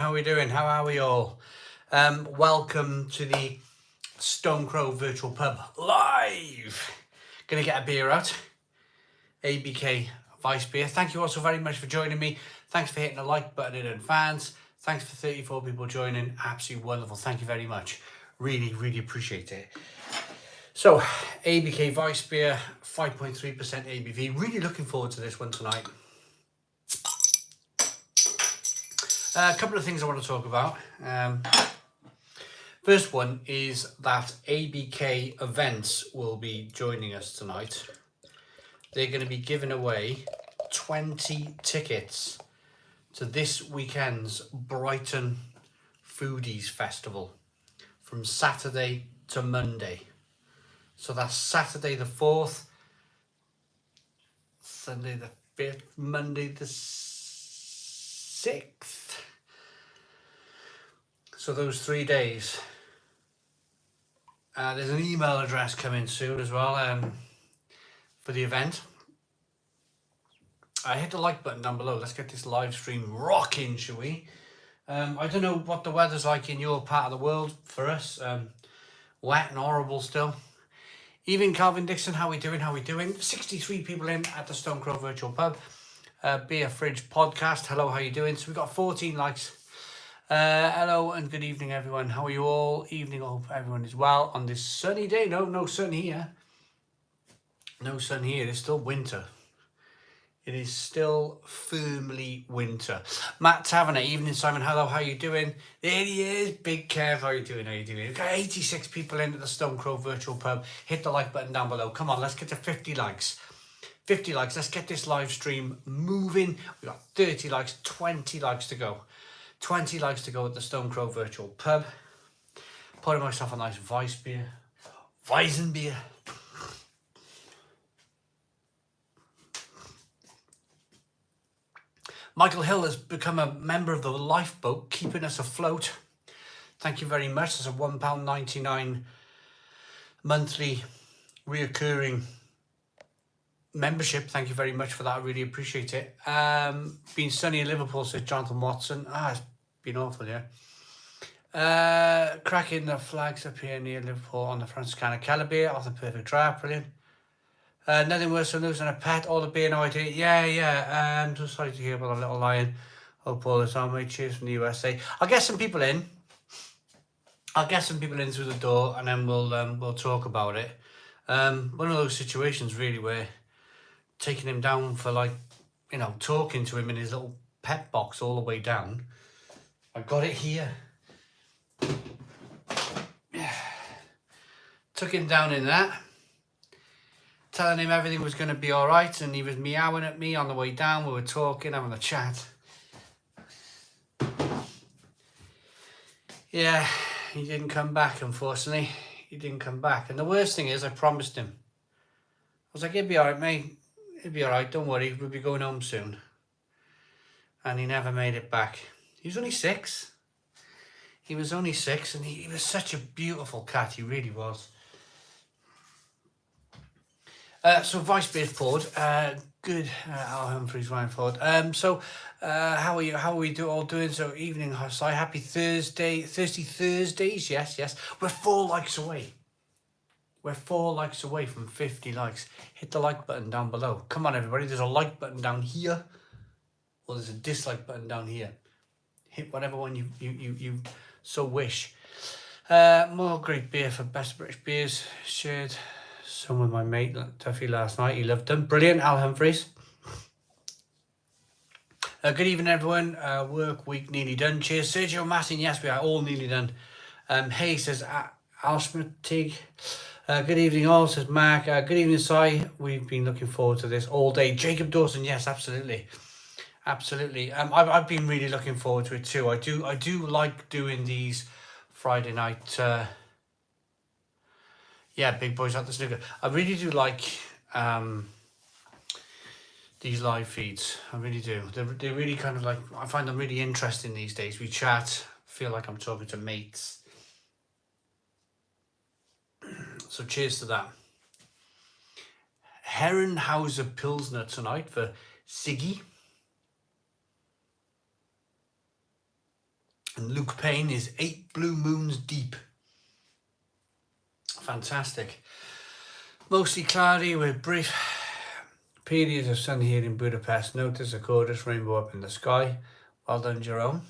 How are we doing? How are we all? Welcome to the Stone Crow Virtual Pub live. Gonna get a beer out. ABK Vice Beer. Thank you all so very much for joining me. Thanks for hitting the like button in advance. Thanks for 34 people joining. Absolutely wonderful. Thank you very much. Really, really appreciate it. So, ABK Vice Beer, 5.3% ABV. Really looking forward to this one tonight. A couple of things I want to talk about. First one is that ABK Events will be joining us tonight. They're going to be giving away 20 tickets to this weekend's Brighton Foodies Festival from Saturday to Monday. So that's Saturday the 4th, Sunday the 5th, Monday the 6th. So those 3 days. There's an email address coming soon as well for the event. Hit the like button down below. Let's get this live stream rocking, shall we? I don't know what the weather's like in your part of the world. For us, wet and horrible still. Even Calvin Dixon, how we doing? 63 people in at the Stone Crow Virtual Pub. Beer Fridge Podcast. Hello, how you doing? So we've got 14 likes. Hello and good evening, everyone. How are you all? Evening, I hope everyone is well on this sunny day. No sun here. No sun here. It's still winter. It is still firmly winter. Matt Taverner, evening, Simon. Hello, how you doing? There he is. Big Kev, how you doing? We've got 86 people into the Stone Crow Virtual Pub. Hit the like button down below. Come on, let's get to 50 likes. 50 likes. Let's get this live stream moving. We've got 30 likes, 20 likes to go. 20 likes to go at the Stone Crow Virtual Pub. Pouring myself a nice Weiss beer. Weizenbier. Michael Hill has become a member of the lifeboat, keeping us afloat. Thank you very much. There's a £1.99 monthly reoccurring membership. Thank you very much for that. I really appreciate it. Been sunny in Liverpool, says Jonathan Watson. It's been awful, yeah. Cracking the flags up here near Liverpool on the Franciscana Calabeer off the Perfect Draft. Brilliant. Nothing worse than losing a pet. All the beer, no idea. Yeah. I'm so sorry to hear about a little lion. Hope all is on, mate. Cheers from the USA. I'll get some people in. Through the door, and then we'll talk about it. One of those situations really where taking him down for, like, you know, talking to him in his little pet box all the way down. I got it here. Took him down in that. Telling him everything was going to be all right, and he was meowing at me on the way down. We were talking, having a chat. Yeah, he didn't come back, unfortunately. He didn't come back. And the worst thing is, I promised him. I was like, it'll be all right, mate. It'll be all right, don't worry. We'll be going home soon. And he never made it back. He was only 6. He was only 6, and he was such a beautiful cat. He really was. So Vice Beer poured. Good, Al Humphreys, Ryan Ford. How are you? How are we all doing? So evening, so happy Thursday, Thirsty Thursdays. Yes. We're 4 likes away. We're 4 likes away from 50 likes. Hit the like button down below. Come on, everybody. There's a like button down here, or there's a dislike button down here. Hit whatever one you so wish. More great beer for Best British Beers. Shared some with my mate Tuffy last night. He loved them. Brilliant, Al Humphreys. Good evening, everyone. Work week nearly done. Cheers, Sergio Massin. Yes, we are all nearly done. Hey, says Alsmatig. Good evening, all, says Mark. Good evening, Si. We've been looking forward to this all day. Jacob Dawson. Yes, absolutely. I've been really looking forward to it too. I do like doing these Friday night. Big boys at the snooker. I really do like these live feeds. I really do. They're really kind of like, I find them really interesting these days. We chat, feel like I'm talking to mates. So cheers to that. Herrenhauser Pilsner tonight for Siggy. And Luke Payne is 8 blue moons deep. Fantastic. Mostly cloudy with brief periods of sun here in Budapest. Notice a gorgeous rainbow up in the sky. Well done, Jerome.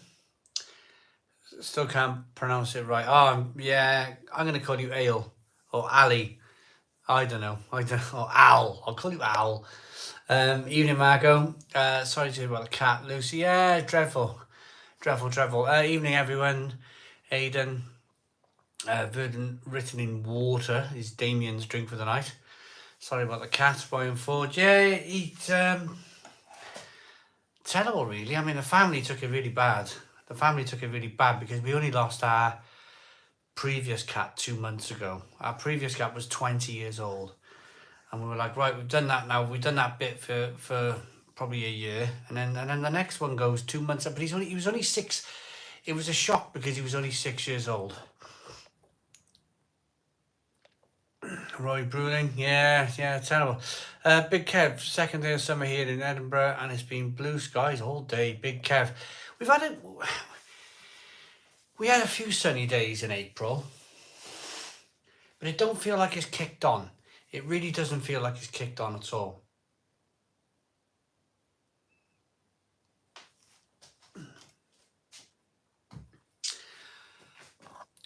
Still can't pronounce it right. Oh, yeah, I'm going to call you Ale or Ali. I don't know. Or Al. I'll call you Al. Evening, Margot. Sorry to hear about the cat, Lucy. Yeah, dreadful. Evening, everyone. Aidan. Verdant written in water is Damien's drink for the night. Sorry about the cat, Brian Ford. Yeah, terrible, really. I mean, the family took it really bad. Because we only lost our previous cat 2 months ago. Our previous cat was 20 years old. And we were like, right, we've done that now. We've done that bit for probably a year. And then the next one goes 2 months up. But he was only 6. It was a shock because he was only 6 years old. Roy Bruling, yeah, terrible. Big Kev, second day of summer here in Edinburgh, and it's been blue skies all day. Big Kev, we had a few sunny days in April, but it don't feel like it's kicked on. It really doesn't feel like it's kicked on at all.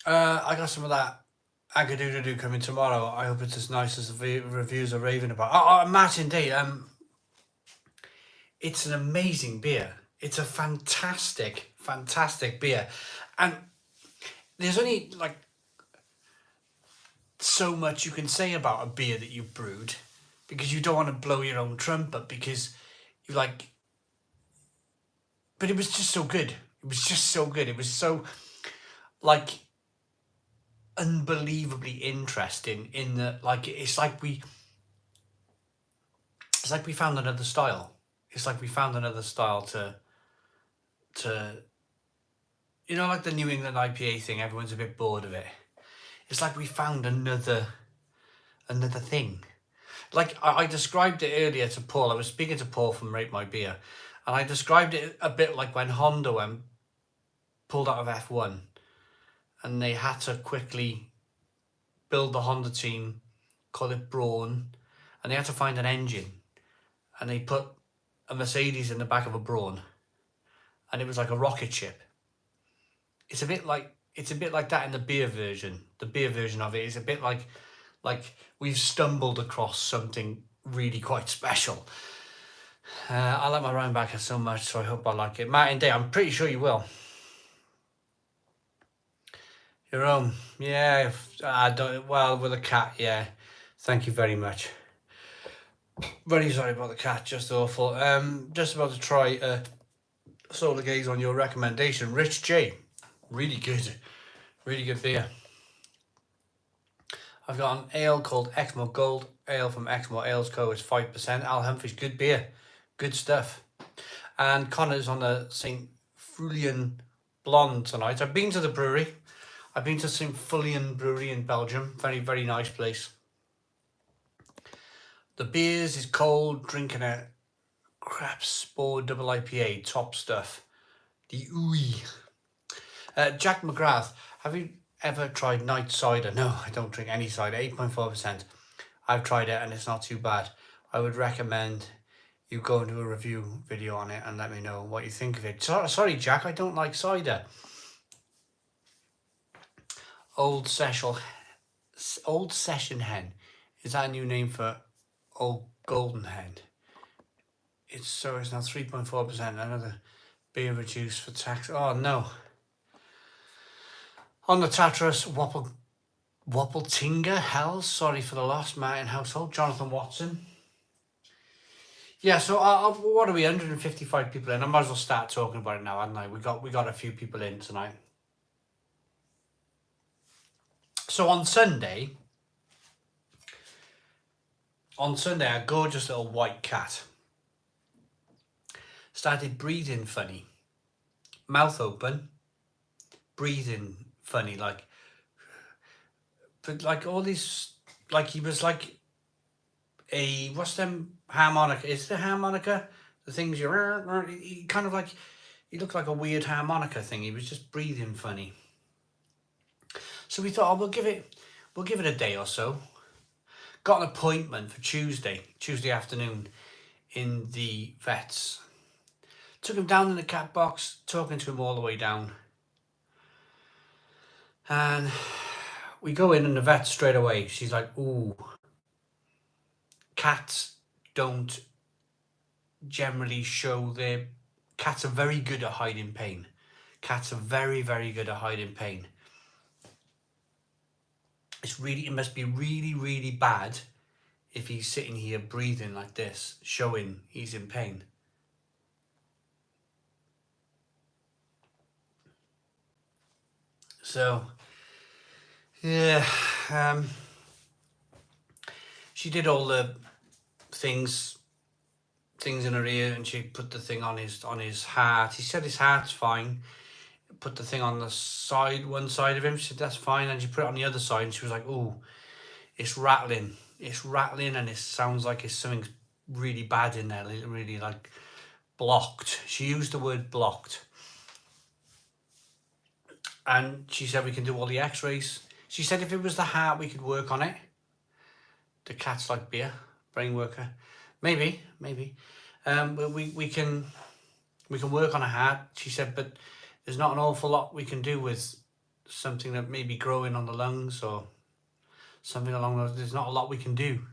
I got some of that Agadoodadoo coming tomorrow. I hope it's as nice as the reviews are raving about. Martin Day, it's an amazing beer. It's a fantastic beer. And there's only like so much you can say about a beer that you've brewed, because you don't want to blow your own trumpet, because you like, but it was just so good. It was so like unbelievably interesting in that, like, it's like we found another style. It's like we found another style to you know, like the New England IPA thing, everyone's a bit bored of it. It's like we found another thing. Like I described it earlier to Paul. I was speaking to Paul from Rate My Beer, and I described it a bit like when Honda pulled out of F1, and they had to quickly build the Honda team, call it Brawn, and they had to find an engine, and they put a Mercedes in the back of a Brawn, and it was like a rocket ship. It's a bit like that in the beer version. The beer version of it is a bit like we've stumbled across something really quite special. I like my Rhinebacker so much, so I hope I like it. Martin Day, I'm pretty sure you will. Jerome, yeah, with a cat, yeah. Thank you very much. Very sorry about the cat, just awful. Just about to try Solar Gaze on your recommendation. Rich J, really good beer. I've got an ale called Exmoor Gold Ale from Exmoor Ales Co. It's 5%. Al Humphreys, good beer, good stuff. And Connor's on the St. Frulian Blonde tonight. I've been to the brewery. I've been to St. Frulian Brewery in Belgium. Very, very nice place. The beers is cold, drinking a crap Spore double IPA, top stuff. The ooey. Jack McGrath, have you ever tried night cider? No, I don't drink any cider. 8.4%. I've tried it and it's not too bad. I would recommend you go and do a review video on it and let me know what you think of it. Sorry, Jack, I don't like cider. Old Session Hen. Is that a new name for Old Golden Hen? It's now 3.4%. Another beer reduced for tax. Oh no. On the Tatras Woppeltinger Hells. Sorry for the loss, Martin Household. Jonathan Watson. Yeah, so what are we? 155 people in. I might as well start talking about it now, hadn't I? We got a few people in tonight. So on Sunday, a gorgeous little white cat started breathing funny, mouth open, breathing funny, but like all these, like he was like what's them harmonica? Is the harmonica the things he kind of like He looked like a weird harmonica thing. He was just breathing funny. So we thought, oh, we'll give it a day or so. Got an appointment for Tuesday afternoon in the vets. Took him down in the cat box, talking to him all the way down. And we go in and the vet straight away, she's like, ooh, cats don't generally show their... Cats are very good at hiding pain. Cats are very, very good at hiding pain. It must be really, really bad if he's sitting here breathing like this, showing he's in pain. So, yeah, she did all the things in her ear, and she put the thing on his heart. He said his heart's fine. Put the thing on the side, one side of him. She said that's fine, and she put it on the other side, and she was like, "Oh, it's rattling, and it sounds like it's something really bad in there, really like blocked." She used the word blocked, and she said we can do all the X-rays. She said if it was the heart, we could work on it. The cat's like beer, brain worker, maybe. We can work on a heart. She said, but there's not an awful lot we can do with something that may be growing on the lungs or something along those. There's not a lot we can do.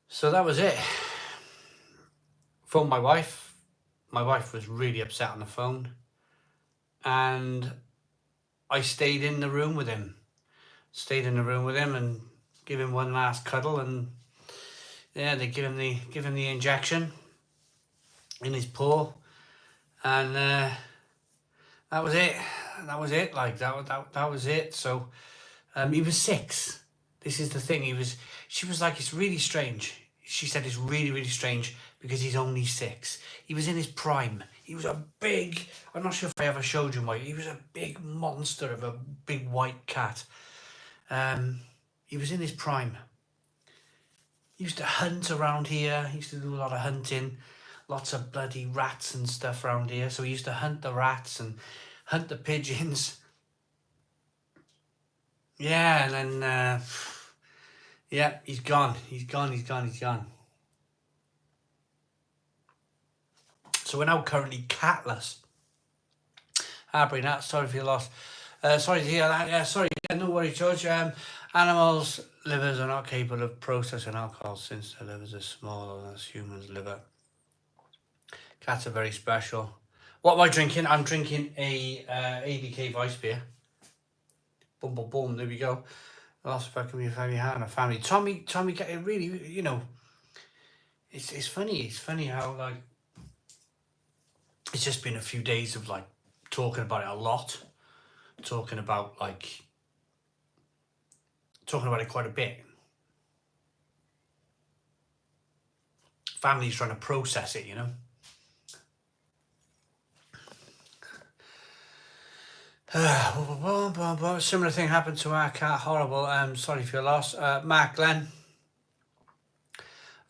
So that was it. Phoned my wife. My wife was really upset on the phone, and I stayed in the room with him. And give him one last cuddle, and yeah, they give him the injection in his paw, and that was it. Like that was it. So he was 6. This is the thing. She was like, it's really strange. She said it's really, really strange because he's only 6. He was in his prime. He was a big, I'm not sure if I ever showed you him. He was a big monster of a big white cat. He was in his prime. He used to hunt around here. He used to do a lot of hunting. Lots of bloody rats and stuff around here. So he used to hunt the rats and hunt the pigeons. Yeah, and then, yeah, he's gone. He's gone. So we're now currently catless. Heartbreaking that. Sorry for your loss. Sorry to hear that. Yeah, sorry. No worries, George. Animals' livers are not capable of processing alcohol since their livers are smaller than humans' liver. Cats are very special. What am I drinking? I'm drinking a ABK Vice beer. Boom, boom, boom. There we go. The last effect can be very hard on a family. Tommy, it really, you know, it's funny. It's funny how, like, it's just been a few days of, like, talking about it a lot. Talking about it quite a bit. Family's trying to process it, you know. Similar thing happened to our cat. Horrible. Sorry for your loss. Mark Glenn.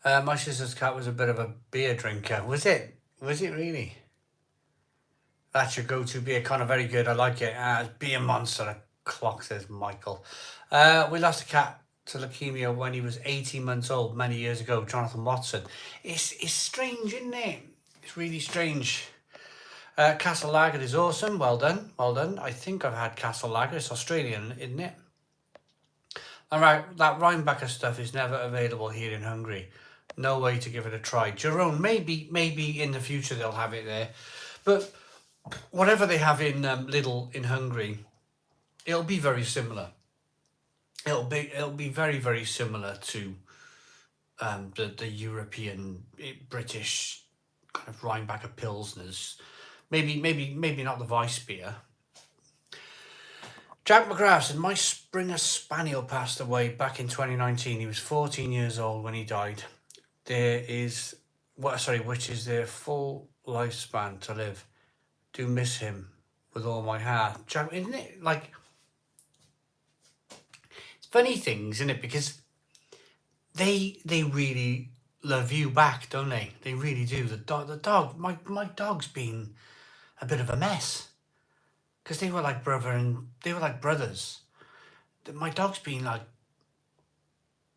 My sister's cat was a bit of a beer drinker. Was it really? That's your go-to beer. Kind of very good. I like it. Beer monster. The clock says Michael. We lost a cat to leukemia when he was 18 months old many years ago. Jonathan Watson. It's strange, isn't it? It's really strange. Castle Lager is awesome. Well done. I think I've had Castle Lager. It's Australian, isn't it? All right, that Rheinbacher stuff is never available here in Hungary. No way to give it a try. Jerome, maybe in the future they'll have it there. But whatever they have in Lidl in Hungary, it'll be very similar. It'll be very, very similar to the European, British kind of Rheinbacher Pilsners. Maybe not the Weiss beer. Jack McGrath said, my Springer Spaniel passed away back in 2019. He was 14 years old when he died. Which is their full lifespan to live. Do miss him with all my heart. Jack, isn't it like, it's funny things, isn't it? Because they really love you back, don't they? They really do. The dog, my dog's been a bit of a mess because they were like they were like brothers. My dog's been like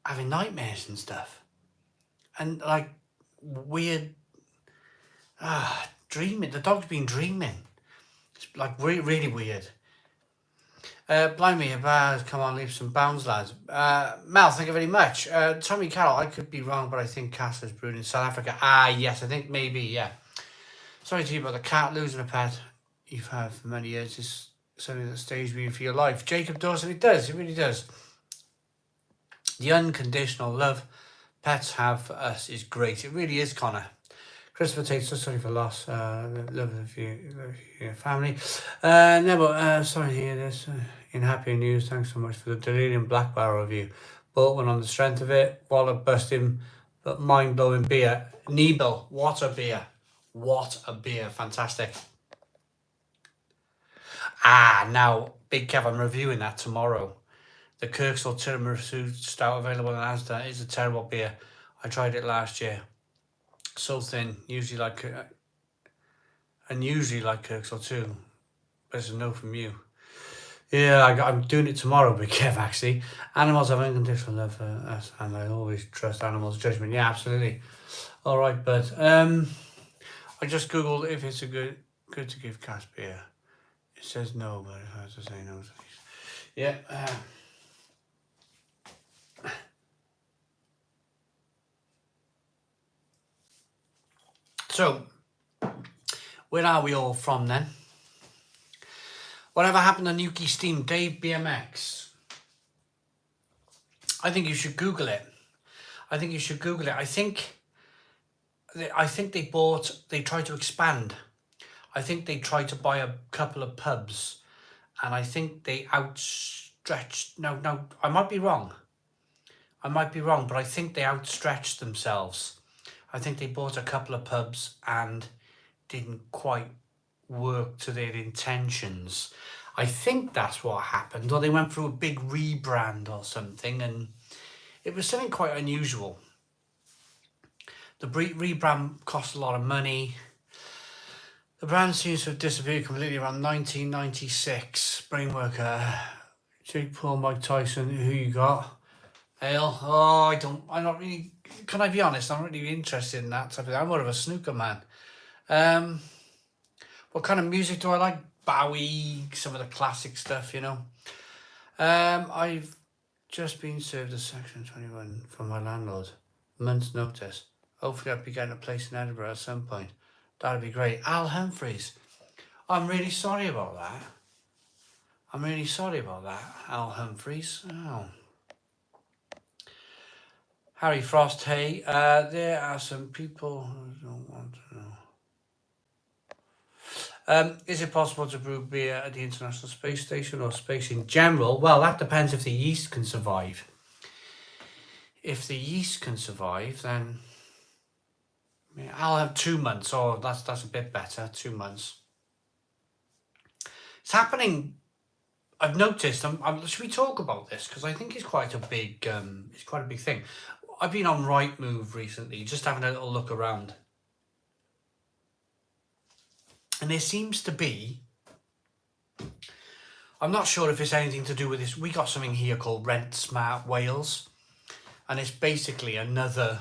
having nightmares and stuff, and like weird dreaming. The dog's been dreaming. It's like really weird. Blimey, come on, leave some bounds, lads. Mel, thank you very much. Tommy Carroll, I could be wrong, but I think Cask is brewed in South Africa. Yes, I think maybe, yeah. Sorry to you about the cat losing a pet you've had for many years. It's something that stays with you for your life. Jacob Dawson, it does, it really does. The unconditional love pets have for us is great. It really is, Connor. Christopher Tate, so sorry for loss. Love of your family. Sorry to hear this. In happy news, thanks so much for the Delirium Black Barrel review. Bought one on the strength of it. Wallet busting, but mind-blowing beer. Nebel, what a beer. What a beer. Fantastic. Now, Big Kev, I'm reviewing that tomorrow. The Kirksall Tiramisu Stout available in Asda is a terrible beer. I tried it last year. So thin, usually like Kirksall too. There's a no from you. Yeah, I'm doing it tomorrow, Big Kev, actually. Animals have unconditional love for us, and I always trust animals' judgment. Yeah, absolutely. All right, but I just googled if it's good to give Cask beer. It says no, but it has to say no. Yeah. So, where are we all from then? Whatever happened to Nuki Steam? Dave BMX. I think you should Google it. I think they tried to expand. I think they tried to buy a couple of pubs, and I think they outstretched. No, I might be wrong, but I think they outstretched themselves. I think they bought a couple of pubs and didn't quite work to their intentions. I think that's what happened, or they went through a big rebrand or something, and it was something quite unusual. The rebrand cost a lot of money. The brand seems to have disappeared completely around 1996. Brainworker, Jake Paul, Mike Tyson, who you got? Ale? Oh, I'm not really, can I be honest? I'm not really interested in that type of thing. I'm more of a snooker man. What kind of music do I like? Bowie, some of the classic stuff, you know. I've just been served a Section 21 from my landlord. Month's notice. Hopefully I'll be getting a place in Edinburgh at some point. That'd be great. Al Humphreys. I'm really sorry about that. Al Humphreys. Oh. Harry Frost, hey. There are some people who don't want to know. Is it possible to brew beer at the International Space Station or space in general? Well, that depends if the yeast can survive. If the yeast can survive, then I'll have 2 months. Oh, that's a bit better. 2 months. It's happening. I've noticed. Should we talk about this? Because I think it's quite a big. It's quite a big thing. I've been on Rightmove recently, just having a little look around, and there seems to be. I'm not sure if it's anything to do with this. We got something here called Rent Smart Wales, and it's basically another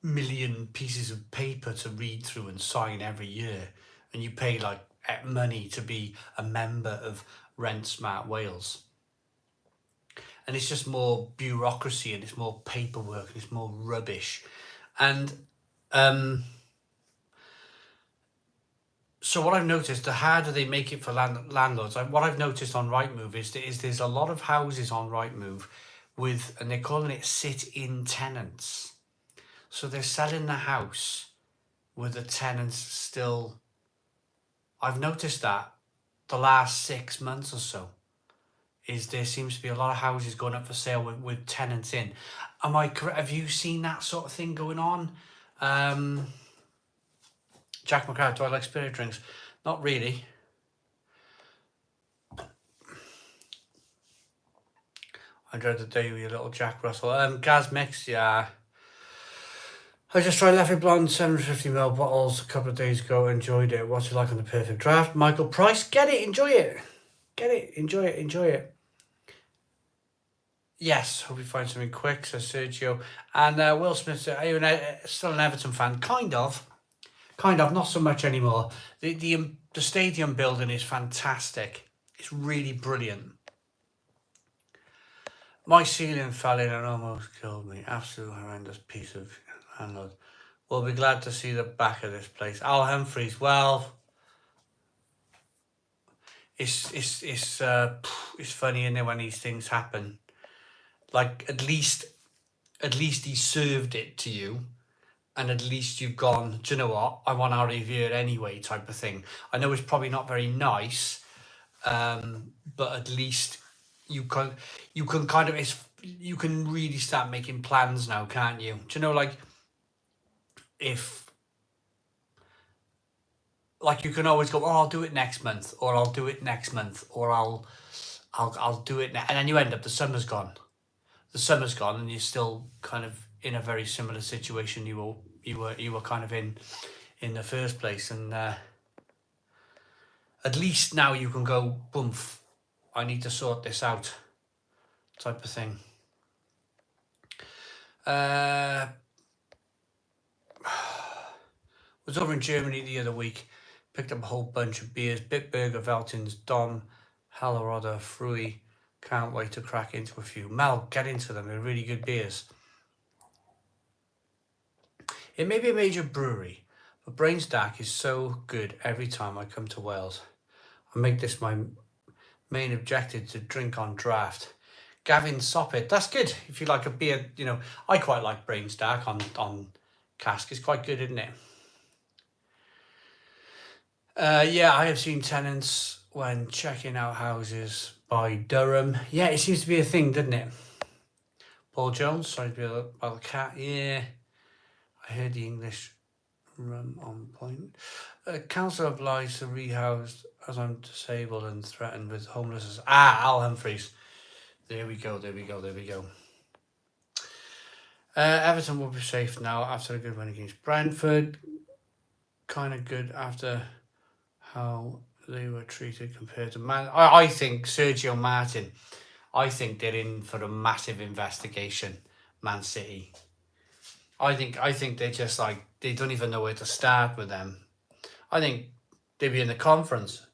million pieces of paper to read through and sign every year, and you pay like money to be a member of Rent Smart Wales, and it's just more bureaucracy and it's more paperwork and it's more rubbish. And so what I've noticed, the harder they make it for landlords, what I've noticed on Rightmove is there's a lot of houses on Rightmove with, and they're calling it sit-in tenants. So they're selling the house with the tenants still. I've noticed that the last 6 months or so, there seems to be a lot of houses going up for sale with tenants in. Am I correct? Have you seen that sort of thing going on? Jack McCrath, do I like spirit drinks? Not really. I dread the day with your little Jack Russell. Gaz Mix, yeah. I just tried Leffe Blonde 750ml bottles a couple of days ago. Enjoyed it. What's it like on the perfect draft? Michael Price, get it, enjoy it. Get it, enjoy it, enjoy it. Yes, hope you find something quick, says Sergio. And Will Smith said, are you still an Everton fan? Kind of, not so much anymore. The stadium building is fantastic. It's really brilliant. My ceiling fell in and almost killed me. Absolute horrendous piece of landlord. We'll be glad to see the back of this place. Al Humphreys, well, it's funny, isn't it, when these things happen? Like, at least he served it to you, and at least you've gone, do you know what, I want out of here anyway, type of thing. I know it's probably not very nice, but at least you can kind of, you can really start making plans now, can't you? Do you know, like, if, like, you can always go, oh, I'll do it next month, or I'll do it next month, or I'll do it and then you end up, the summer's gone, and you're still kind of in a very similar situation you were kind of in the first place. And at least now you can go, boom, I need to sort this out, type of thing. Was over in Germany the other week, picked up a whole bunch of beers, Bitburger, Veltins, Dom, Hallerode, Fruy. Can't wait to crack into a few. Mel, get into them, they're really good beers. It may be a major brewery, but Brains Dark is so good every time I come to Wales. I make this my main objective, to drink on draft. Gavin Soppit, that's good. If you like a beer, you know, I quite like Brains Dark on Cask. It's quite good, isn't it? Yeah, I have seen tenants when checking out houses by Durham. Yeah, it seems to be a thing, doesn't it? Paul Jones, sorry to be about the cat. Yeah, I heard the English rum on point. Council obliged to rehouse as I'm disabled and threatened with homelessness. Al Humphreys. There we go. Everton will be safe now after a good win against Brentford. Kind of good after how they were treated compared to Man. I think Sergio Martin, I think they're in for a massive investigation, Man City. I think they're just like, they don't even know where to start with them. I think they'd be in the conference.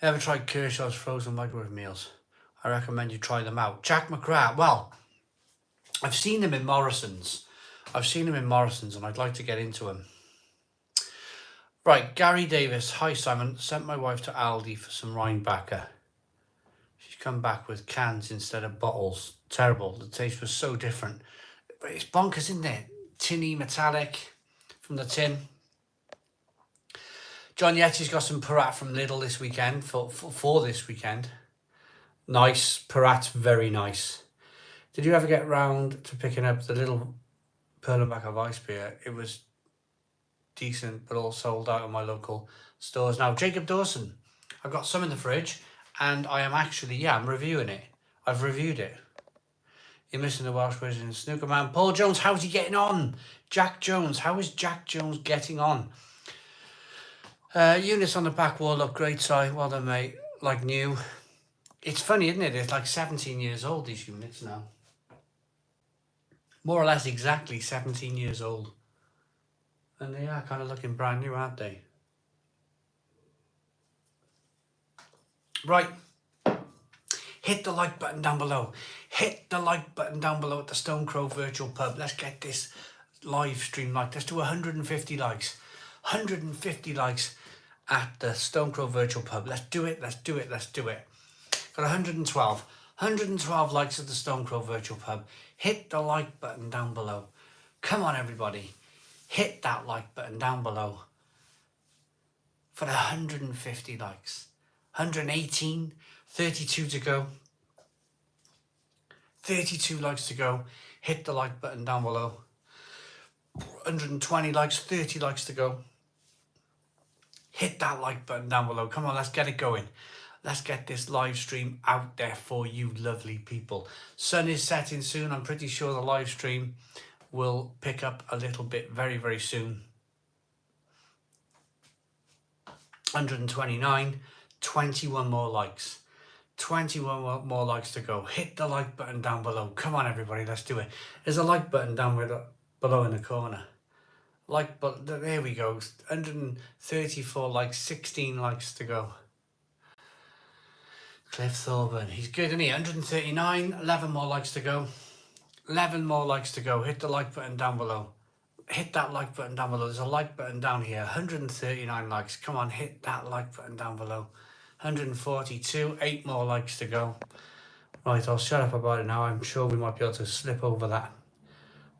Ever tried Kershaw's frozen microwave meals? I recommend you try them out. Jack McGrath, well, I've seen them in Morrison's. And I'd like to get into them. Right, Gary Davis. Hi, Simon. Sent my wife to Aldi for some Rheinbacher. She's come back with cans instead of bottles. Terrible. The taste was so different. But it's bonkers, isn't it? Tinny, metallic from the tin. John Yetti's got some Parat from Lidl this weekend, for this weekend. Nice. Parat's very nice. Did you ever get round to picking up the little Perlenbacher Weiss beer? It was decent, but all sold out in my local stores now. Jacob Dawson, I've got some in the fridge, and I am actually, I'm reviewing it. I've reviewed it. You're missing the Welsh version of Snooker Man. Paul Jones, how's he getting on? Jack Jones, how is Jack Jones getting on? Units on the back wall look great, Si. Well done, mate. Like new. It's funny, isn't it? It's like 17 years old, these units now. More or less exactly 17 years old. And they are kind of looking brand new, aren't they? Right. Hit the like button down below. Hit the like button down below at the Stone Crow Virtual Pub. Let's get this live stream like. Let's do 150 likes. 150 likes at the Stone Crow Virtual Pub. Let's do it. Got 112 likes at the Stone Crow Virtual Pub. Hit the like button down below. Come on, everybody. Hit that like button down below for 150 likes. 118, 32 to go. 32 likes to go. Hit the like button down below. 120 likes, 30 likes to go. Hit that like button down below. Come on, let's get it going. Let's get this live stream out there for you lovely people. Sun is setting soon. I'm pretty sure the live stream will pick up a little bit very, very soon. 129, 21 more likes. 21 more likes to go. Hit the like button down below. Come on, everybody, let's do it. There's a like button down below in the corner. Like button, there we go. 134 likes, 16 likes to go. Cliff Thorburn, he's good, isn't he? 139, 11 more likes to go. 11 more likes to go. Hit the like button down below. Hit that like button down below. There's a like button down here. 139 likes. Come on, hit that like button down below. 142, 8 more likes to go. Right, I'll shut up about it now. I'm sure we might be able to slip over that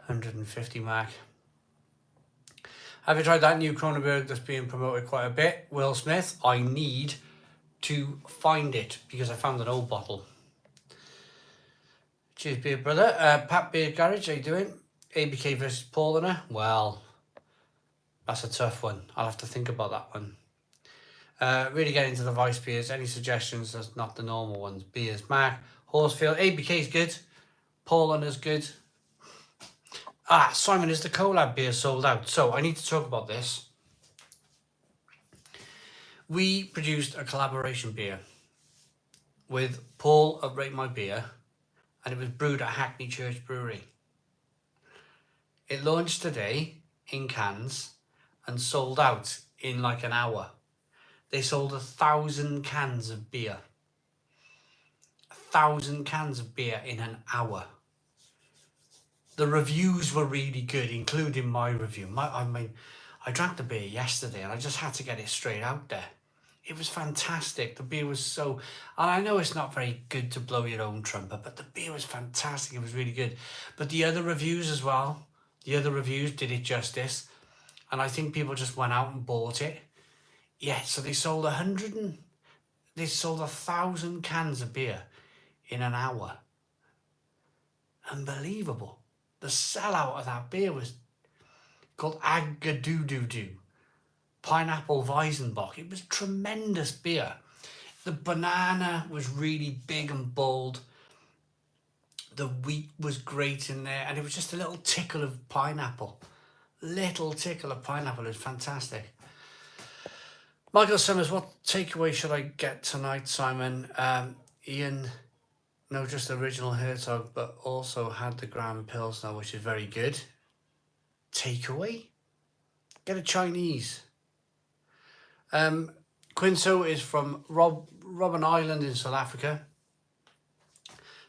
150 mark. Have you tried that new Kronenberg that's being promoted quite a bit? Will Smith, I need to find it because I found an old bottle. Cheers, beer brother. Pat Beer Garage, how you doing? ABK versus Paulaner. Well, that's a tough one. I'll have to think about that one. Really get into the Vice beers. Any suggestions? That's not the normal ones. Beers. Mark Horsfield. ABK's good. Paulaner's good. Simon, is the collab beer sold out? So I need to talk about this. We produced a collaboration beer with Paul of Rate My Beer, and it was brewed at Hackney Church Brewery. It launched today in cans and sold out in like an hour. They sold 1,000 cans of beer. 1,000 cans of beer in an hour. The reviews were really good, including my review. I drank the beer yesterday and I just had to get it straight out there. It was fantastic. The beer was so... And I know it's not very good to blow your own trumpet, but the beer was fantastic. It was really good. But the other reviews as well, the other reviews did it justice. And I think people just went out and bought it. Yeah, so they sold 1,000 cans of beer in an hour. Unbelievable. The sellout of that beer was called Agadoo-Doo-Doo. Pineapple Weizenbock. It was tremendous beer. The banana was really big and bold. The wheat was great in there. And it was just a little tickle of pineapple. Little tickle of pineapple. It was fantastic. Michael Summers, what takeaway should I get tonight, Simon? Ian... No, just the original Herzog, but also had the Grand Pilsner, which is very good. Takeaway? Get a Chinese. Quinso is from Robben Island in South Africa.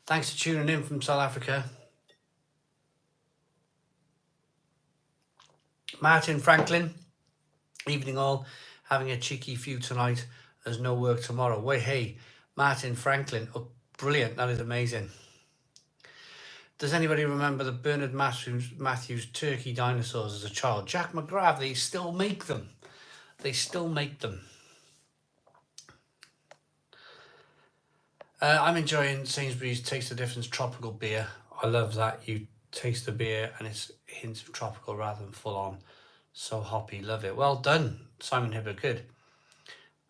Thanks for tuning in from South Africa. Martin Franklin, evening all. Having a cheeky few tonight. There's no work tomorrow. Wait, hey, Martin Franklin. Oh, brilliant, that is amazing. Does anybody remember the Bernard Matthews turkey dinosaurs as a child? Jack McGrath, they still make them. They still make them. I'm enjoying Sainsbury's Taste the Difference tropical beer. I love that. You taste the beer and it's hints of tropical rather than full on. So hoppy, love it. Well done, Simon Hibbert, good.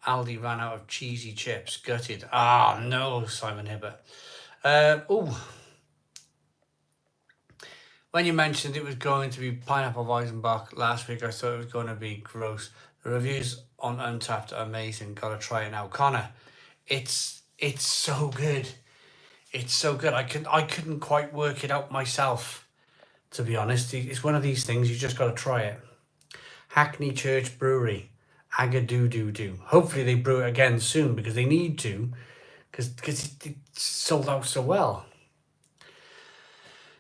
Aldi ran out of cheesy chips. Gutted. Ah, no, Simon Hibbert. When you mentioned it was going to be Pineapple Weizenbach last week, I thought it was going to be gross. The reviews on Untappd are amazing. Got to try it now. Connor, it's so good. It's so good. I couldn't quite work it out myself, to be honest. It's one of these things, you just got to try it. Hackney Church Brewery. Agadoo-Doo-Doo. Hopefully they brew it again soon because they need to, because it sold out so well.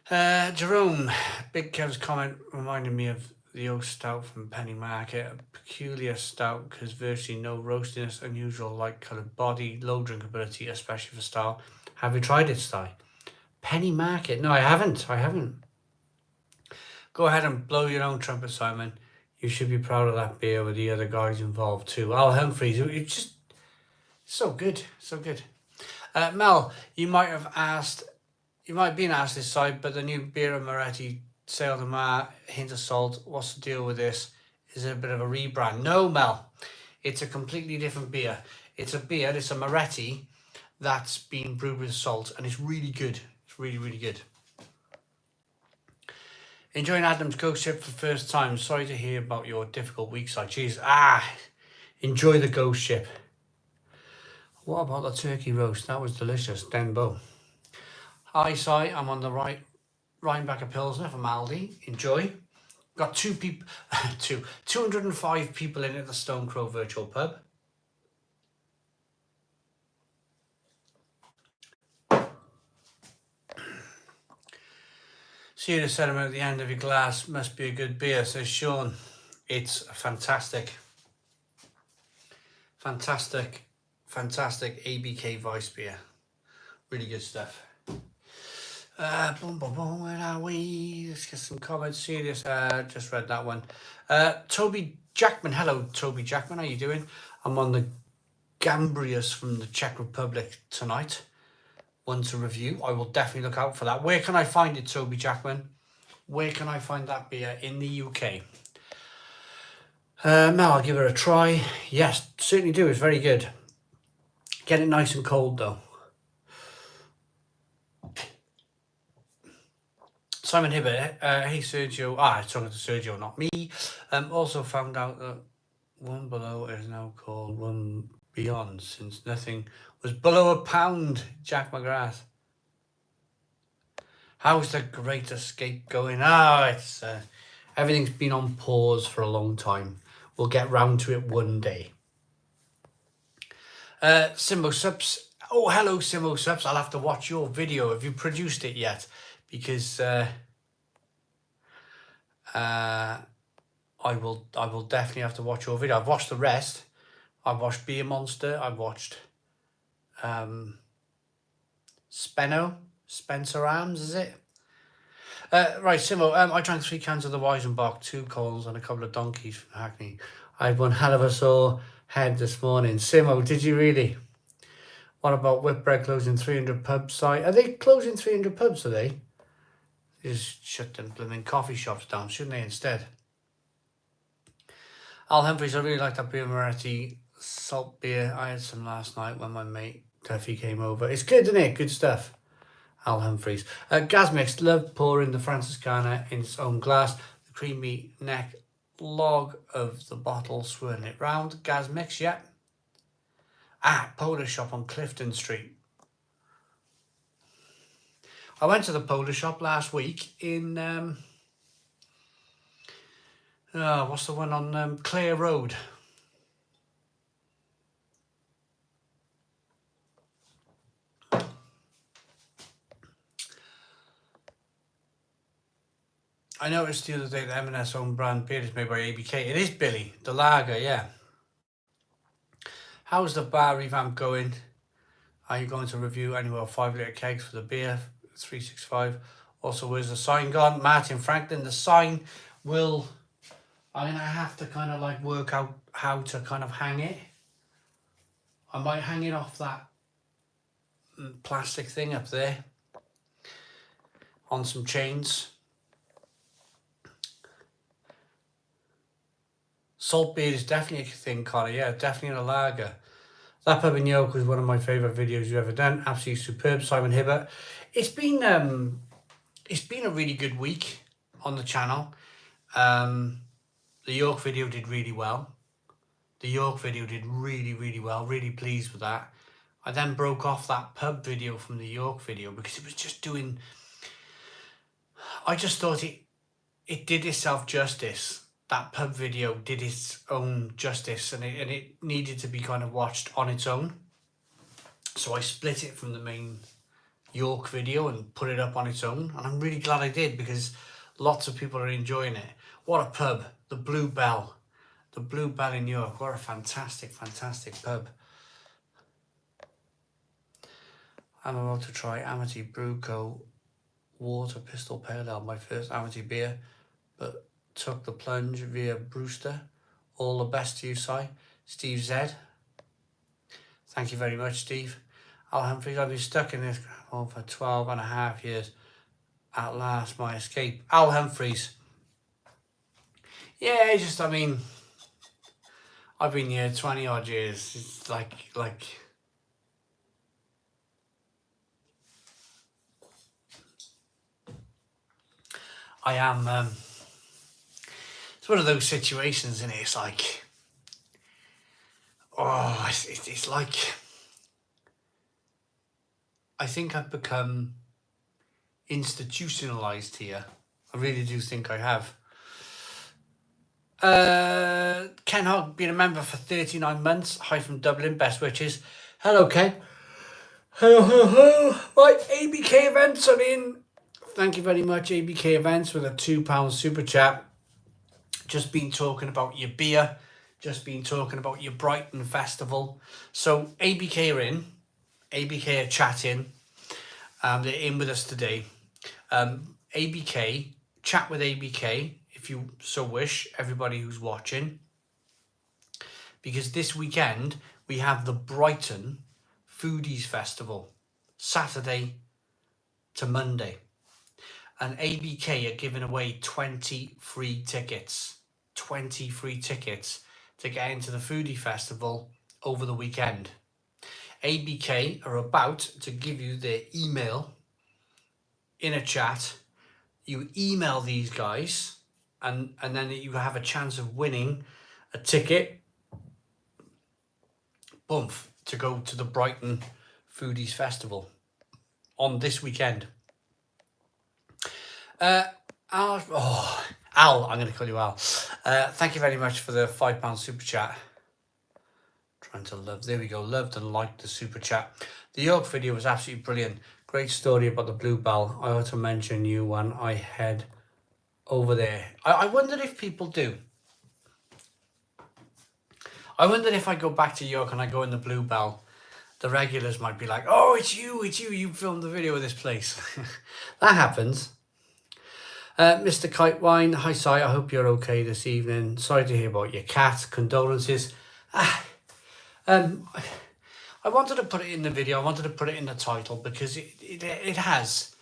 Jerome, Big Kev's comment reminded me of the oat stout from Penny Market. A peculiar stout because virtually no roastiness, unusual light coloured body, low drinkability, especially for style. Have you tried it, Sty? Penny Market? No, I haven't. Go ahead and blow your own trumpet, Simon. You should be proud of that beer with the other guys involved too. Al Humphreys, it's just so good, so good. Mel, you might have been asked this side, but the new Birra Moretti Sale de Mar, hint of salt. What's the deal with this? Is it a bit of a rebrand? No, Mel, it's a completely different beer. It's a beer, it's a Moretti that's been brewed with salt, and it's really good. It's really, really good. Enjoying Adam's ghost ship for the first time. Sorry to hear about your difficult week, Si. Jeez. Enjoy the ghost ship. What about the turkey roast? That was delicious. Denbo. Hi, Si. I'm on the Rhinebecker Pilsner from Aldi. Enjoy. Got 205 people in at the Stone Crow Virtual Pub. Serious sentiment at the end of your glass. Must be a good beer, says Sean. It's fantastic. Fantastic ABK Vice beer. Really good stuff. Where are we? Let's get some comments. Serious. Just read that one. Toby Jackman. Hello, Toby Jackman. How you doing? I'm on the Gambrius from the Czech Republic tonight. One to review. I will definitely look out for that. Where can I find it, Toby Jackman? Where can I find that beer in the UK? Now I'll give it a try. Yes, certainly do. It's very good. Get it nice and cold though. Simon Hibbert, hey Sergio. It's talking to Sergio, not me. Also found out that One Below is now called One Beyond, since nothing was below £1. Jack McGrath. How's the Great Escape going? It's everything's been on pause for a long time. We'll get round to it one day. Simbo Subs. Oh, hello, Simbo Subs. I'll have to watch your video. Have you produced it yet? Because I will definitely have to watch your video. I've watched the rest. I've watched Beer Monster. I've watched Spencer Arms, is it? Right, Simo, I drank 3 cans of the Weizenbach, 2 Coles and a couple of donkeys from Hackney. I had one hell of a sore head this morning. Simo, did you really? What about Whitbread closing 300 pubs site? Are they closing 300 pubs, are they? They just shut them blooming coffee shops down, shouldn't they, instead? Al Humphreys, I really like that beer Moretti salt beer. I had some last night when my mate Duffy came over. It's good, isn't it? Good stuff. Al Humphreys. Gas mix, love pouring the Franciscana in its own glass. The creamy neck log of the bottle, swirling it round. Gas mix, yeah. Polar Shop on Clifton Street. I went to the Polar Shop last week in what's the one on Clare Road? I noticed the other day that M&S own brand beer is made by ABK. It is Billy, the lager, yeah. How's the bar revamp going? Are you going to review any more 5-litre kegs for the beer? 365. Also, where's the sign gone? Martin Franklin, the sign will... I'm going to have to kind of like work out how to kind of hang it. I might hang it off that plastic thing up there on some chains. Salt beer is definitely a thing, Connor. Yeah, definitely in a lager. That Pub in York was one of my favourite videos you've ever done. Absolutely superb, Simon Hibbert. It's been a really good week on the channel. The York video did really well. The York video did really, really well. Really pleased with that. I then broke off that pub video from the York video because it was just doing... I just thought it did itself justice. That pub video did its own justice, and it needed to be kind of watched on its own. So I split it from the main York video and put it up on its own, and I'm really glad I did because lots of people are enjoying it. What a pub, the Blue Bell. The Blue Bell in York. What a fantastic, fantastic pub. I'm about to try Amity Brew Co. Water Pistol Pale Ale, my first Amity beer, but took the plunge via Brewster. All the best to you, Si. Steve Z. Thank you very much, Steve. Al Humphreys, I've been stuck in this hole for 12.5 years. At last, my escape. Al Humphreys. Yeah, I I've been here 20 odd years. It's like I am, it's one of those situations, isn't it? It's like, oh, it's like, I think I've become institutionalized here. I really do think I have. Ken Hogg, been a member for 39 months. Hi from Dublin, best wishes. Hello, Ken. Hello, hello, hello. Right, ABK Events, I'm in. Thank you very much, ABK Events, with a £2 super chat. Just been talking about your beer. Just been talking about your Brighton festival. So ABK are in. ABK are chatting. They're in with us today. ABK, chat with ABK if you so wish, everybody who's watching. Because this weekend we have the Brighton Foodies Festival, Saturday to Monday. And ABK are giving away 20 free tickets. 20 free tickets to get into the Foodie Festival over the weekend. ABK are about to give you their email in a chat. You email these guys and then you have a chance of winning a ticket, boomph, to go to the Brighton Foodies Festival on this weekend. Al, I'm going to call you Al. Thank you very much for the £5 super chat. Trying to love, there we go, loved and liked the super chat. The York video was absolutely brilliant. Great story about the Bluebell. I ought to mention you when I head over there. I wonder if people do. I wonder if I go back to York and I go in the Bluebell, the regulars might be like, oh, it's you, you filmed the video of this place. That happens. Mr. Kite Wine, hi Si, I hope you're okay this evening. Sorry to hear about your cat. Condolences. I wanted to put it in the video. I wanted to put it in the title because it has.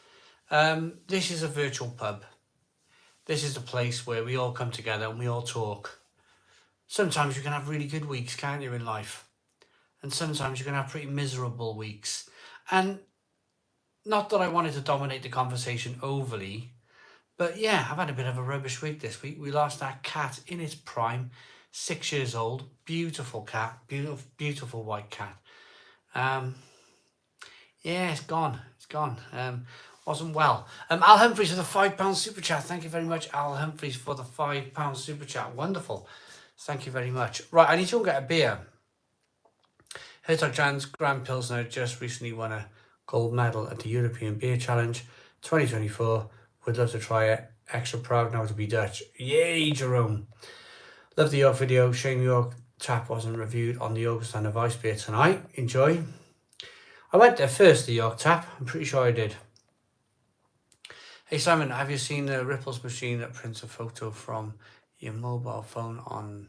This is a virtual pub. This is a place where we all come together and we all talk. Sometimes you can have really good weeks, can't you, in life? And sometimes you can have pretty miserable weeks. And not that I wanted to dominate the conversation overly, but yeah, I've had a bit of a rubbish week this week. We lost our cat in its prime, 6 years old, beautiful cat, beautiful white cat. Yeah, it's gone. Wasn't well. Al Humphreys for the £5 super chat. Thank you very much, Al Humphreys, for the £5 super chat. Wonderful. Thank you very much. Right, I need to go get a beer. Hertog Jan's Grand Pilsner just recently won a gold medal at the European Beer Challenge 2024. Would love to try it. Extra proud now to be Dutch. Yay, Jerome. Love the York video. Shame York tap wasn't reviewed on the August and Vice beer tonight. Enjoy. I went there first, the York tap. I'm pretty sure I did. Hey Simon, have you seen the Ripples machine that prints a photo from your mobile phone on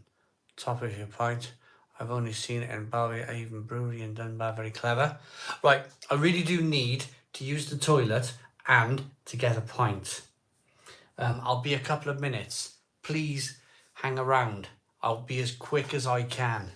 top of your pint? I've only seen it in Ballyhaven Brewery in Dunbar. Very clever. Right, I really do need to use the toilet and to get a pint. I'll be a couple of minutes. Please hang around. I'll be as quick as I can.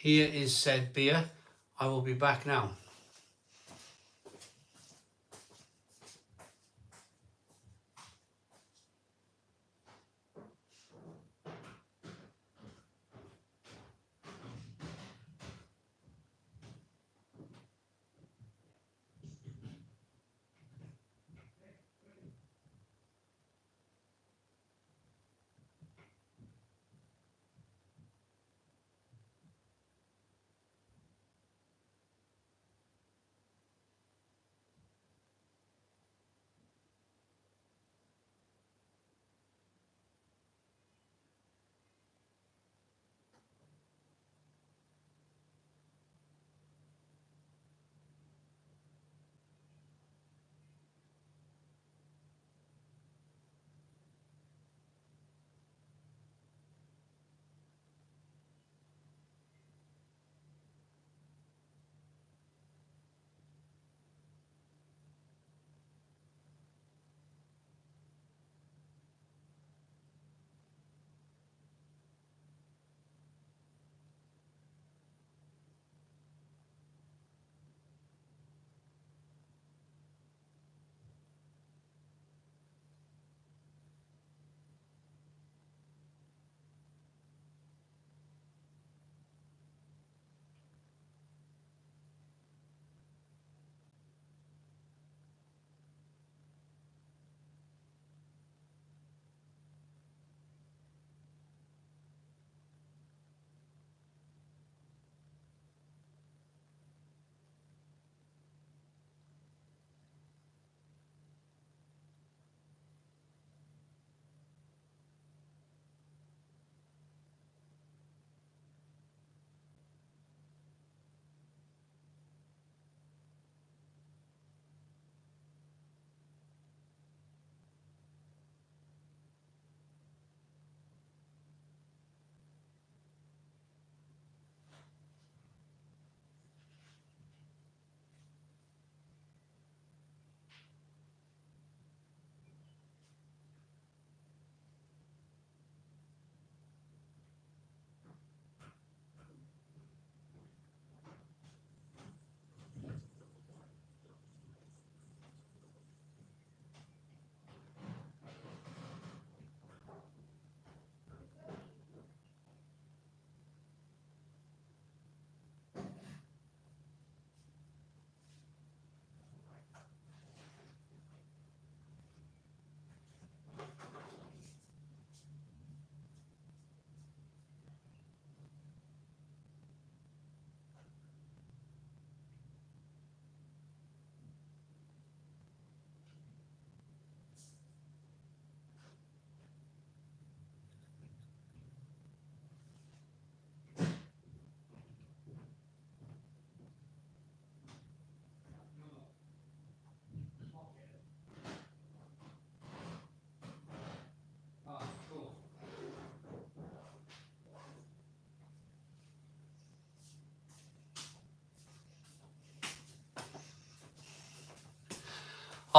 Here is said beer. I will be back now.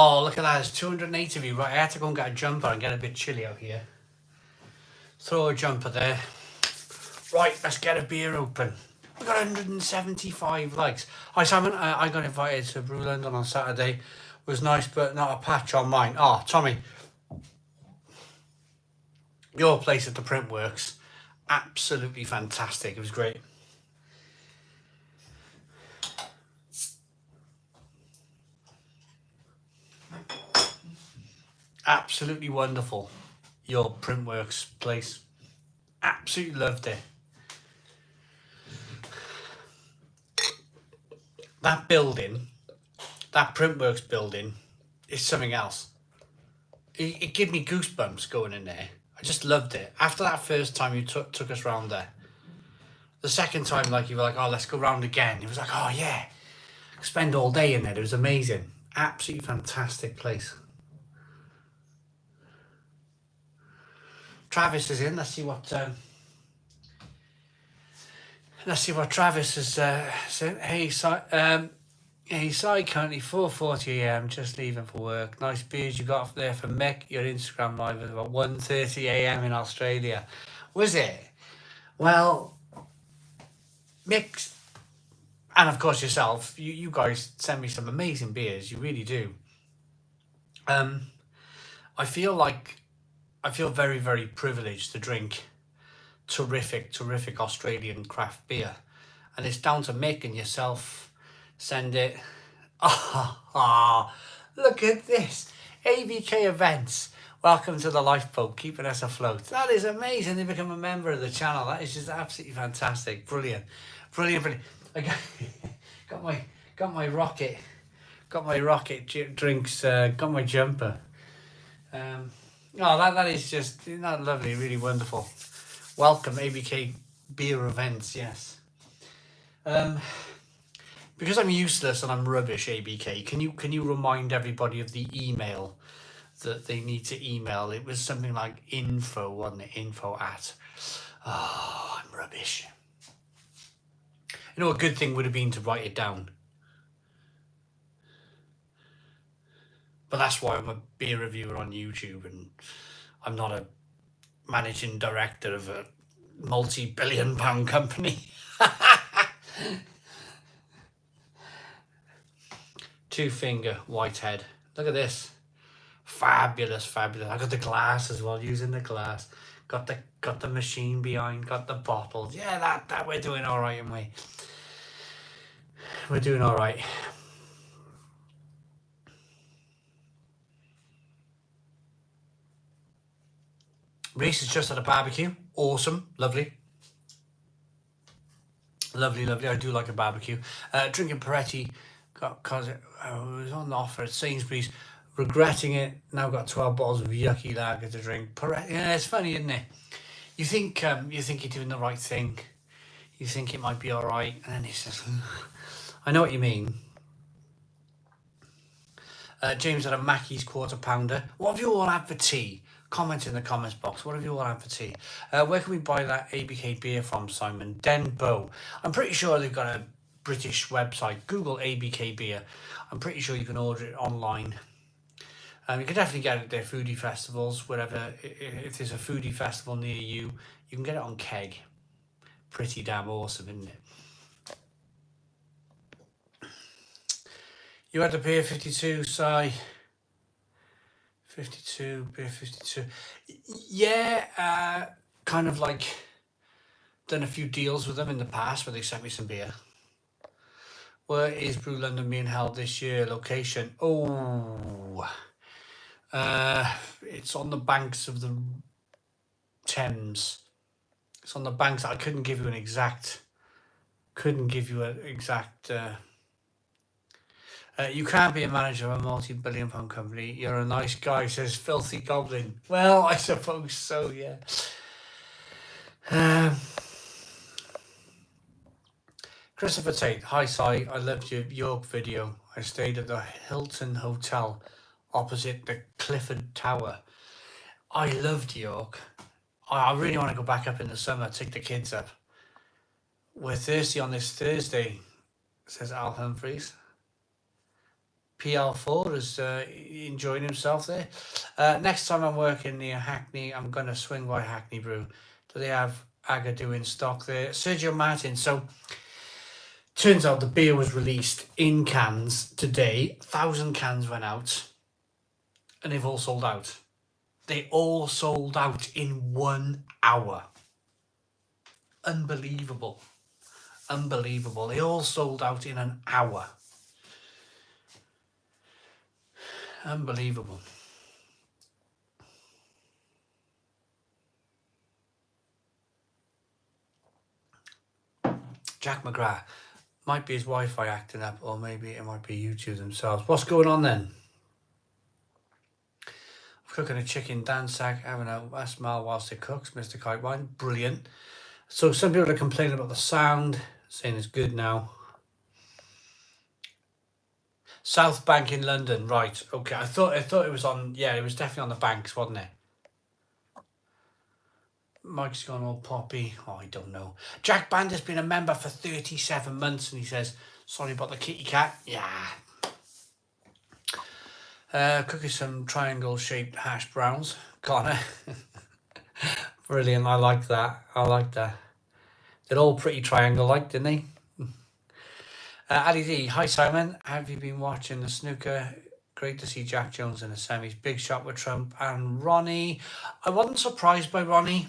Oh, look at that. There's 208 of you. Right, I had to go and get a jumper and get a bit chilly out here. Throw a jumper there. Right, let's get a beer open. We got 175 likes. Hi, Simon. I got invited to Brew London on Saturday. It was nice, but not a patch on mine. Oh, Tommy. Your place at the Printworks. Absolutely fantastic. It was great. Absolutely wonderful. Your Printworks place. Absolutely loved it. That building, that Printworks building, is something else. It gave me goosebumps going in there. I just loved it. After that first time you took us round there, the second time, like, you were like, oh, let's go round again. It was like, oh yeah, spend all day in there. It was amazing. Absolutely fantastic place. Travis is in. Let's see what Travis has said. Hey, Si, currently 4:40 a.m. Just leaving for work. Nice beers you got there for Mick. Your Instagram live at about 1:30 a.m. in Australia. Was it? Well, Mick, and of course yourself, you guys send me some amazing beers. You really do. I feel very, very privileged to drink terrific Australian craft beer, and it's down to Mick and yourself. Send it. Look at this. ABK Events. Welcome to the lifeboat, keeping us afloat. That is amazing. They become a member of the channel. That is just absolutely fantastic. Brilliant. I got my rocket drinks. Got my jumper. That is just, isn't that lovely? Really wonderful. Welcome, ABK Beer Events. Yes. Because I'm useless and I'm rubbish, ABK, can you remind everybody of the email that they need to email? It was something like info, wasn't it? Info at. Oh, I'm rubbish. You know, a good thing would have been to write it down. But that's why I'm a beer reviewer on YouTube, and I'm not a managing director of a multi-billion-pound company. Two-finger Whitehead. Look at this. Fabulous. I got the glass as well, using the glass. Got the machine behind, got the bottles. Yeah, that we're doing all right, and we're doing all right. Reese is just at a barbecue. Awesome. Lovely. I do like a barbecue. Drinking Peretti because it was on offer at Sainsbury's. Regretting it. Now got 12 bottles of yucky lager to drink. Peretti. Yeah, it's funny, isn't it? You think you're doing the right thing. You think it might be all right, and then it's just. I know what you mean. James had a Mackey's quarter pounder. What have you all had for tea? Comment in the comments box. What have you all had for tea? Where can we buy that ABK beer from, Simon? Denbo. I'm pretty sure they've got a British website. Google ABK beer. I'm pretty sure you can order it online. You can definitely get it at their foodie festivals, wherever. If there's a foodie festival near you, you can get it on keg. Pretty damn awesome, isn't it? You had a beer 52, Si. 52, beer 52. Yeah, kind of like done a few deals with them in the past where they sent me some beer. Where is Brew London being held this year? Location? Oh, it's on the banks of the Thames. It's on the banks. I couldn't give you an exact. You can't be a manager of a multi-billion-pound company. You're a nice guy, says Filthy Goblin. Well, I suppose so, yeah. Christopher Tate. Hi, Si. I loved your York video. I stayed at the Hilton Hotel opposite the Clifford Tower. I loved York. I really want to go back up in the summer, take the kids up. We're thirsty on this Thursday, says Al Humphreys. PL4 is enjoying himself there. Next time I'm working near Hackney, I'm going to swing by Hackney Brew. Do they have Agadoo in stock there? Sergio Martin. So, turns out the beer was released in cans today. 1,000 cans went out. And they've all sold out. They all sold out in 1 hour. Unbelievable. Unbelievable. They all sold out in an hour. Unbelievable. Jack McGrath. Might be his Wi-Fi acting up, or maybe it might be YouTube themselves. What's going on then? Cooking a chicken dansack, having a smile whilst it cooks, Mr. Kite Wine. Brilliant. So some people are complaining about the sound, saying it's good now. South Bank in London, right? Okay, I thought it was on. Yeah, it was definitely on the banks, wasn't it? Mike's gone all poppy. Oh, I don't know. Jack Band has been a member for 37 months, and he says, "Sorry about the kitty cat." Yeah. Cooking some triangle-shaped hash browns, Connor. Brilliant. I like that. I like that. They're all pretty triangle-like, didn't they? Ali D, hi Simon, have you been watching the snooker? Great to see Jack Jones in the semis. Big shot with Trump and Ronnie. I wasn't surprised by Ronnie.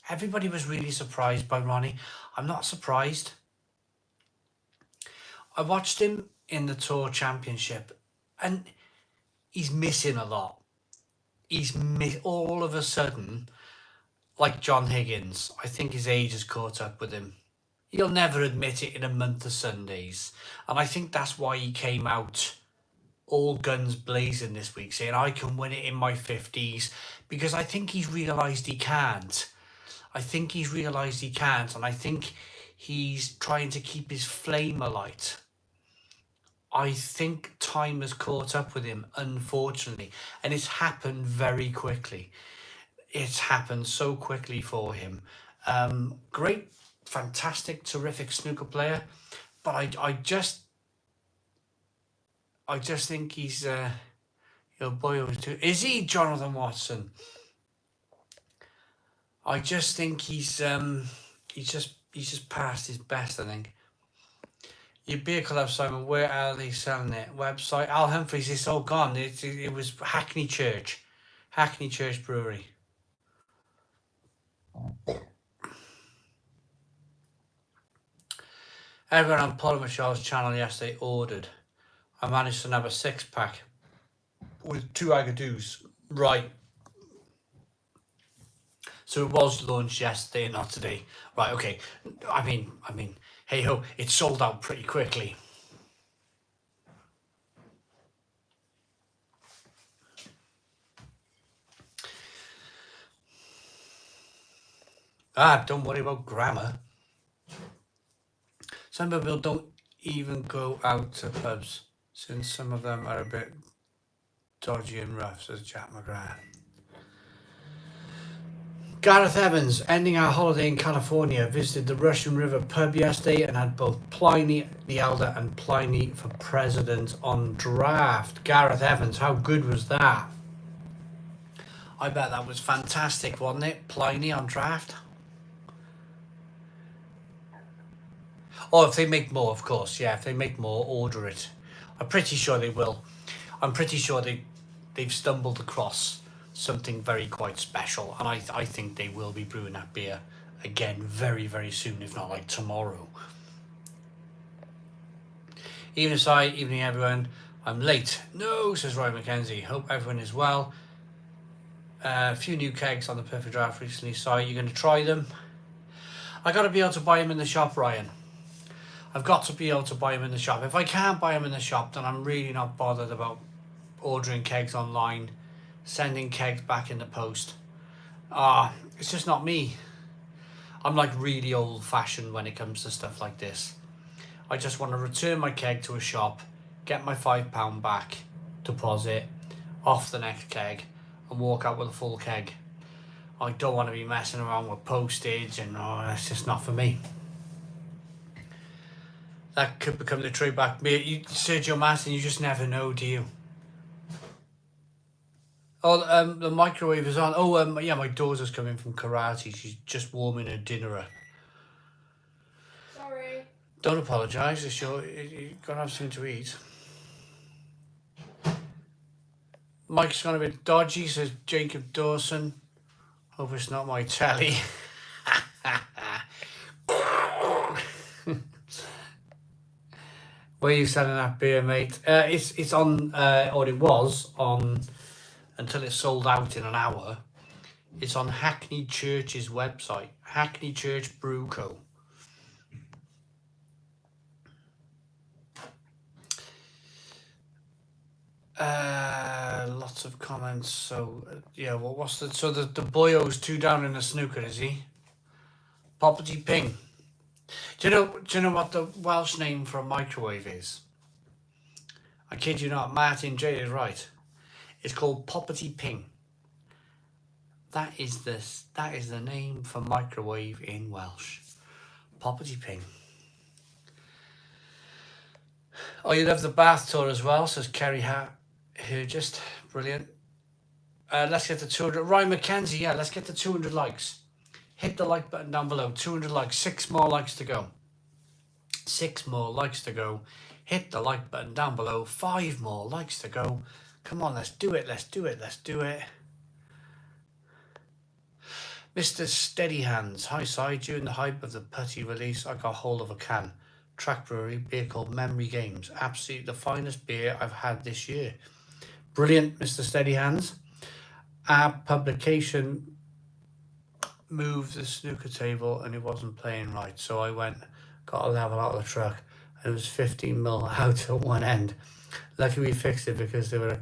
Everybody was really surprised by Ronnie. I'm not surprised. I watched him in the Tour Championship and he's missing a lot. He's all of a sudden, like John Higgins, I think his age has caught up with him. He'll never admit it in a month of Sundays. And I think that's why he came out all guns blazing this week, saying, I can win it in my 50s, because I think he's realised he can't. I think he's realised he can't, and I think he's trying to keep his flame alight. I think time has caught up with him, unfortunately, and it's happened very quickly. It's happened so quickly for him. Great, fantastic, terrific snooker player, but I just think he's your boy over too. Is he Jonathan Watson? I just think he's just past his best, I think. Your beer club, Simon, where are they selling it? Website? Al Humphreys, it's all gone. It was Hackney Church Brewery. Everyone on Paul Michelle's channel yesterday ordered. I managed to nab a 6-pack with 2 Agadoos. Right. So it was launched yesterday, not today. Right, okay. I mean, hey ho, it sold out pretty quickly. Don't worry about grammar. Some people don't even go out to pubs, since some of them are a bit dodgy and rough, says Jack McGrath. Gareth Evans, ending our holiday in California, visited the Russian River pub yesterday and had both Pliny the Elder and Pliny for President on draft. Gareth Evans, how good was that? I bet that was fantastic, wasn't it? Pliny on draft. Oh, if they make more, of course. Yeah, if they make more, order it. I'm pretty sure they will. I'm pretty sure they've stumbled across something very quite special, and I think they will be brewing that beer again very, very soon, if not like tomorrow. Evening everyone. I'm late. No, says Roy McKenzie. Hope everyone is well. A few new kegs on the Perfect Draft recently. Si, you're going to try them? I got to be able to buy them in the shop, Ryan. I've got to be able to buy them in the shop. If I can't buy them in the shop, then I'm really not bothered about ordering kegs online, sending kegs back in the post. It's just not me. I'm like really old-fashioned when it comes to stuff like this. I just want to return my keg to a shop, get my £5 back, deposit, off the next keg, and walk out with a full keg. I don't want to be messing around with postage, and that's just not for me. That could become the trade back. Sergio Martin, you just never know, do you? Oh, the microwave is on. Oh, yeah, my daughter's coming from karate. She's just warming her dinner up. Sorry. Don't apologise. It's you've got to have something to eat. Mike's gone a bit dodgy, says Jacob Dawson. Hope it's not my telly. Where are you selling that beer, mate? It's on, or it was on, until it's sold out in an hour. It's on Hackney Church's website, Hackney Church Brew Co. Lots of comments. So yeah, well, what's the the boyo's 2 down in the snooker, is he? Poppity ping. Do you know what the Welsh name for a microwave is? I kid you not, Martin J is right. It's called poppity ping. That is the name for microwave in Welsh. Poppity ping. Oh, you love the bath tour as well, says Kerry Just brilliant. Let's get to 200. Ryan McKenzie, yeah, let's get to 200 likes. Hit the like button down below. 200 likes. 6 more likes to go. 6 more likes to go. Hit the like button down below. 5 more likes to go. Come on, let's do it. Let's do it. Let's do it. Mr. Steady Hands. Hi, side. During the hype of the putty release, I got hold of a can. Track Brewery beer called Memory Games. Absolutely the finest beer I've had this year. Brilliant, Mr. Steady Hands. Our publication moved the snooker table and it wasn't playing right, so I got a level out of the truck and it was 15 mil out at one end. Lucky we fixed it because there were a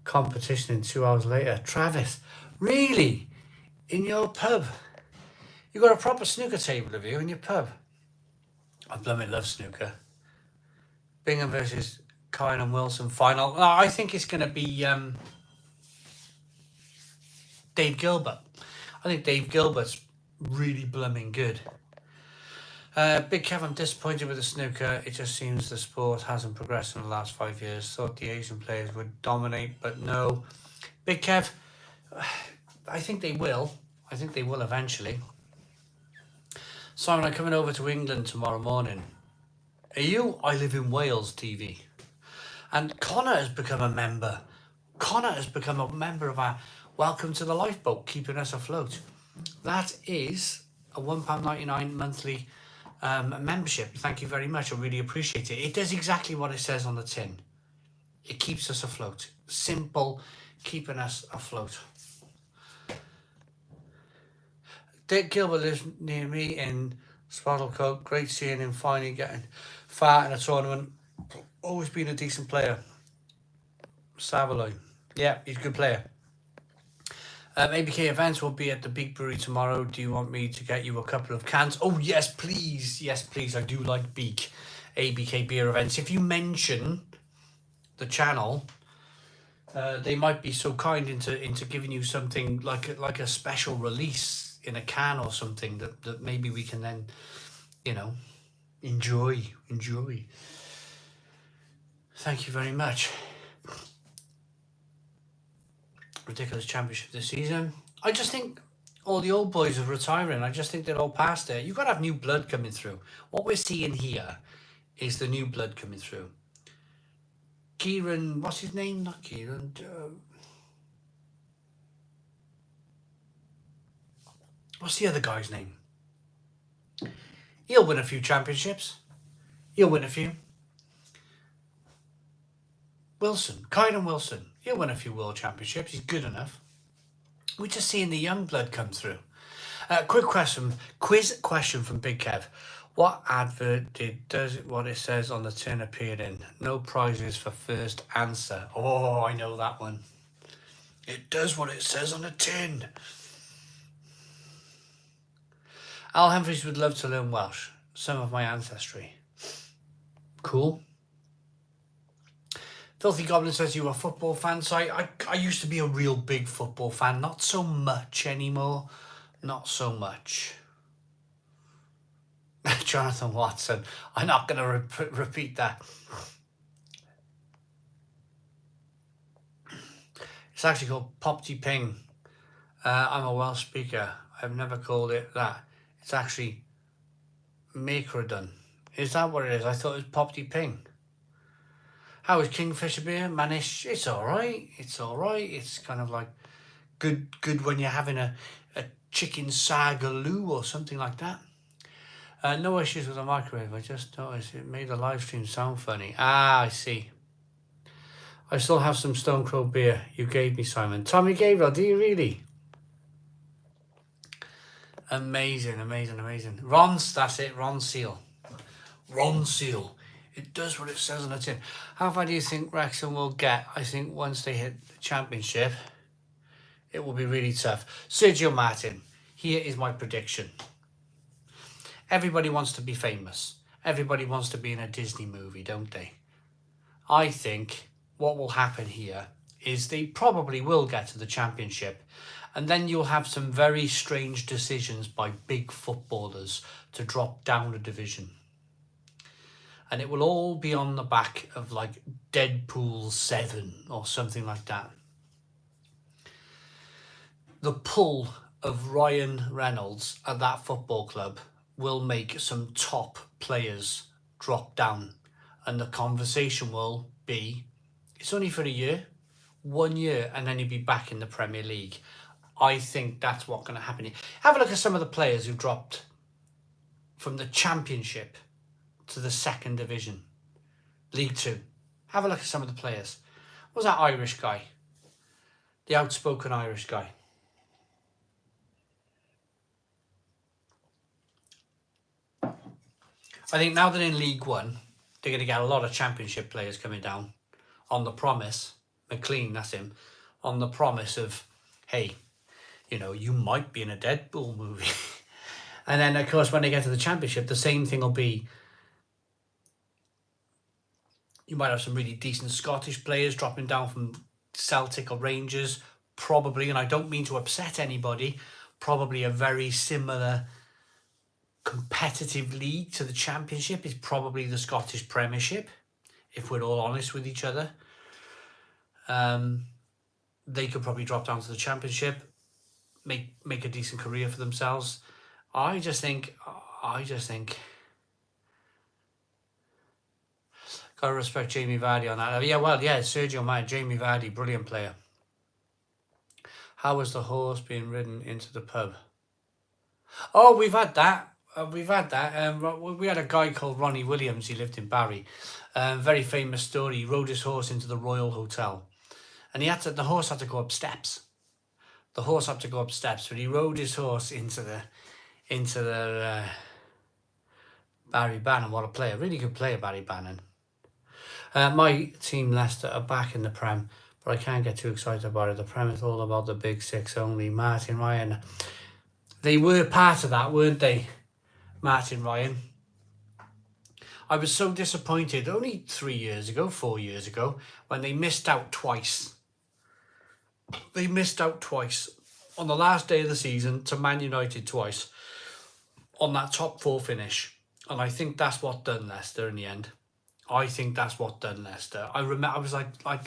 competition in 2 hours later. Travis, really? In your pub? You got a proper snooker table of you in your pub? I blooming love snooker. Bingham versus Kyle and Wilson final. No, I think it's going to be Dave Gilbert. I think Dave Gilbert's really blooming good. Big Kev, I'm disappointed with the snooker. It just seems the sport hasn't progressed in the last 5 years. Thought the Asian players would dominate, but no. Big Kev, I think they will. I think they will eventually. Simon, I'm coming over to England tomorrow morning. Are you? I live in Wales TV. And Connor has become a member. Connor has become a member of our Welcome to the Lifeboat, keeping us afloat. That is a £1.99 monthly membership. Thank you very much. I really appreciate it. It does exactly what it says on the tin. It keeps us afloat. Simple, keeping us afloat. Dick Gilbert lives near me in Swaddlecote. Great seeing him finally getting far in a tournament. Always been a decent player. Savaloy. Yeah, he's a good player. ABK Events will be at the Big Brewery tomorrow. Do you want me to get you a couple of cans? Oh, yes, please. Yes, please. I do like Beak. ABK Beer Events. If you mention the channel, they might be so kind into giving you something like a special release in a can or something that maybe we can then, enjoy. Thank you very much. Ridiculous championship this season. I just think all the old boys are retiring. I just think they're all past it. You've got to have new blood coming through. What we're seeing here is the new blood coming through. Kieran, what's his name? Not Kieran. What's the other guy's name? He'll win a few championships. He'll win a few. Wilson, Kyron Wilson. He'll win a few world championships. He's good enough. We're just seeing the young blood come through. Quiz question from Big Kev. What advert does what it says on the tin appear in? No prizes for first answer. Oh, I know that one. It does what it says on the tin. Al Humphreys would love to learn Welsh. Some of my ancestry. Cool. Filthy Goblin says you're a football fan. So I used to be a real big football fan. Not so much anymore. Not so much. Jonathan Watson. I'm not going to repeat that. It's actually called Popty Ping. I'm a Welsh speaker. I've never called it that. It's actually Macrodon. Is that what it is? I thought it was Popty Ping. How is Kingfisher beer? Manish, it's alright. It's alright. It's kind of like good when you're having a chicken sagaloo or something like that. No issues with the microwave. I just noticed it made the live stream sound funny. Ah, I see. I still have some Stone Crow beer you gave me, Simon. Tommy Gabriel, do you really? Amazing, amazing, amazing. Ron's, that's it, Ron Seal. Ron Seal. It does what it says on the tin. How far do you think Wrexham will get? I think once they hit the championship, it will be really tough. Sergio Martin, here is my prediction. Everybody wants to be famous. Everybody wants to be in a Disney movie, don't they? I think what will happen here is they probably will get to the championship, and then you'll have some very strange decisions by big footballers to drop down a division. And it will all be on the back of like Deadpool 7 or something like that. The pull of Ryan Reynolds at that football club will make some top players drop down. And the conversation will be, it's only for a year, 1 year, and then you'll be back in the Premier League. I think that's what's going to happen here. Have a look at some of the players who dropped from the Championship to the second division, League Two. Have a look at some of the players. What was that Irish guy? The outspoken Irish guy. I think now they're in League One, they're going to get a lot of Championship players coming down on the promise, McLean, that's him, on the promise of, hey, you know, you might be in a Deadpool movie. And then, of course, when they get to the Championship, the same thing will be, you might have some really decent Scottish players dropping down from Celtic or Rangers, probably, and I don't mean to upset anybody, probably a very similar competitive league to the Championship is probably the Scottish Premiership, if we're all honest with each other. They could probably drop down to the Championship, make a decent career for themselves. I just think gotta respect Jamie Vardy on that. Yeah, well, yeah, Sergio Mane, Jamie Vardy, brilliant player. How was the horse being ridden into the pub? Oh, we've had that. We had a guy called Ronnie Williams. He lived in Barry. Very famous story. He rode his horse into the Royal Hotel, and the horse had to go up steps. The horse had to go up steps, but he rode his horse into the Barry Bannon. What a player! Really good player, Barry Bannon. My team Leicester are back in the Prem, but I can't get too excited about it. The Prem is all about the big six only. Martin Ryan, they were part of that, weren't they? Martin Ryan. I was so disappointed only 4 years ago, when they missed out twice. They missed out twice on the last day of the season to Man United twice on that top four finish. And I think that's what done Leicester in the end. I think that's what done Leicester. I remember I was like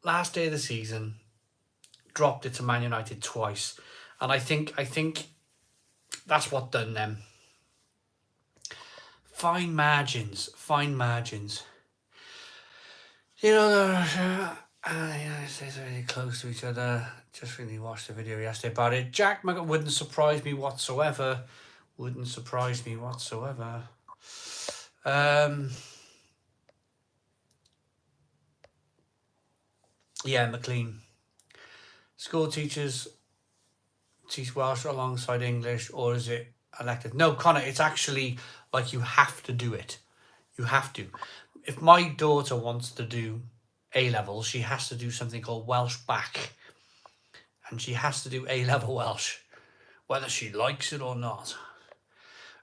last day of the season, dropped it to Man United twice. And I think that's what done them. Fine margins. You know, it's really close to each other. Just really watched the video yesterday about it. Jack McGrath wouldn't surprise me whatsoever. Yeah, McLean. School teachers teach Welsh alongside English, or is it elected? No, Connor, it's actually like you have to do it. You have to. If my daughter wants to do A-level, she has to do something called Welsh Back. And she has to do A-level Welsh, whether she likes it or not.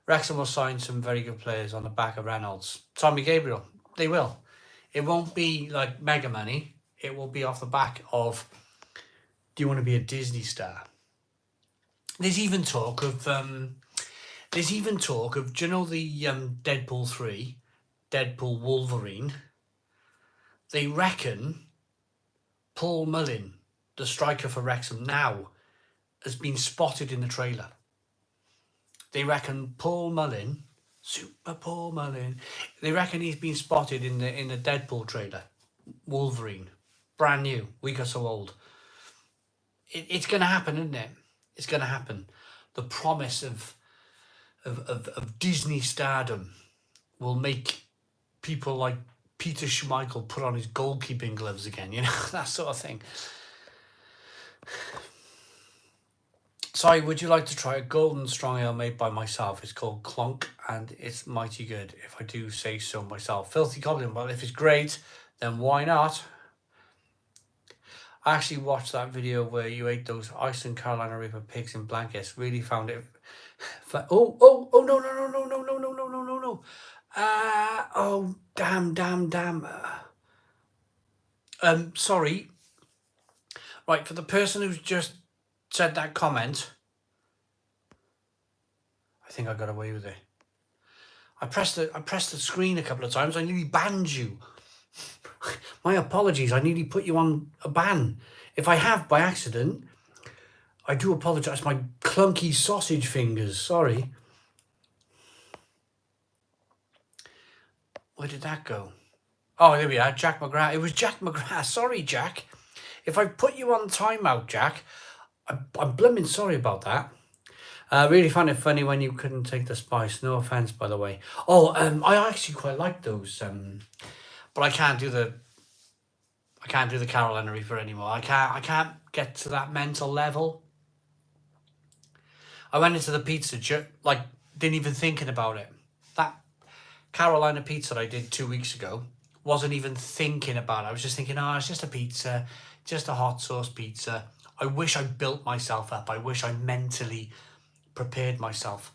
Wrexham will sign some very good players on the back of Reynolds. Tommy Gabriel, they will. It won't be like mega money. It will be off the back of, do you want to be a Disney star? There's even talk of There's even talk of, do you know the Deadpool 3, Deadpool Wolverine? They reckon Paul Mullin, the striker for Wrexham now, has been spotted in the trailer. They reckon Paul Mullin, Super Paul Mullin, they reckon he's been spotted in the Deadpool trailer. Wolverine, brand new, week or so old. It's going to happen, isn't it? It's going to happen. The promise of Disney stardom will make people like Peter Schmeichel put on his goalkeeping gloves again, you know, that sort of thing. Sorry, would you like to try a golden strong ale made by myself? It's called Clonk and it's mighty good, if I do say so myself. Filthy Goblin, well, if it's great, then why not? I actually watched that video where you ate those Iceland Carolina Reaper pigs in blankets. Really found it. Oh, no. Oh, damn. Sorry. Right, for the person who's just said that comment, I think I got away with it. I pressed the screen a couple of times. I nearly banned you. My apologies. I nearly put you on a ban. If I have by accident, I do apologise. My clunky sausage fingers. Sorry. Where did that go? Oh, there we are. Jack McGrath. It was Jack McGrath. Sorry, Jack. If I put you on timeout, Jack, I'm blooming sorry about that. I really found it funny when you couldn't take the spice. No offence, by the way. Oh, I actually quite like those. But I can't do the Carolina Reaper anymore. I can't get to that mental level. I went into the pizza, like, didn't even thinking about it. That Carolina pizza that I did 2 weeks ago, wasn't even thinking about it. I was just thinking, oh, it's just a pizza, just a hot sauce pizza. I wish I built myself up. I wish I mentally prepared myself.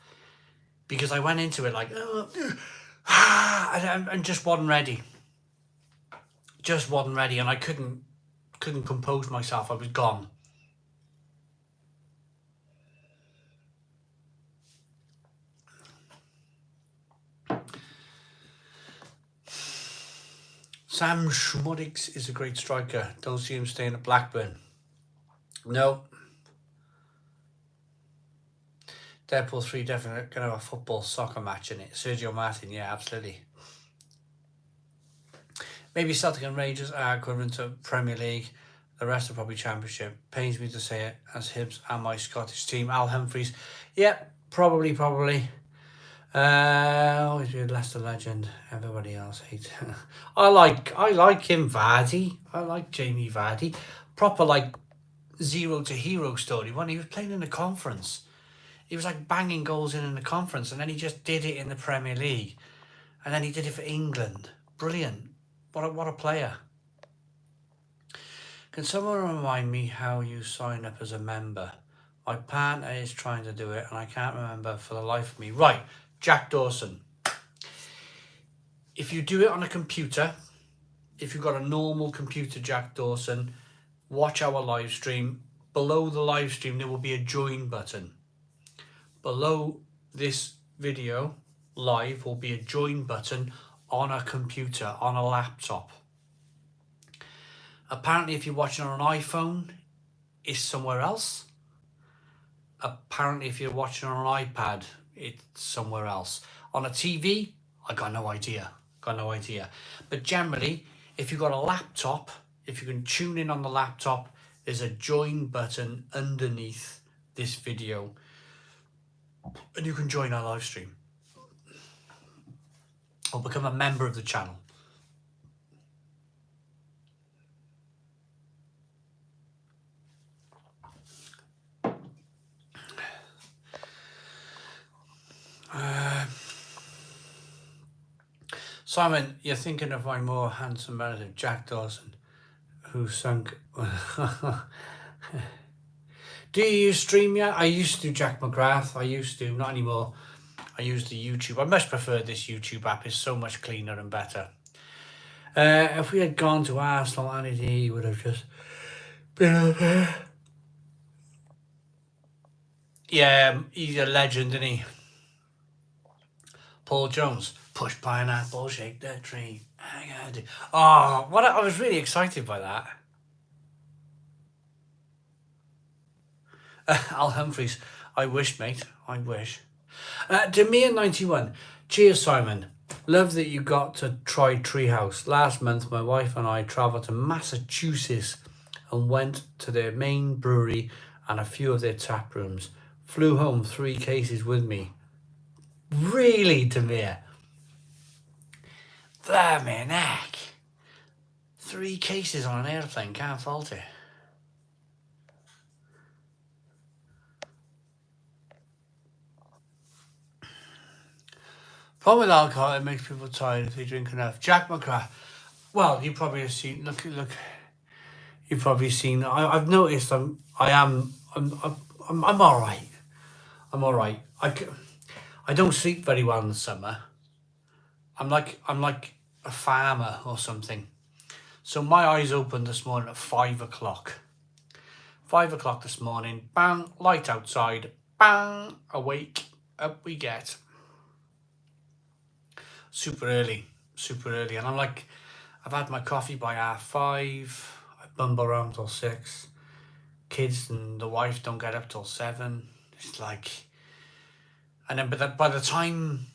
Because I went into it like, and just wasn't ready. Just wasn't ready, and I couldn't compose myself. I was gone. Sam Schmodix is a great striker. Don't see him staying at Blackburn. No. Deadpool 3 definitely going to have a football soccer match in it. Sergio Martin, yeah, absolutely. Maybe Celtic and Rangers are equivalent to Premier League. The rest are probably Championship. Pains me to say it, as Hibs and my Scottish team. Al Humphreys. Yep, probably. Always be a Leicester legend. Everybody else hates. I like him, Vardy. I like Jamie Vardy. Proper like zero to hero story. When he was playing in the conference, he was like banging goals in the conference, and then he just did it in the Premier League, and then he did it for England. Brilliant. What a player. Can someone remind me how you sign up as a member? My partner is trying to do it and I can't remember for the life of me. Right, Jack Dawson. If you do it on a computer, if you've got a normal computer, Jack Dawson, watch our live stream. Below the live stream, there will be a join button. Below this video, live, will be a join button on a computer, on a laptop. Apparently, if you're watching on an iPhone, it's somewhere else. Apparently, if you're watching on an iPad, it's somewhere else. On a TV, I got no idea. But generally, if you've got a laptop, if you can tune in on the laptop, there's a join button underneath this video. And you can join our live stream. Or become a member of the channel. Simon, you're thinking of my more handsome relative, Jack Dawson, who sunk. Do you use StreamYard? I used to, Jack McGrath. Not anymore. I use the YouTube. I much prefer this YouTube app. It's so much cleaner and better. If we had gone to Arsenal, Andy would have just been up there. Yeah, he's a legend, isn't he? Paul Jones, push pineapple, shake the tree. I gotta do. Oh, I was really excited by that. Al Humphreys, I wish, mate. I wish. Demir91, cheers, Simon. Love that you got to try Treehouse. Last month, my wife and I travelled to Massachusetts and went to their main brewery and a few of their tap rooms. Flew home 3 cases with me. Really, Demir? Blimey neck. 3 cases on an airplane, can't fault it. Problem with alcohol, it makes people tired if they drink enough. Jack McGrath. Well, you probably have seen. Look. You've probably seen. I've noticed. I'm all right. I'm all right. I don't sleep very well in the summer. I'm like a farmer or something. So my eyes opened this morning at 5 o'clock. 5 o'clock this morning. Bang, light outside. Bang, awake. Up we get. Super early, and I'm like, I've had my coffee by 5:30. I bumble around till 6. Kids and the wife don't get up till 7. It's like, and then by the time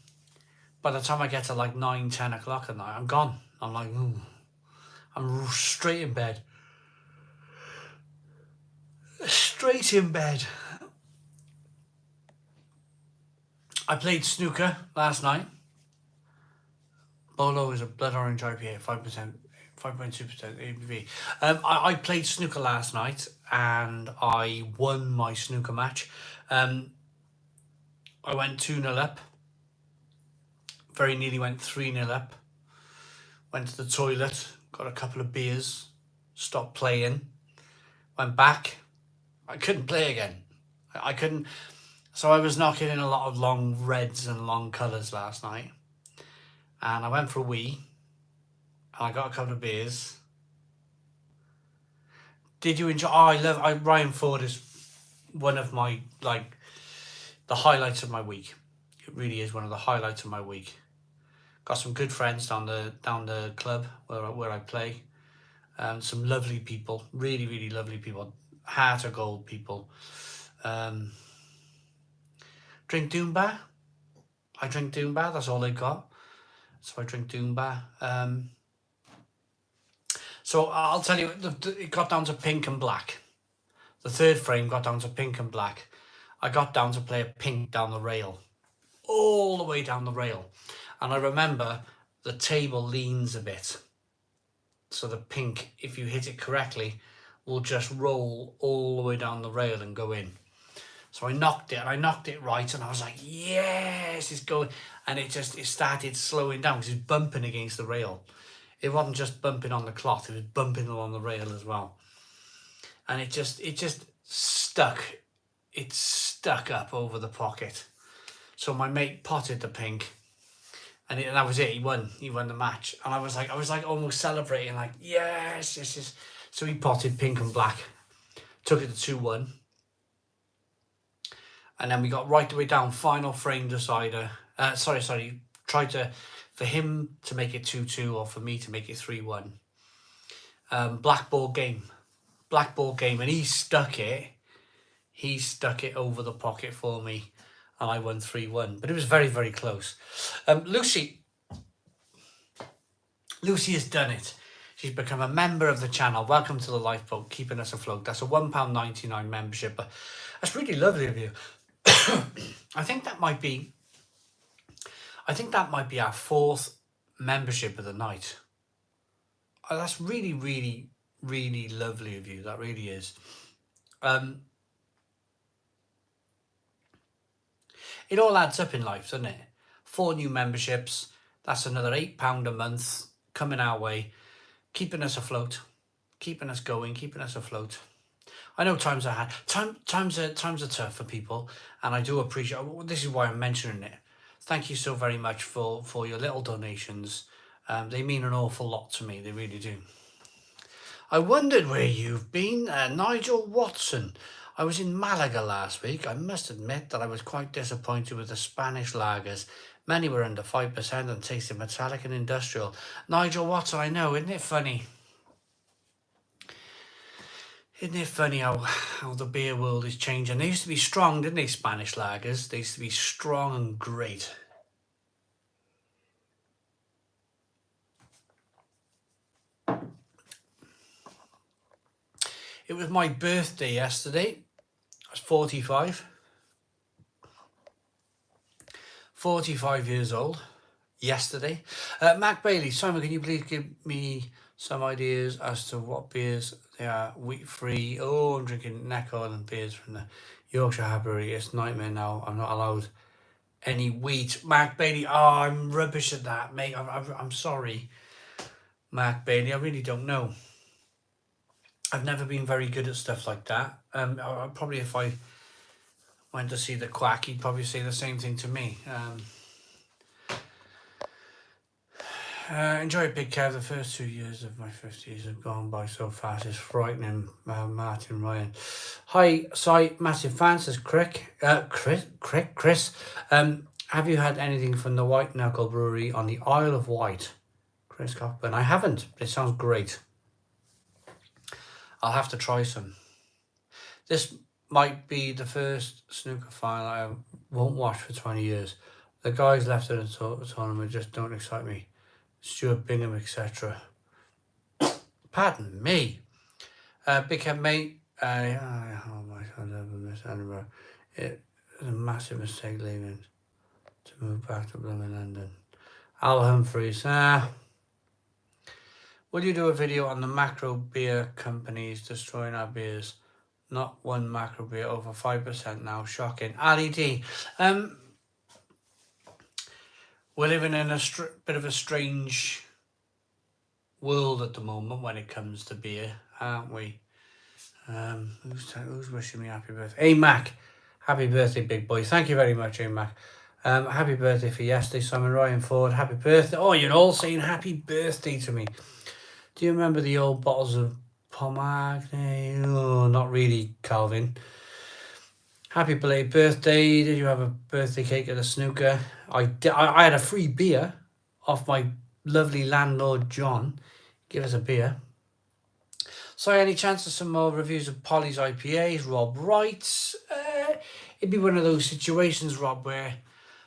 I get to like 9-10 o'clock at night, I'm gone. I'm like, ooh, I'm straight in bed. Straight in bed. I played snooker last night. Bolo is a blood orange IPA, 5%, 5.2% ABV. I played snooker last night and I won my snooker match. I went 2-0 up. Very nearly went 3-0 up. Went to the toilet, got a couple of beers, stopped playing, went back. I couldn't play again. I couldn't. So I was knocking in a lot of long reds and long colours last night. And I went for a wee, and I got a couple of beers. Did you enjoy? Oh, Ryan Ford is one of my, like, the highlights of my week. It really is one of the highlights of my week. Got some good friends down the club where I play. Some lovely people, really, really lovely people. Heart of gold people. Drink Doombar. I drink Doombar, that's all they got. So I drink Doombar. So I'll tell you, it got down to pink and black. The third frame got down to pink and black. I got down to play a pink down the rail. All the way down the rail. And I remember the table leans a bit. So the pink, if you hit it correctly, will just roll all the way down the rail and go in. So I knocked it right, and I was like, yes, it's going. And it started slowing down because it was bumping against the rail. It wasn't just bumping on the cloth, it was bumping along the rail as well. And it just stuck. It stuck up over the pocket. So my mate potted the pink, and that was it. He won the match. And I was like almost celebrating, like, yes. So he potted pink and black, took it to 2-1. And then we got right the way down, final frame decider. Tried for him to make it 2-2 or for me to make it 3-1. Blackboard game, and he stuck it over the pocket for me, and I won 3-1. But it was very, very close. Lucy has done it. She's become a member of the channel. Welcome to the lifeboat, keeping us afloat. That's a £1.99 membership. But that's really lovely of you. I think that might be our 4th membership of the night. Oh, that's really, really, really lovely of you. That really is. It all adds up in life, doesn't it? 4 new memberships. That's another £8 a month coming our way, keeping us afloat, keeping us going, keeping us afloat. I know times are hard. Times are tough for people, and I do appreciate. This is why I'm mentioning it. Thank you so very much for your little donations. They mean an awful lot to me. They really do. I wondered where you've been, Nigel Watson. I was in Malaga last week. I must admit that I was quite disappointed with the Spanish lagers. Many were under 5% and tasted metallic and industrial. Nigel Watson, I know, isn't it funny? Isn't it funny how the beer world is changing? They used to be strong, didn't they, Spanish lagers? They used to be strong and great. It was my birthday yesterday. I was 45. 45 years old yesterday. Mac Bailey, Simon, can you please give me some ideas as to what beers they are wheat-free? Oh, I'm drinking Neck Island beers from the Yorkshire Hat Brewery. It's a nightmare now. I'm not allowed any wheat. Mac Bailey, oh, I'm rubbish at that, mate. I'm sorry, Mac Bailey. I really don't know. I've never been very good at stuff like that. Probably if I went to see the quack, he'd probably say the same thing to me. Enjoy it, Big Kev. The first 2 years of my 50s have gone by so fast. It's frightening. Martin Ryan. Hi, sorry, massive fan, says Chris. Have you had anything from the White Knuckle Brewery on the Isle of Wight? Chris Cockburn. I haven't, but it sounds great. I'll have to try some. This might be the first snooker final I won't watch for 20 years. The guys left in the tournament just don't excite me. Stuart Bingham, etc. Pardon me. Big Head Mate. Oh my God, I never miss Edinburgh. It was a massive mistake leaving to move back to blooming London. Al Humphreys. Will you do a video on the macro beer companies destroying our beers? Not one macro beer over 5% now. Shocking. Ali D. We're living in a bit of a strange world at the moment when it comes to beer, aren't we? Who's wishing me happy birthday? Hey, Mac. Happy birthday, big boy. Thank you very much, hey, Mac. Happy birthday for yesterday, Simon Ryan Ford. Happy birthday. Oh, you're all saying happy birthday to me. Do you remember the old bottles of Pomagny? Oh, not really, Calvin. Happy belated birthday. Did you have a birthday cake at the snooker? I had a free beer off my lovely landlord, John. Give us a beer. So, any chance of some more reviews of Polly's IPAs? Rob writes. It'd be one of those situations, Rob, where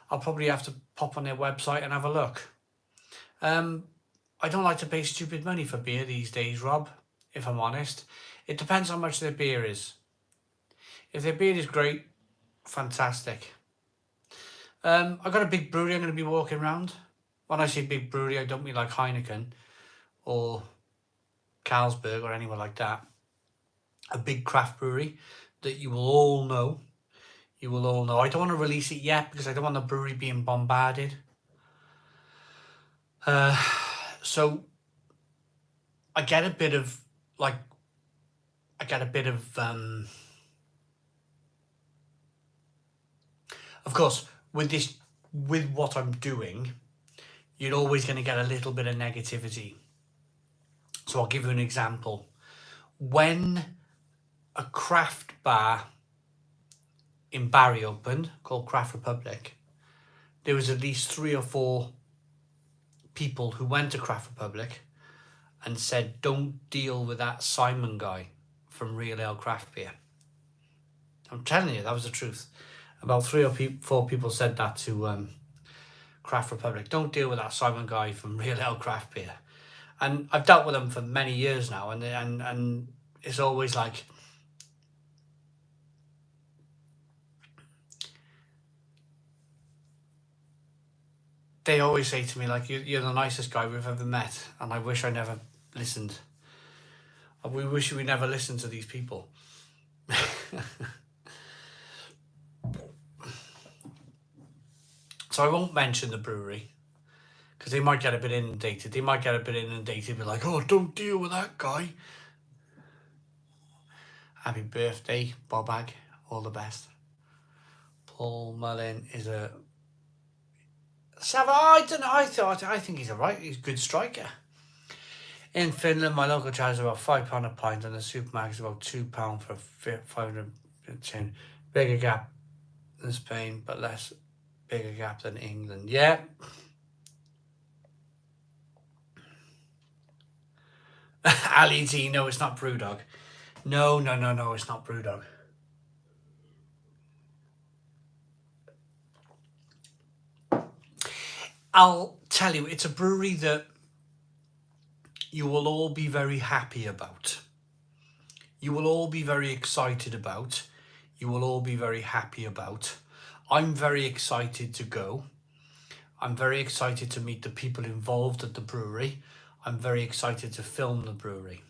I'll probably have to pop on their website and have a look. I don't like to pay stupid money for beer these days, Rob, if I'm honest. It depends how much their beer is. If their beer is great, fantastic. I've got a big brewery I'm going to be walking around. When I say big brewery, I don't mean like Heineken or Carlsberg or anywhere like that. A big craft brewery that you will all know. I don't want to release it yet because I don't want the brewery being bombarded. So I get a bit of of course, with what I'm doing, you're always going to get a little bit of negativity. So I'll give you an example. When a craft bar in Barry opened, called Craft Republic, there was at least 3 or 4 people who went to Craft Republic and said, don't deal with that Simon guy from Real Ale Craft Beer. I'm telling you, that was the truth. About 3 or 4 people said that to Craft Republic. Don't deal with that Simon guy from Real Ale Craft Beer. And I've dealt with them for many years now, and it's always like, they always say to me, like, you're the nicest guy we've ever met, and I wish I never listened. We wish we never listened to these people. So I won't mention the brewery, because they might get a bit inundated. Be like, oh, don't deal with that guy. Happy birthday, Bobag. All the best. Paul Mullin is a... I don't know. I think he's alright. He's a good striker. In Finland, my local charge is about £5 a pint, and the supermarket is about £2 for 500 tin. Bigger gap in Spain, but less bigger gap than England. Yeah. Ali D, no, it's not Brewdog. No, it's not Brewdog. I'll tell you, it's a brewery that you will all be very happy about. You will all be very excited about. You will all be very happy about. I'm very excited to go. I'm very excited to meet the people involved at the brewery. I'm very excited to film the brewery.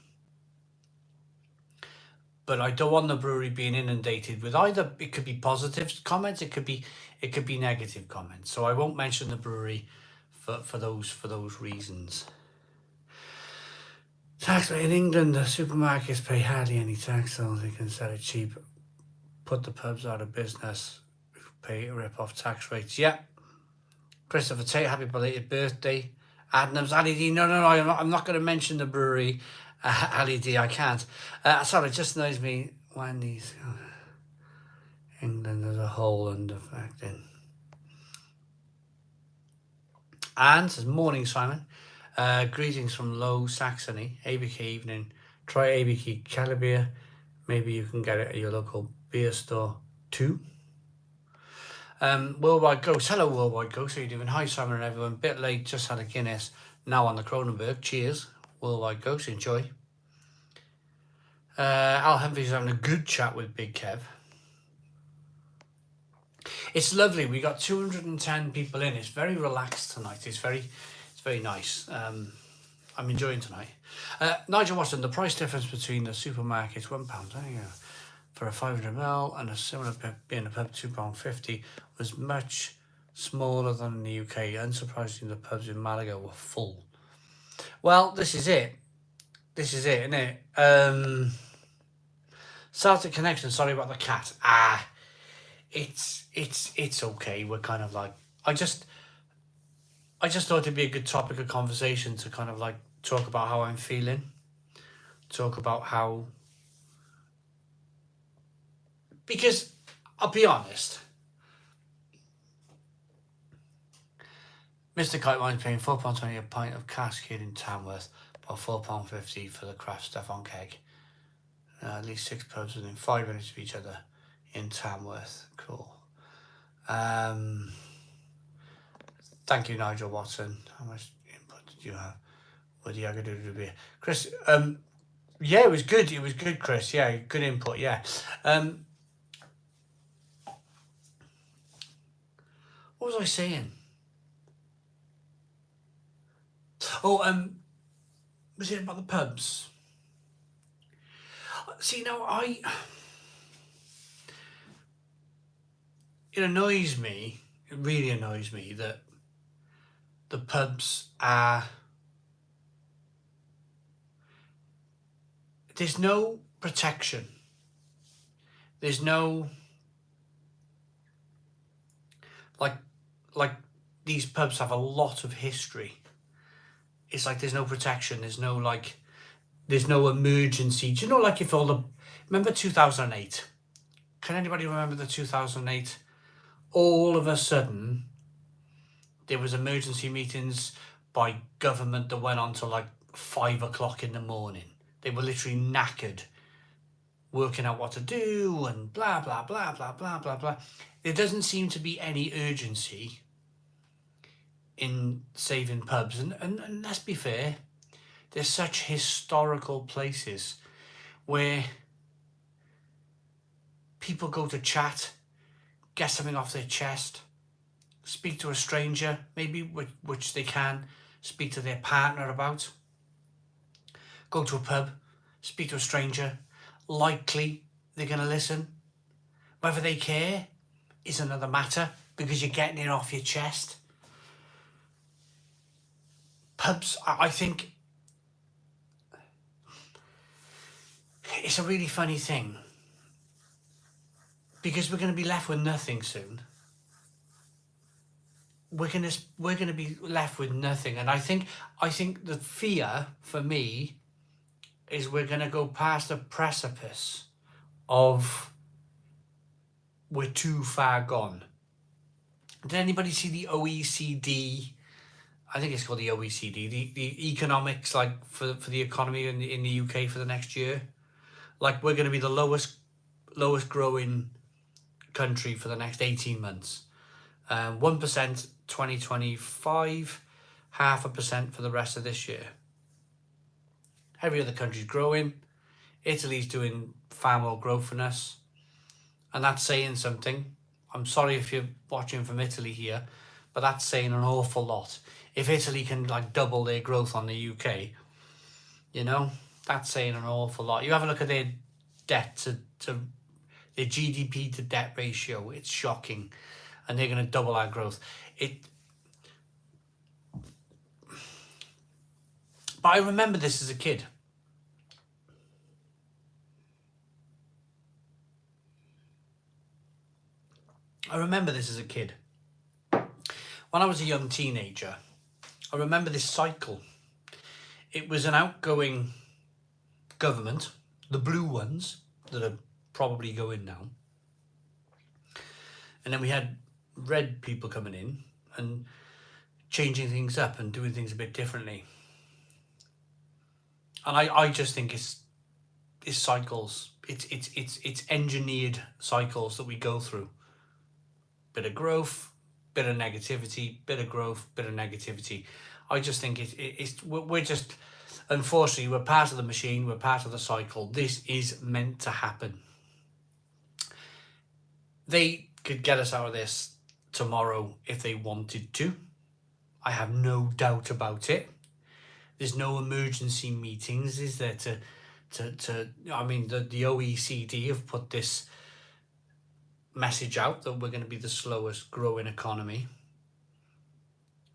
But I don't want the brewery being inundated with either, it could be positive comments, it could be negative comments. So I won't mention the brewery for those reasons. Tax rate in England, the supermarkets pay hardly any tax, so they can sell it cheap. Put the pubs out of business, pay rip-off tax rates. Yeah. Christopher Tate, happy belated birthday. Adnams, Ali D. No, I'm not going to mention the brewery. Ali D, I can't. Sorry, it just annoys me when these England as a whole unaffected. And says, morning, Simon. Greetings from Low Saxony. ABK evening. Try ABK Caliber. Maybe you can get it at your local beer store too. Worldwide Ghost. Hello, Worldwide Ghost. How you doing? Hi, Simon and everyone. Bit late, just had a Guinness. Now on the Kronenberg. Cheers. Worldwide Ghost. Enjoy. Al Humphreys having a good chat with Big Kev. It's lovely. We got 210 people in. It's very relaxed tonight. It's very nice. I'm enjoying tonight. Nigel Watson, the price difference between the supermarkets, £1, there you go, for a 500ml and a similar beer in a pub, £2.50, was much smaller than in the UK. Unsurprisingly, the pubs in Malaga were full. Well, this is it. This is it, isn't it? Celtic Connection, sorry about the cat. It's okay. We're kind of like, I just thought it'd be a good topic of conversation to kind of like talk about how I'm feeling, talk about how, because I'll be honest, Mr. Kitemine's paying £4.20 a pint of Cask here in Tamworth, about £4.50 for the craft stuff on keg. At least 6 pubs within 5 minutes of each other in Tamworth. Cool. Thank you, Nigel Watson. How much input did you have? What do you have to do to be? Chris, yeah, it was good. It was good, Chris. Yeah, good input. Yeah. What was I saying? Oh, was it about the pubs? See, now it annoys me. It really annoys me that the pubs are, there's no protection. There's no, like these pubs have a lot of history. It's like there's no protection. There's no there's no emergency. Do you know, like if all the, remember 2008? Can anybody remember the 2008? All of a sudden, there was emergency meetings by government that went on to like 5 o'clock in the morning. They were literally knackered, working out what to do and blah, blah, blah, blah, blah, blah, blah. There doesn't seem to be any urgency in saving pubs. And let's be fair, they're such historical places where people go to chat, get something off their chest, speak to a stranger, maybe which they can speak to their partner about. Go to a pub, speak to a stranger, likely they're going to listen. Whether they care is another matter, because you're getting it off your chest. Pubs, I think, it's a really funny thing, because we're going to be left with nothing soon. We're going to be left with nothing, and I think the fear for me is we're going to go past the precipice of we're too far gone. Did anybody see the OECD? I think it's called the OECD, the economics, like for the economy in the UK for the next year. Like, we're going to be the lowest growing country for the next 18 months. 1% 2025, 0.5% for the rest of this year. Every other country's growing. Italy's doing far more growth than us, and that's saying something. I'm sorry if you're watching from Italy here, but that's saying an awful lot. If Italy can like double their growth on the UK, you know, that's saying an awful lot. You have a look at their debt to their GDP to debt ratio. It's shocking, and they're going to double our growth. But I remember this as a kid. When I was a young teenager, I remember this cycle. It was an outgoing government, the blue ones that are probably going now. And then we had red people coming in and changing things up and doing things a bit differently. And I just think it's cycles. It's engineered cycles that we go through. Bit of growth, bit of negativity, bit of growth, bit of negativity. I just think we're just, unfortunately, we're part of the machine, we're part of the cycle. This is meant to happen. They could get us out of this tomorrow if they wanted to. I have no doubt about it. There's no emergency meetings, is there, I mean, the OECD have put this message out that we're going to be the slowest growing economy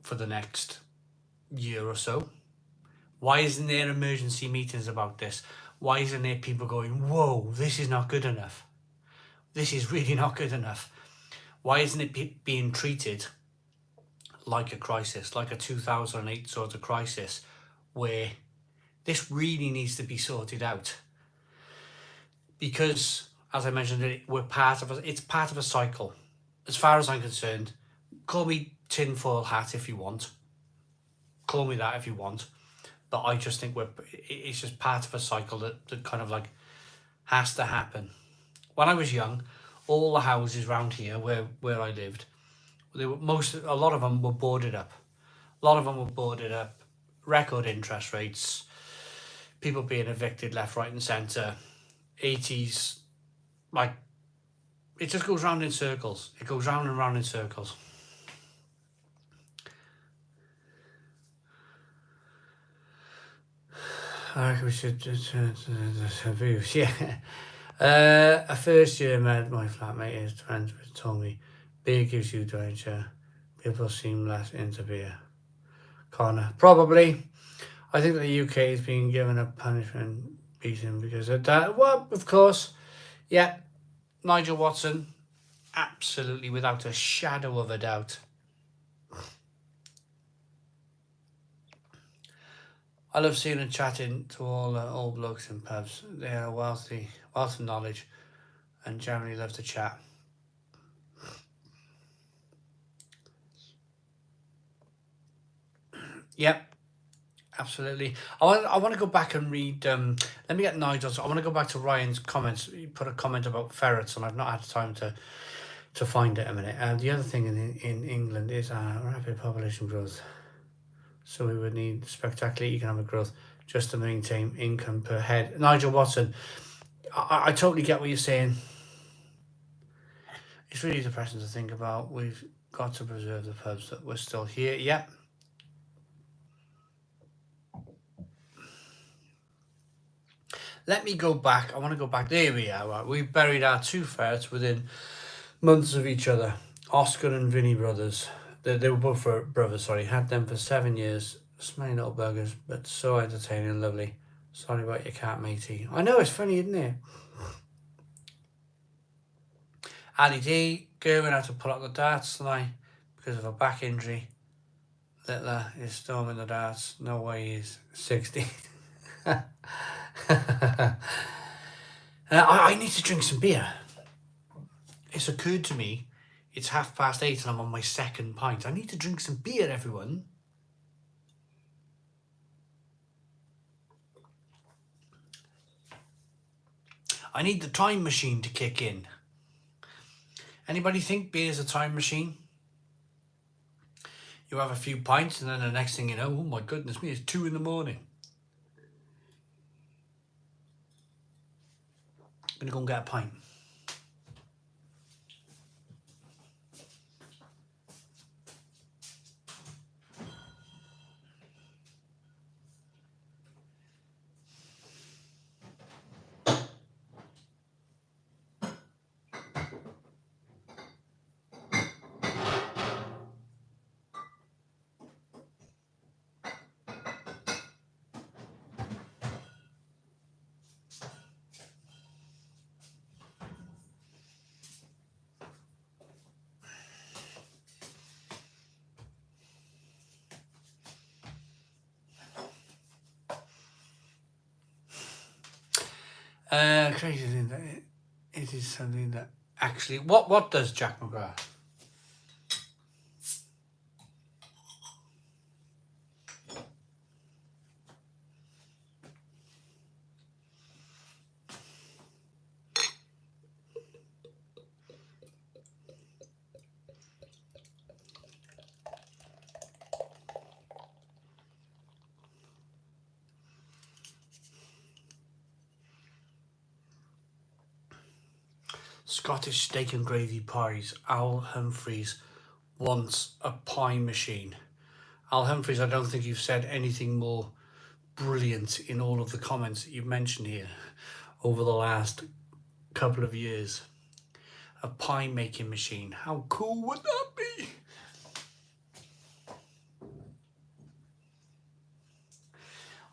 for the next year or so. Why isn't there emergency meetings about this? Why isn't there people going, whoa, this is not good enough? This is really not good enough. Why isn't it being treated like a crisis, like a 2008 sort of crisis, where this really needs to be sorted out? Because, as I mentioned, it's part of a cycle. As far as I'm concerned, call me tinfoil hat if you want. Call me that if you want. But I just think it's just part of a cycle that kind of like has to happen. When I was young, all the houses around here where I lived, a lot of them were boarded up. Record interest rates, people being evicted left, right and centre. 80s, like, it just goes round in circles. It goes round and round in circles. I reckon we should just views. Yeah. A first year met my flatmate, his friends told me beer gives you dementia. People seem less into beer. Connor, probably. I think the UK is being given a punishment beating because of that. Well, of course. Yeah. Nigel Watson, absolutely, without a shadow of a doubt. I love seeing and chatting to all old blokes in pubs. They are wealth of knowledge and generally love to chat. Yep, absolutely. I want to go back and read. Let me get Nigel's. I want to go back to Ryan's comments. He put a comment about ferrets, and I've not had time to find it a minute. The other thing in England is rapid population growth. So we would need spectacular economic growth just to maintain income per head. Nigel Watson, I totally get what you're saying. It's really depressing to think about. We've got to preserve the pubs that we're still here. Yep. Let me go back. I want to go back. There we are. Right. We've buried our two ferrets within months of each other. Oscar and Vinny brothers. They were both brothers, sorry. Had them for 7 years. Smelly little buggers, but so entertaining and lovely. Sorry about your cat, matey. I know, it's funny, isn't it? Ali D, Gerwin had to pull up the darts tonight because of a back injury. Littler is storming the darts. No way he's 60. I need to drink some beer. It's occurred to me, It's 8:30 and I'm on my second pint. I need to drink some beer, everyone. I need the time machine to kick in. Anybody think beer's a time machine? You have a few pints and then the next thing you know, oh my goodness me, it's 2 a.m. I'm gonna go and get a pint. Crazy thing that it is something that actually, what does Jack McGrath? Scottish steak and gravy pies. Al Humphreys wants a pie machine. Al Humphreys, I don't think you've said anything more brilliant in all of the comments that you've mentioned here over the last couple of years. A pie making machine. How cool would that be?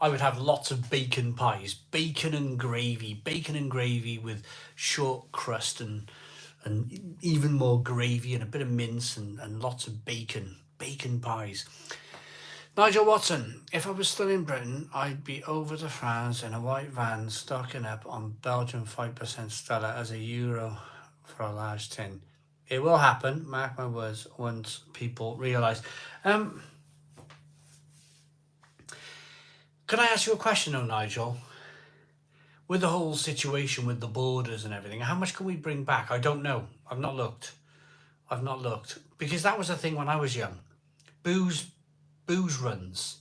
I would have lots of bacon pies, bacon and gravy with short crust and even more gravy and a bit of mince and lots of bacon pies. Nigel Watson, if I was still in Britain, I'd be over to France in a white van stocking up on Belgian 5% Stella as €1 for a large tin. It will happen, mark my words, once people realise. Can I ask you a question though, Nigel? With the whole situation with the borders and everything, how much can we bring back? I don't know. I've not looked. Because that was the thing when I was young. Booze runs.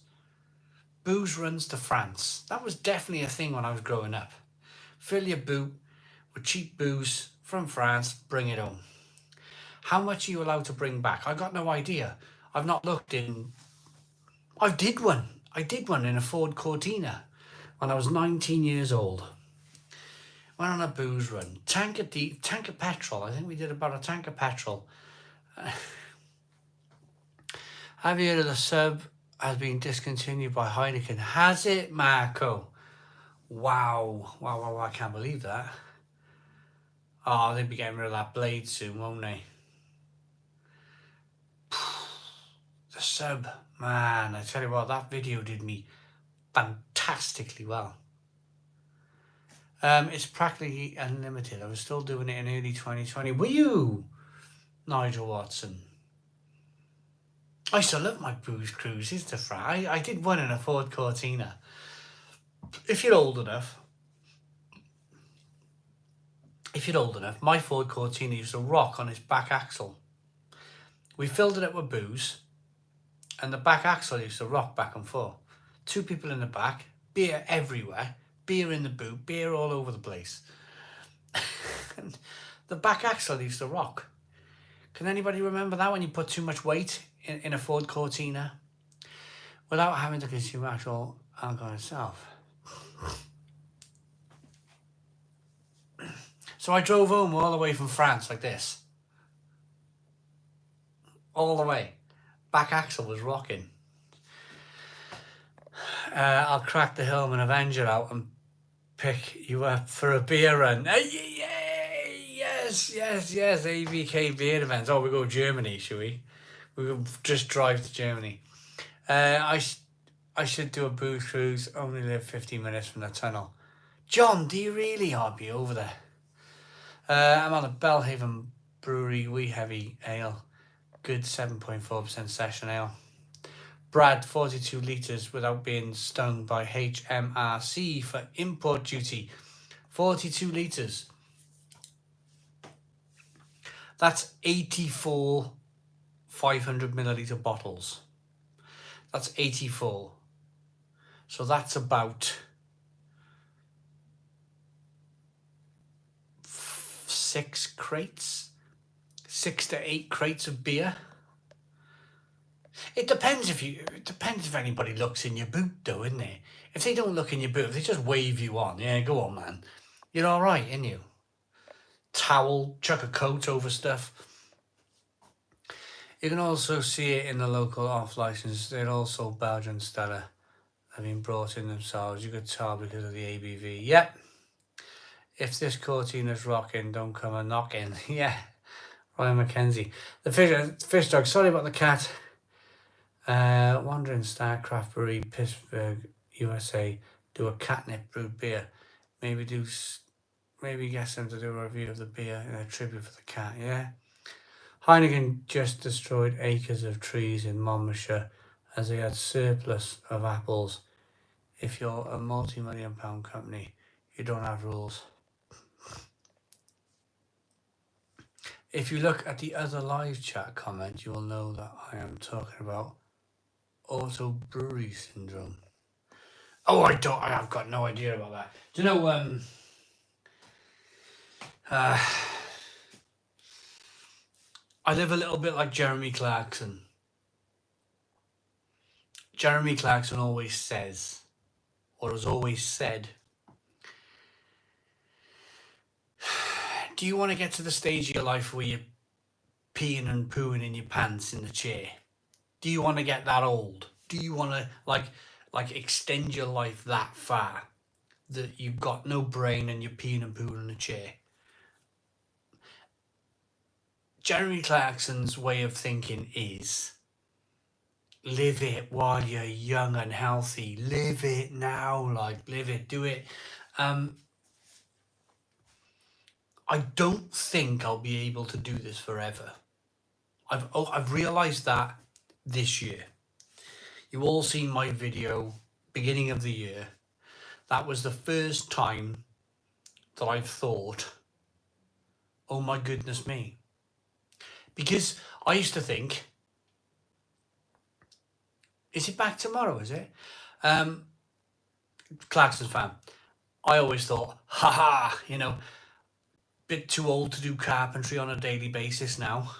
Booze runs to France. That was definitely a thing when I was growing up. Fill your boot with cheap booze from France, bring it home. How much are you allowed to bring back? I got no idea. I've not looked in... I did one in a Ford Cortina when I was 19 years old. Went on a booze run. Tank of petrol. I think we did about a tank of petrol. Have you heard of the sub has been discontinued by Heineken? Has it, Marco? Wow. I can't believe that. Oh, they'll be getting rid of that blade soon, won't they? The sub, man, I tell you what, that video did me fantastically well. It's practically unlimited. I was still doing it in early 2020. Were you, Nigel Watson? I still love my booze cruises to France. I did one in a Ford Cortina. If you're old enough, my Ford Cortina used to rock on its back axle. We filled it up with booze, and the back axle used to rock back and forth. 2 people in the back, beer everywhere, beer in the boot, beer all over the place. And the back axle used to rock. Can anybody remember that when you put too much weight in a Ford Cortina without having to consume actual alcohol itself? So I drove home all the way from France like this. All the way. Back axle was rocking. I'll crack the Hillman Avenger out and pick you up for a beer run. Yes, ABK Beer Events. Oh, we go to Germany, shall we? We will just drive to Germany. I should do a booze cruise, only live 15 minutes from the tunnel. John, do you really? I'll be over there. I'm on the Belhaven Brewery Wee Heavy Ale. Good 7.4% session ale. Brad, 42 litres without being stung by HMRC for import duty. 42 litres. That's 84 500 milliliter bottles. That's 84. So that's about 6 crates, 6 to 8 crates of beer. It depends if anybody looks in your boot though, isn't it? If they don't look in your boot, if they just wave you on, yeah, go on, man. You're all right, ain't you? Towel, chuck a coat over stuff. You can also see it in the local off-license. They're also Belgian Stella. Have been brought in themselves. You could tell because of the ABV. Yep. If this Cortina's rocking, don't come a knocking. Yeah. Ryan McKenzie. The fish dog. Sorry about the cat. Wandering Star Craft Brewery, Pittsburgh, USA. Do a catnip brewed beer. Maybe get them to do a review of the beer in a tribute for the cat. Yeah. Heineken just destroyed acres of trees in Monmouthshire as they had surplus of apples. If you're a multi-million pound company, you don't have rules. If you look at the other live chat comment, you will know that I am talking about auto brewery syndrome. Oh, I've got no idea about that. Do you know, I live a little bit like Jeremy Clarkson. Jeremy Clarkson always says, or has always said, do you want to get to the stage of your life where you're peeing and pooing in your pants in the chair? Do you want to get that old? Do you want to like extend your life that far that you've got no brain and you're peeing and pooing in a chair? Jeremy Clarkson's way of thinking is live it while you're young and healthy. Live it now, live it, do it. I don't think I'll be able to do this forever. I've realised that this year. You all seen my video beginning of the year. That was the first time that I've thought, oh my goodness me. Because I used to think, is it back tomorrow, is it? Clarkson's fan. I always thought, haha, bit too old to do carpentry on a daily basis now.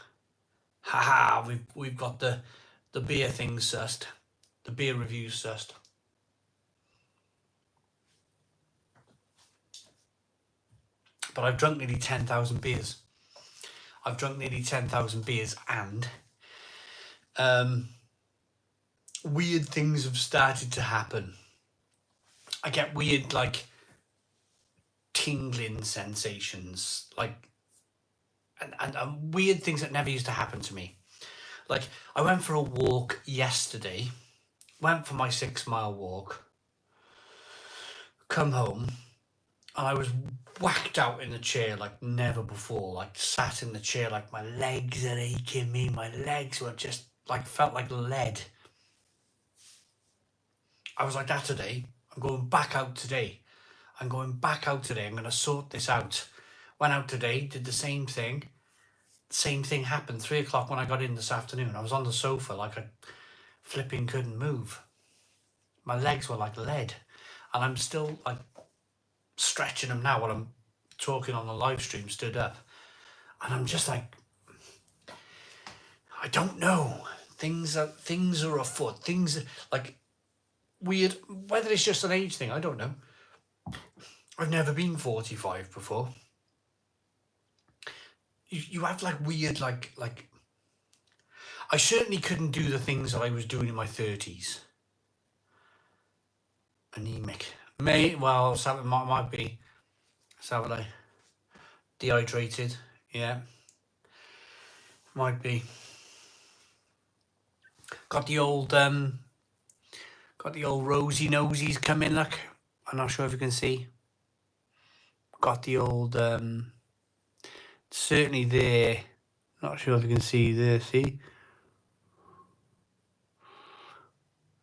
Haha, we've got the beer thing sussed. The beer reviews sussed. But I've drunk nearly 10,000 beers. I've drunk nearly 10,000 beers and weird things have started to happen. I get weird, tingling sensations, and weird things that never used to happen to me. I went for a walk yesterday, went for my 6-mile walk, come home, and I was whacked out in the chair like never before, sat in the chair, my legs are aching me, my legs were just, felt like lead. I was like that today. I'm going back out today. I'm going to sort this out. Went out today, did the same thing. Same thing happened. 3 o'clock when I got in this afternoon. I was on the sofa I flipping couldn't move. My legs were like lead. And I'm still stretching them now while I'm talking on the live stream, stood up. And I'm just I don't know. Things are afoot. Things are weird. Whether it's just an age thing, I don't know. I've never been 45 before. You have weird I certainly couldn't do the things that I was doing in my 30s. Anemic. Something might be. Something dehydrated. Yeah. Might be. Got the old rosy nosies coming, look. I'm not sure if you can see. Got the old certainly there Not sure if you can see there, see?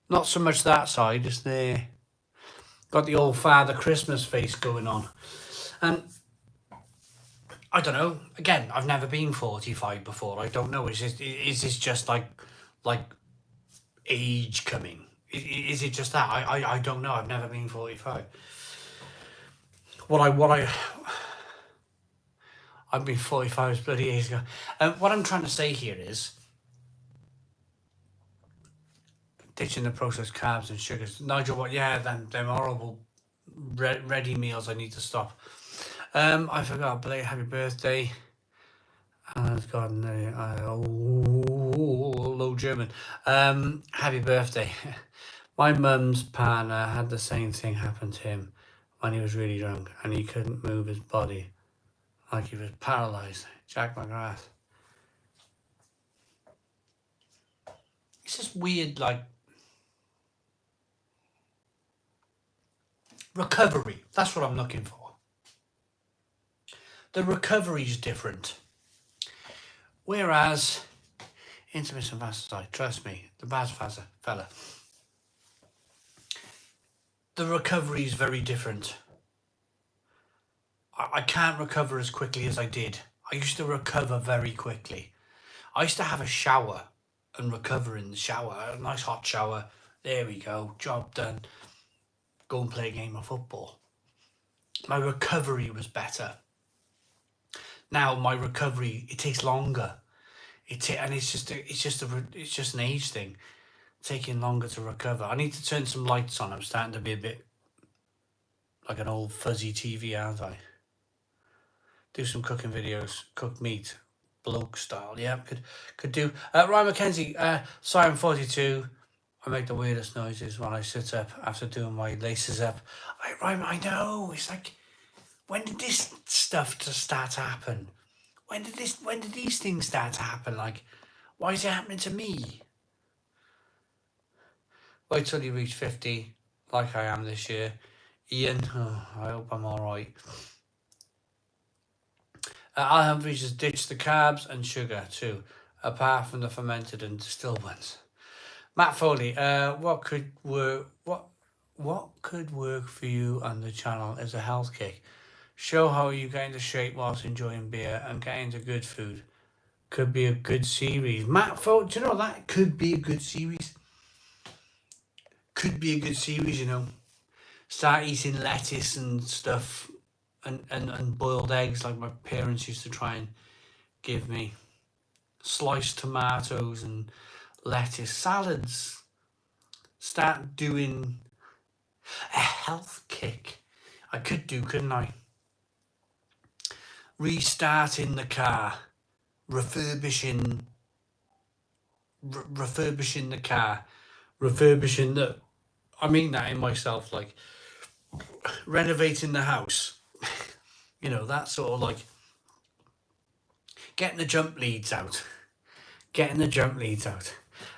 Not so much that side, just there. Got the old Father Christmas face going on. And I don't know, again, I've never been 45 before. I don't know, is this just like age coming? Is it just that? I don't know, I've never been 45. I've been 45 bloody years ago. What I'm trying to say here is, ditching the processed carbs and sugars. Nigel, what? Yeah, them horrible ready meals. I need to stop. I forgot. Blake, happy birthday. I've got low German. Happy birthday. My mum's partner had the same thing happen to him when he was really drunk, and he couldn't move his body, like he was paralysed. Jack McGrath. It's just weird, like, recovery. That's what I'm looking for. The recovery's different. Whereas intermittent fasting, trust me, the Baz fella, the recovery is very different. I can't recover as quickly as I did. I used to recover very quickly. I used to have a shower and recover in the shower, a nice hot shower. There we go, job done. Go and play a game of football. My recovery was better. Now my recovery, it takes longer. And it's just an age thing, taking longer to recover. I need to turn some lights on. I'm starting to be a bit like an old fuzzy TV, aren't I? Do some cooking videos, cook meat, bloke style. Yeah, could do. Ryan McKenzie, Simon 42. I make the weirdest noises when I sit up after doing my laces up. I know. It's like, when did this stuff just start to happen? When did these things start to happen? Like, why is it happening to me? Wait till you reach 50, like I am this year. Ian, I hope I'm all right. I'll have just ditch the carbs and sugar too, apart from the fermented and distilled ones. Matt Foley, what could work for you on the channel as a health kick? Show how you get into shape whilst enjoying beer and get into good food. Could be a good series. Matt Foley, do you know that could be a good series? Could be a good series, you know. Start eating lettuce and stuff and boiled eggs like my parents used to try and give me. Sliced tomatoes and lettuce salads. Start doing a health kick. I could do, couldn't I? Restarting the car, refurbishing the car, I mean that in myself, like renovating the house, you know, that sort of, like getting the jump leads out.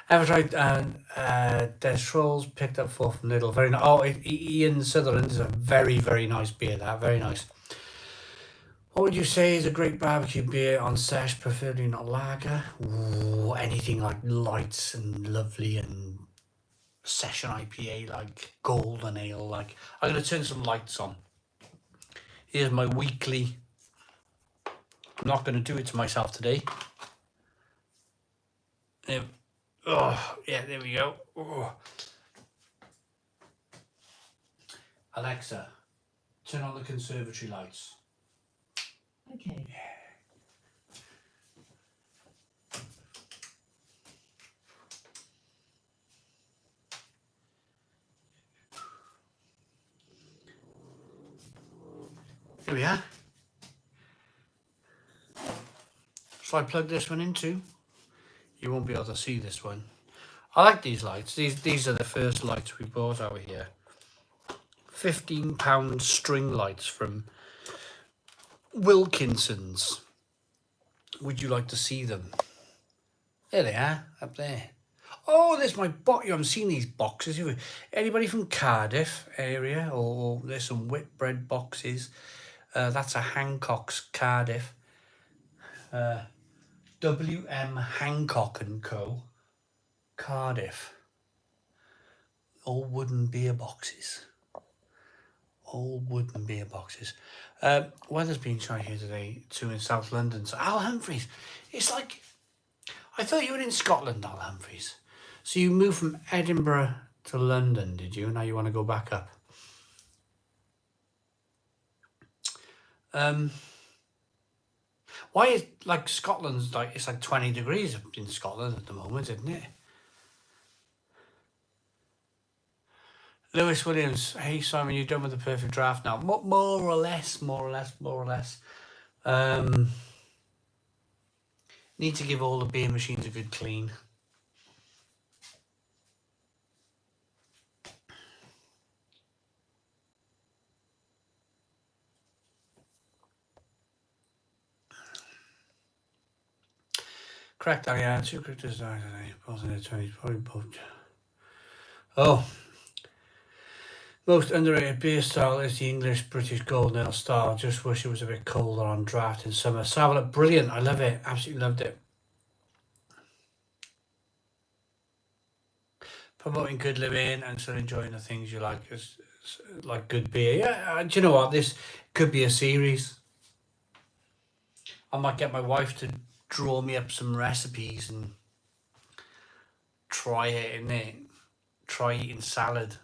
Ever tried Des Trolls picked up 4 from Lidl, very nice. Oh, Ian Sutherland is a very, very nice beer, that, very nice. What would you say is a great barbecue beer on sesh, preferably not lager? Ooh, anything like light and lovely and session IPA, like golden ale. Like, I'm going to turn some lights on. Here's my weekly. I'm not going to do it to myself today. Oh, yeah, there we go. Oh. Alexa, turn on the conservatory lights. Okay. Here we are. So I plug this one into. You won't be able to see this one. I like these lights. These are the first lights we bought out here. £15 string lights from Wilkinson's. Would you like to see them? There they are, up there. Oh, there's my box. You haven't seen these boxes. Anybody from Cardiff area? Or there's some Whitbread boxes. That's a Hancock's Cardiff. W.M. Hancock and Co. Cardiff. All wooden beer boxes. All wooden beer boxes. Weather's been shy here today too in South London. So Al Humphreys, it's like, I thought you were in Scotland, Al Humphreys. So you moved from Edinburgh to London, did you? Now you want to go back up. Why is like Scotland's like it's like 20 degrees in Scotland at the moment, isn't it? Lewis Williams, hey Simon, you done with the perfect draft now? More or less. Need to give all the beer machines a good clean. Correct, yeah. 2 characters died today. Both in their 20s, probably both. Oh. Most underrated beer style is the English British Golden Ale style. Just wish it was a bit colder on draft in summer. Savile, brilliant. I love it. Absolutely loved it. Promoting good living and still enjoying the things you like, like good beer. Yeah, do you know what? This could be a series. I might get my wife to draw me up some recipes and try it in it. Try eating salad.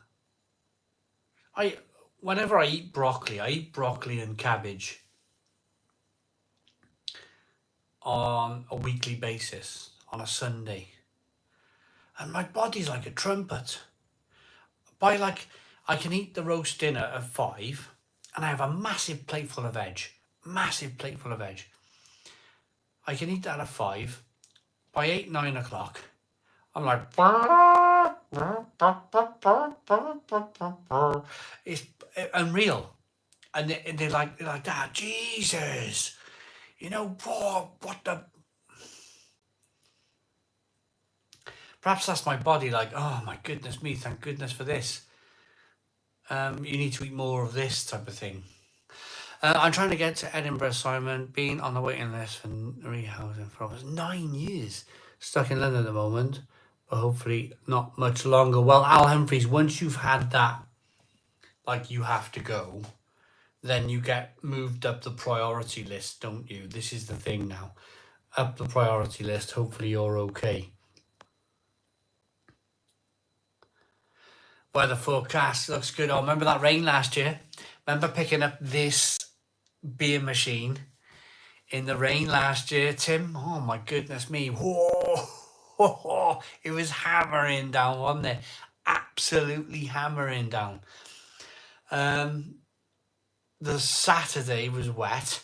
Whenever I eat broccoli and cabbage on a weekly basis on a Sunday. And my body's like a trumpet. I can eat the roast dinner at 5 and I have a massive plateful of veg. I can eat that at 5. By 8, 9 o'clock, I'm like, it's unreal. And they're like that, Jesus, you know, what the... Perhaps that's my body like, oh my goodness me, thank goodness for this. You need to eat more of this type of thing. I'm trying to get to Edinburgh, Simon. Been on the waiting list for rehousing for almost 9 years. Stuck in London at the moment, but hopefully not much longer. Well, Al Humphreys, once you've had that, like you have to go, then you get moved up the priority list, don't you? This is the thing now. Up the priority list, hopefully you're okay. Weather forecast looks good. Oh, remember that rain last year? Remember picking up this beer machine in the rain last year, Tim? Oh my goodness me. Whoa. It was hammering down, wasn't it? Absolutely hammering down. The Saturday was wet,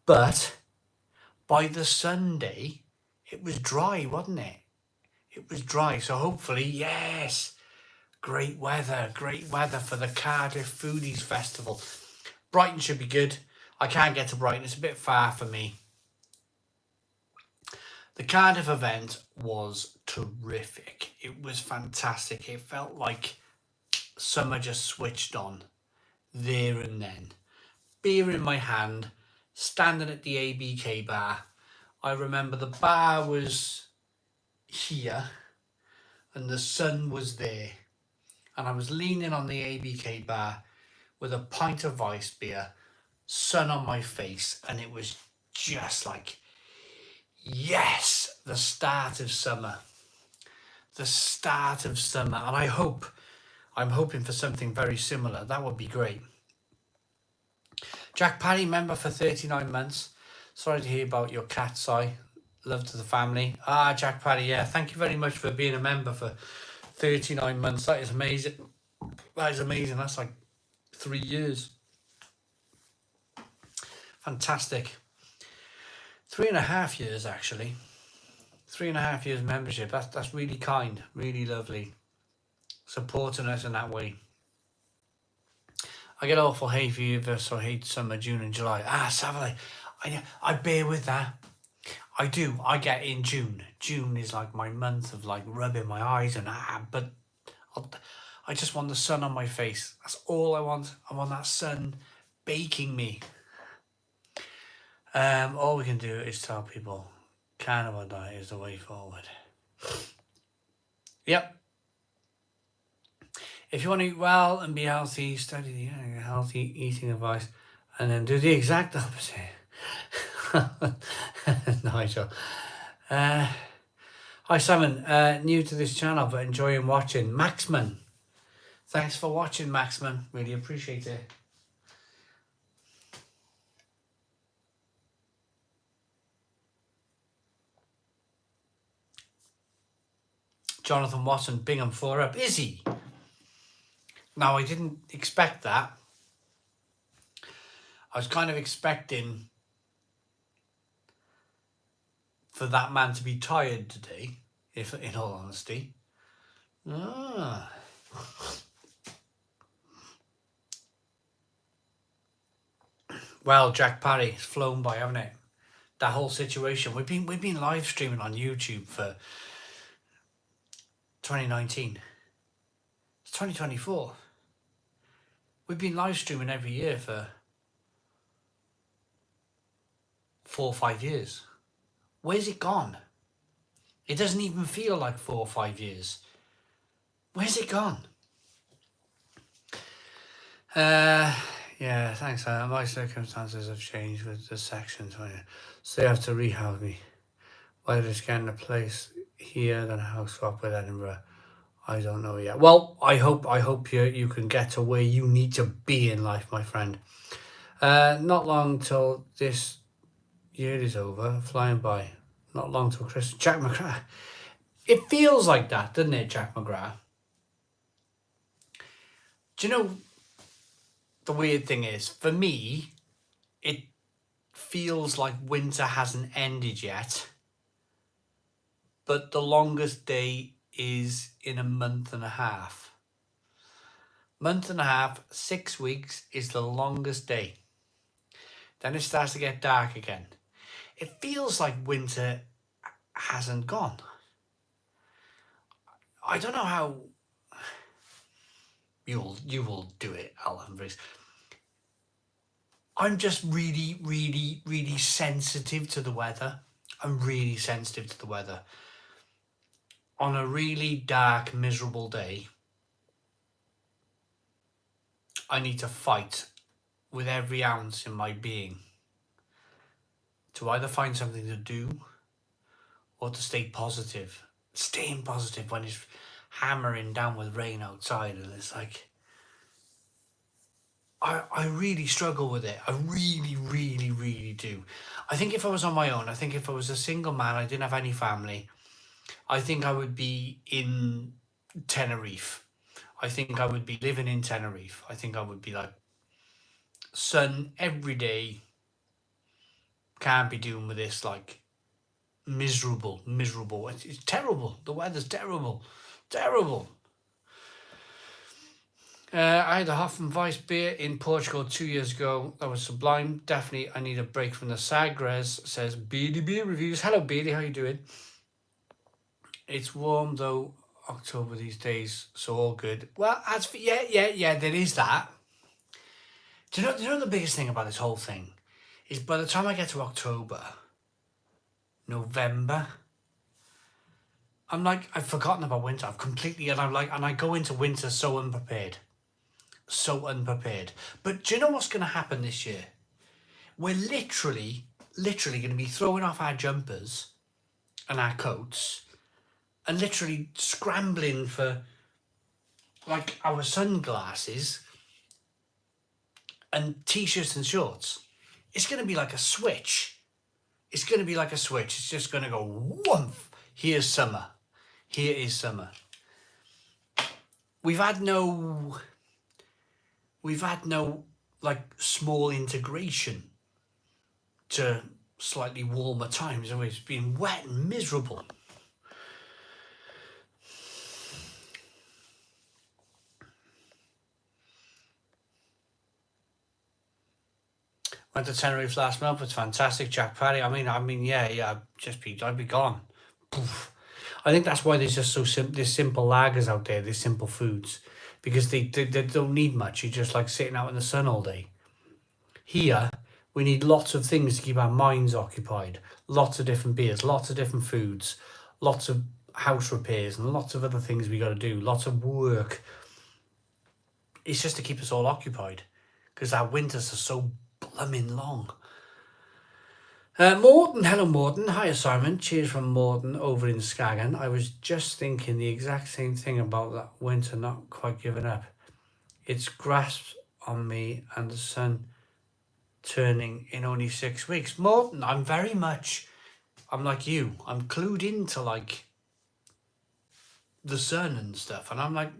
but by the Sunday, it was dry, wasn't it? It was dry, so hopefully, yes, great weather for the Cardiff Foodies Festival. Brighton should be good. I can't get to Brighton, it's a bit far for me. The Cardiff event was terrific. It was fantastic. It felt like summer just switched on there and then. Beer in my hand, standing at the ABK bar. I remember the bar was here and the sun was there. And I was leaning on the ABK bar with a pint of ice beer, sun on my face, and it was just like, yes, the start of summer. And I'm hoping for something very similar. That would be great. Jack Parry, member for 39 months. Sorry to hear about your cat's eye. Love to the family. Jack Parry, yeah, thank you very much for being a member for 39 months. That is amazing. That's like 3 years. Fantastic. 3.5 years, actually. 3.5 years membership. That's really kind. Really lovely. Supporting us in that way. I get awful hay fever, so I hate summer, June and July. Savile, I bear with that. I do. I get in June. June is like my month of like rubbing my eyes and but I just want the sun on my face. That's all I want. I want that sun baking me. All we can do is tell people carnivore diet is the way forward. Yep. If you want to eat well and be healthy, study the healthy eating advice and then do the exact opposite. Nigel. Hi Simon, new to this channel but enjoying watching. Maxman. Thanks for watching, Maxman. Really appreciate it. Jonathan Watson, Bingham 4 up. Is he? Now, I didn't expect that. I was kind of expecting for that man to be tired today, if in all honesty. Well, Jack Parry, it's flown by, haven't it? That whole situation. We've been live streaming on YouTube for 2019. It's 2024. We've been live streaming every year for 4 or 5 years. Where's it gone? It doesn't even feel like 4 or 5 years. Where's it gone? Yeah, thanks. My circumstances have changed with the section 20. So they have to rehab me. Whether it's getting a place here, then a house swap with Edinburgh, I don't know yet. Well, I hope you can get to where you need to be in life, my friend. Not long till this year is over, flying by. Not long till Christmas. Jack McGrath. It feels like that, doesn't it, Jack McGrath? Do you know, the weird thing is, for me, it feels like winter hasn't ended yet, but the longest day is in a month and a half. Month and a half, 6 weeks is the longest day. Then it starts to get dark again. It feels like winter hasn't gone. I don't know how you will do it, Alan Briggs. I'm just really, really, really sensitive to the weather. I'm really sensitive to the weather. On a really dark, miserable day, I need to fight with every ounce in my being to either find something to do or to stay positive. Staying positive when it's hammering down with rain outside, and it's like, I really struggle with it. I really, really, really do. I think if I was on my own, I think if I was a single man, I didn't have any family, I think I would be in Tenerife. I think I would be living in Tenerife. I think I would be like, sun every day, can't be doing with this, like, miserable. It's terrible. The weather's terrible. I had a Hoffenweiss beer in Portugal 2 years ago. That was sublime. Definitely, I need a break from the Sagres, says Beardy Beer Reviews. Hello, Beardy, how you doing? It's warm, though, October these days, so all good. Well, as for, yeah, there is that. Do you know the biggest thing about this whole thing? Is by the time I get to October, November, I'm like, I've forgotten about winter. I've completely, and I go into winter so unprepared. But do you know what's going to happen this year? We're literally going to be throwing off our jumpers and our coats and literally scrambling for, like, our sunglasses and t-shirts and shorts. It's going to be like a switch. It's just going to go whoomph. Here's summer. Here is summer. We've had no like small integration to slightly warmer times, and it's been wet and miserable. Went to Tenerife last month. It's fantastic, Jack Parry. I mean, yeah. I'd be gone. Poof. I think that's why there's just there's simple lagers out there. There's simple foods because they don't need much. You're just like sitting out in the sun all day. Here, We need lots of things to keep our minds occupied. Lots of different beers, lots of different foods, lots of house repairs and lots of other things we got to do, lots of work. It's just to keep us all occupied because our winters are so blooming long. Morton, hello Morton. Hi Simon, cheers from Morton over in Skagen. I was just thinking the exact same thing about that winter not quite giving up. It's grasped on me and the sun turning in only 6 weeks. Morton, I'm like you. I'm clued into like the sun and stuff. And I'm like,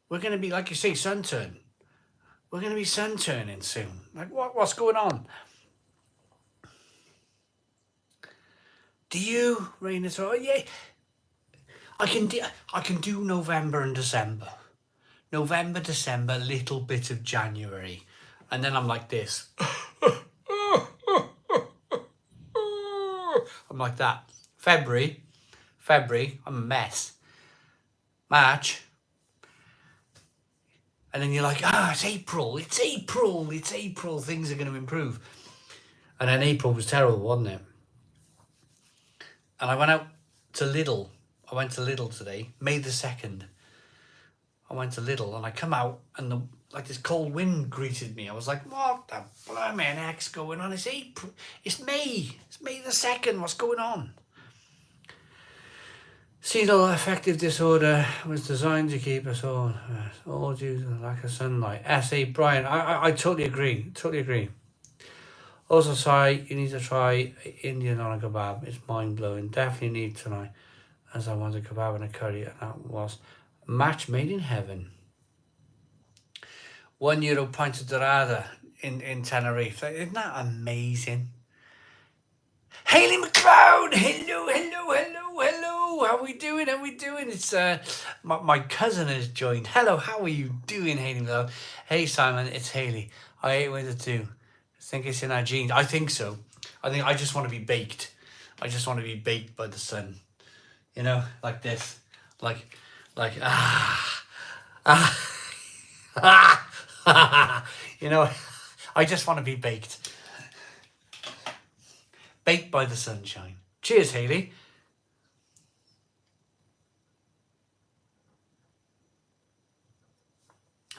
we're going to be, like you say, sun turn. We're going to be sun turning soon. Like what's going on? Do you, rain at all? Yeah. I can do November and December. November, December, little bit of January. And then I'm like this. I'm like that. February, I'm a mess. March. And then you're like, it's April. Things are going to improve. And then April was terrible, wasn't it? And I went out to Lidl. I went to Lidl today, May the 2nd. I went to Lidl and I come out and this cold wind greeted me. I was like, what the blooming heck's going on? It's April. It's May. It's May the 2nd. What's going on? Seasonal affective disorder was designed to keep us all due to the lack of sunlight. S.A. Brian, I totally agree. Also, sorry, you need to try Indian on a kebab. It's mind-blowing. Definitely need tonight, as I want a kebab and a curry, and that was match made in heaven. €1 pint of dorada in Tenerife. Isn't that amazing? Hayley McLeod, hello. How we doing? It's my cousin has joined. Hello, how are you doing, Hayley McLeod? Hey Simon, it's Hayley. I ate winter too. I think it's in our genes. I think so. I just want to be baked. I just want to be baked by the sun. You know, like this. Like you know, I just want to be baked. Baked by the sunshine. Cheers, Hayley.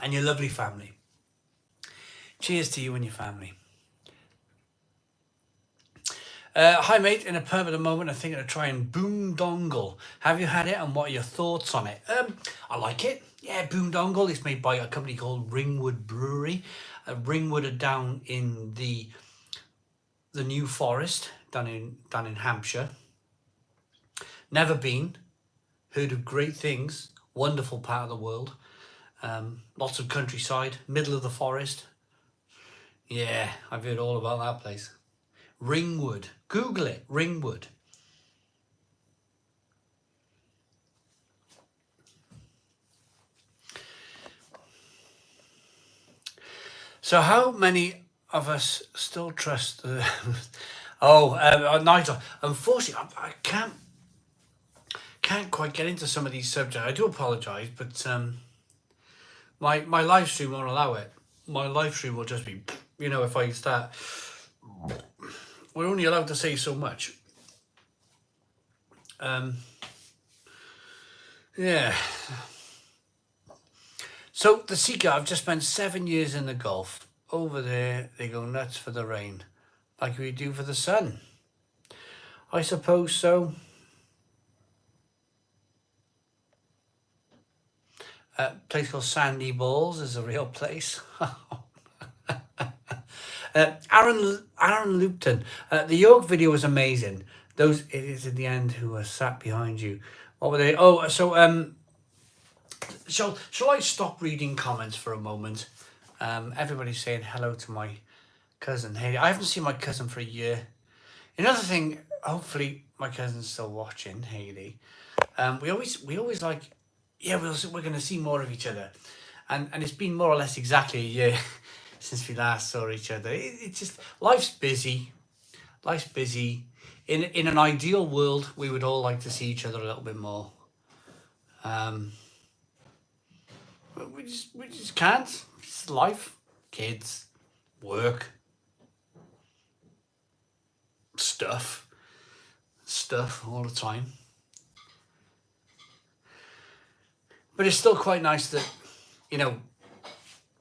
And your lovely family. Cheers to you and your family. Hi mate, in a permanent moment I'm thinking of trying Boondongle. Have you had it and what are your thoughts on it? I like it. Yeah, Boondongle is made by a company called Ringwood Brewery. Ringwood are down in the New Forest, down in Hampshire. Never been. Heard of great things. Wonderful part of the world. Lots of countryside, middle of the forest. Yeah, I've heard all about that place. Ringwood. Google it. Ringwood. So how many of us still trust the... Nigel, unfortunately, I can't quite get into some of these subjects. I do apologise, but my live stream won't allow it. My live stream will just be, you know, if I start... We're only allowed to say so much. Yeah. So the Seeker, I've just spent 7 years in the Gulf. Over there, they go nuts for the rain, like we do for the sun. I suppose so. Place called Sandy Balls is a real place. Aaron Lupton, the York video was amazing. Those idiots at the end who were sat behind you. What were they? Oh, so shall I stop reading comments for a moment? Everybody's saying hello to my cousin Hayley. I haven't seen my cousin for a year. Another thing, hopefully my cousin's still watching, Hayley. We always like, yeah, we're going to see more of each other, and it's been more or less exactly a year since we last saw each other. It's just life's busy. In an ideal world, we would all like to see each other a little bit more. We just can't. It's life, kids, work, stuff all the time. But it's still quite nice that, you know,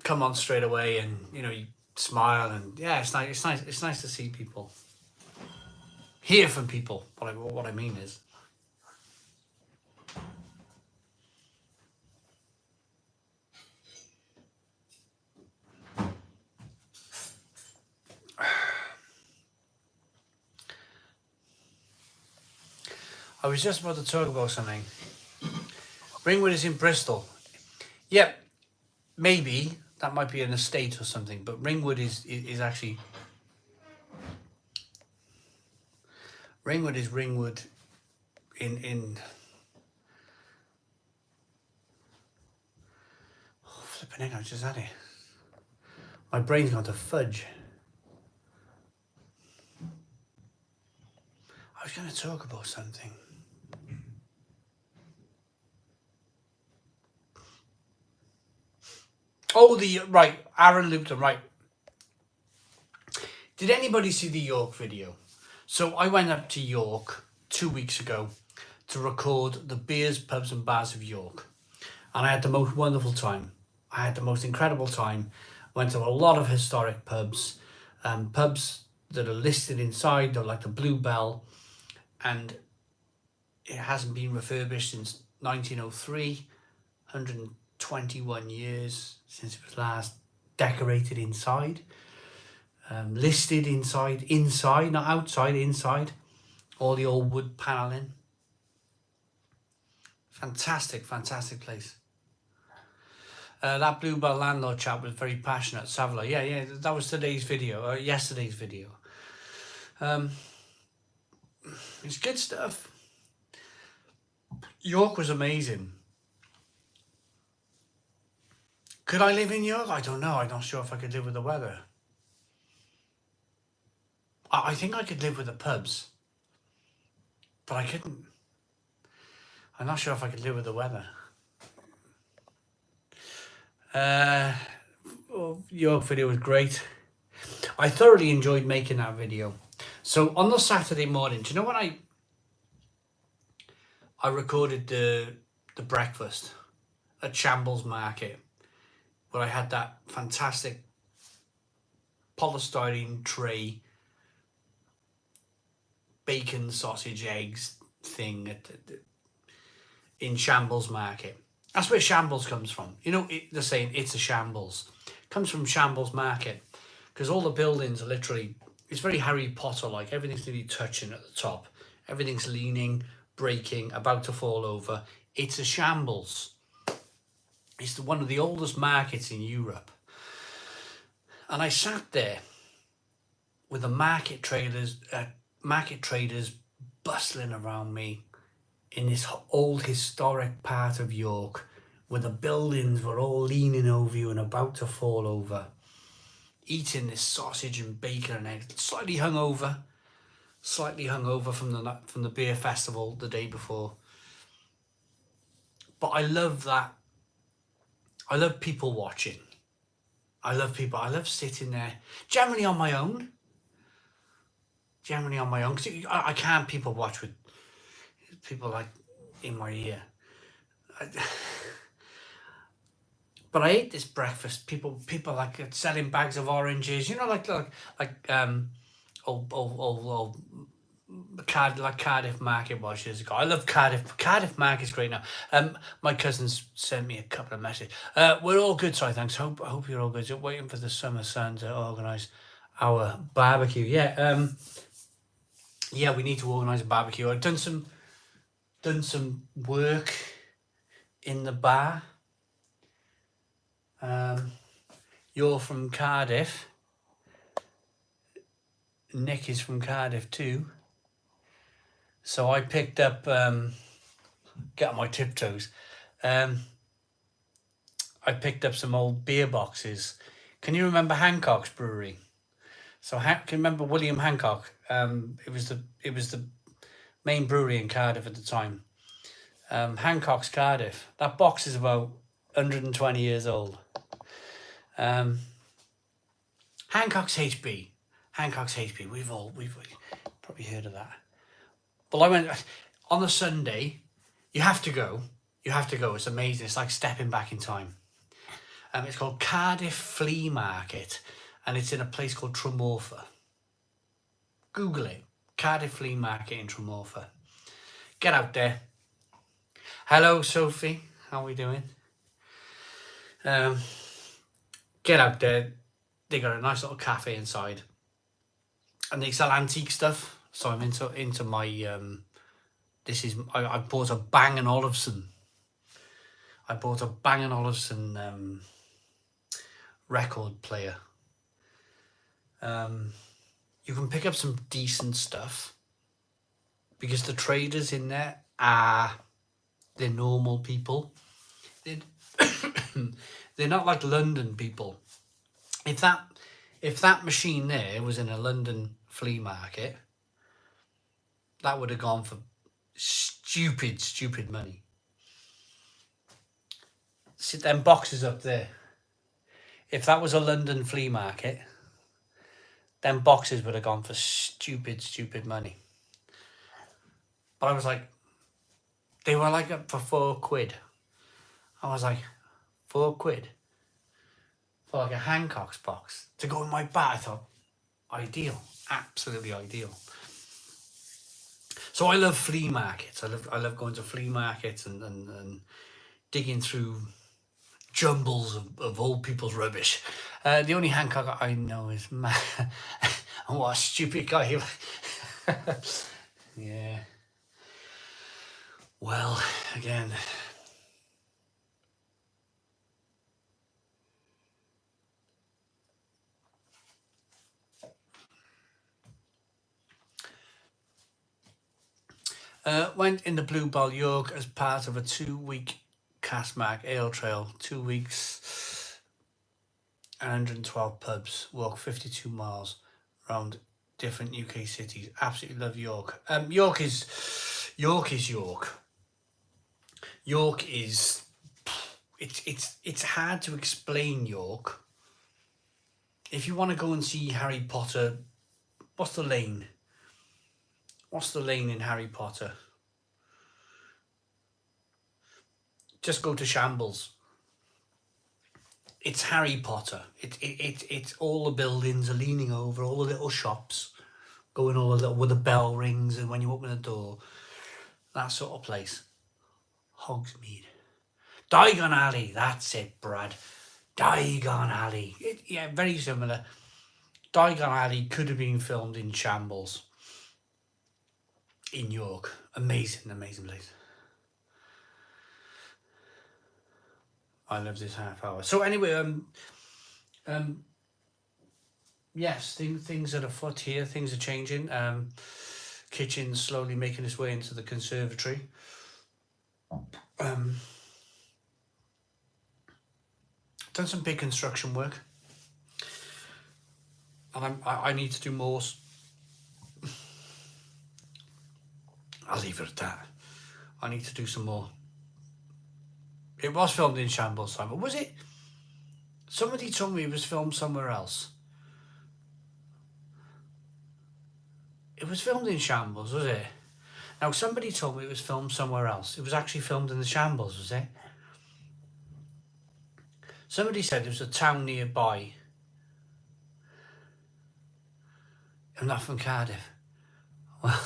come on straight away and, you know, you smile and yeah, it's nice to see people. Hear from people. What I mean is. I was just about to talk about something. Ringwood is in Bristol. Yep, maybe that might be an estate or something, but Ringwood is actually Ringwood in oh, flipping heck, I just had it. My brain's gone to fudge. I was going to talk about something. Oh, right, Aaron Lupton, right. Did anybody see the York video? So I went up to York 2 weeks ago to record the beers, pubs and bars of York. And I had the most wonderful time. I had the most incredible time. Went to a lot of historic pubs, pubs that are listed inside, they're like the Bluebell, and it hasn't been refurbished since 1903, 121 years since it was last decorated inside. Listed inside, not outside, inside. All the old wood panelling. Fantastic place. That Bluebell landlord chap was very passionate, Savla. Yeah, that was today's video, or yesterday's video. It's good stuff. York was amazing. Could I live in York? I don't know. I'm not sure if I could live with the weather. I think I could live with the pubs, but I couldn't. I'm not sure if I could live with the weather. York video was great. I thoroughly enjoyed making that video. So on the Saturday morning, do you know when I recorded the breakfast at Shambles Market, where I had that fantastic polystyrene tray, bacon, sausage, eggs thing in Shambles Market. That's where Shambles comes from. You know, they're saying it's a shambles. It comes from Shambles Market because all the buildings are literally, it's very Harry Potter like. Everything's nearly touching at the top. Everything's leaning, breaking, about to fall over. It's a shambles. It's one of the oldest markets in Europe. And I sat there with the market traders bustling around me in this old historic part of York where the buildings were all leaning over you and about to fall over, eating this sausage and bacon and eggs, slightly hungover from the beer festival the day before. But I love that. I love people watching. I love sitting there, generally on my own. Because I can't people watch with people like in my ear. But I ate this breakfast. People like selling bags of oranges. You know, like old Cardiff Market was years ago. I love Cardiff. Cardiff Market's great now. My cousins sent me a couple of messages. We're all good, so thanks. Hope you're all good. Just waiting for the summer sun to organise our barbecue. Yeah, we need to organise a barbecue. I've done some work in the bar. You're from Cardiff. Nick is from Cardiff too. So I picked up, get on my tiptoes, I picked up some old beer boxes. Can you remember Hancock's brewery? So can you remember William Hancock? It was the main brewery in Cardiff at the time. Hancock's Cardiff. That box is about 120 years old. Hancock's HB. Probably heard of that. Well, I went on the Sunday. You have to go. You have to go. It's amazing. It's like stepping back in time. It's called Cardiff Flea Market, and it's in a place called Tremorfa. Google it. Cardiff Flea Market in Tremorfa. Get out there. Hello, Sophie. How are we doing? Get out there. They got a nice little cafe inside, and they sell antique stuff. So I'm into my I bought a Bang & Olufsen. I bought a Bang & Olufsen record player. You can pick up some decent stuff because the traders in there they're normal people. They're not like London people. If that machine there was in a London flea market, that would have gone for stupid money. See them boxes up there. If that was a London flea market, them boxes would have gone for stupid money. But I was like, they were like up for £4. I was like, £4 for like a Hancock's box to go in my bat. I thought, ideal, absolutely ideal. So I love flea markets. I love going to flea markets and digging through jumbles of old people's rubbish. The only Hancock I know is what a stupid guy he yeah. Well, again. Went in the Blue Ball York as part of a 2-week Cask Ale Trail. 2 weeks, 112 pubs, walk 52 miles around different UK cities. Absolutely love York. York is York. York is it's hard to explain York. If you want to go and see Harry Potter, what's the lane? What's the lane in Harry Potter? Just go to Shambles. It's Harry Potter. It's all the buildings are leaning over, all the little shops, going all the little with the bell rings, and when you open the door, that sort of place. Hogsmeade. Diagon Alley, that's it, Brad. Diagon Alley. Yeah, very similar. Diagon Alley could have been filmed in Shambles. In York. Amazing place. I love this half hour. So anyway, yes, things are afoot here. Things are changing. Kitchen's slowly making its way into the conservatory. Done some big construction work, and I need to do more. I'll leave it at that. I need to do some more. It was filmed in Shambles, Simon. Was it? Somebody told me it was filmed somewhere else. It was filmed in Shambles, was it? Now, somebody told me it was filmed somewhere else. It was actually filmed in the Shambles, was it? Somebody said there was a town nearby. I'm not from Cardiff. Well,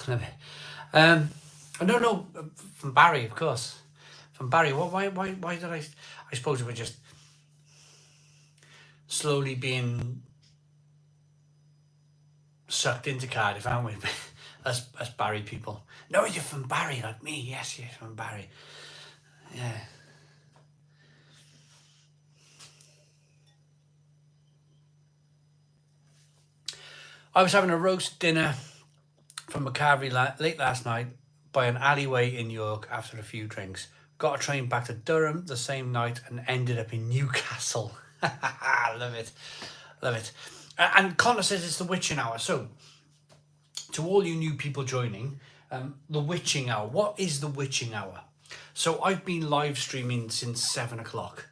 no, from Barry, of course. From Barry. Why did I suppose we're just slowly being sucked into Cardiff, aren't we? us Barry people. No, you're from Barry, like me. Yes, you're from Barry. Yeah. I was having a roast dinner from Macavity late last night by an alleyway in York after a few drinks. Got a train back to Durham the same night and ended up in Newcastle. Love it. And Connor says it's the witching hour. So, to all you new people joining, the witching hour. What is the witching hour? So, I've been live streaming since 7 o'clock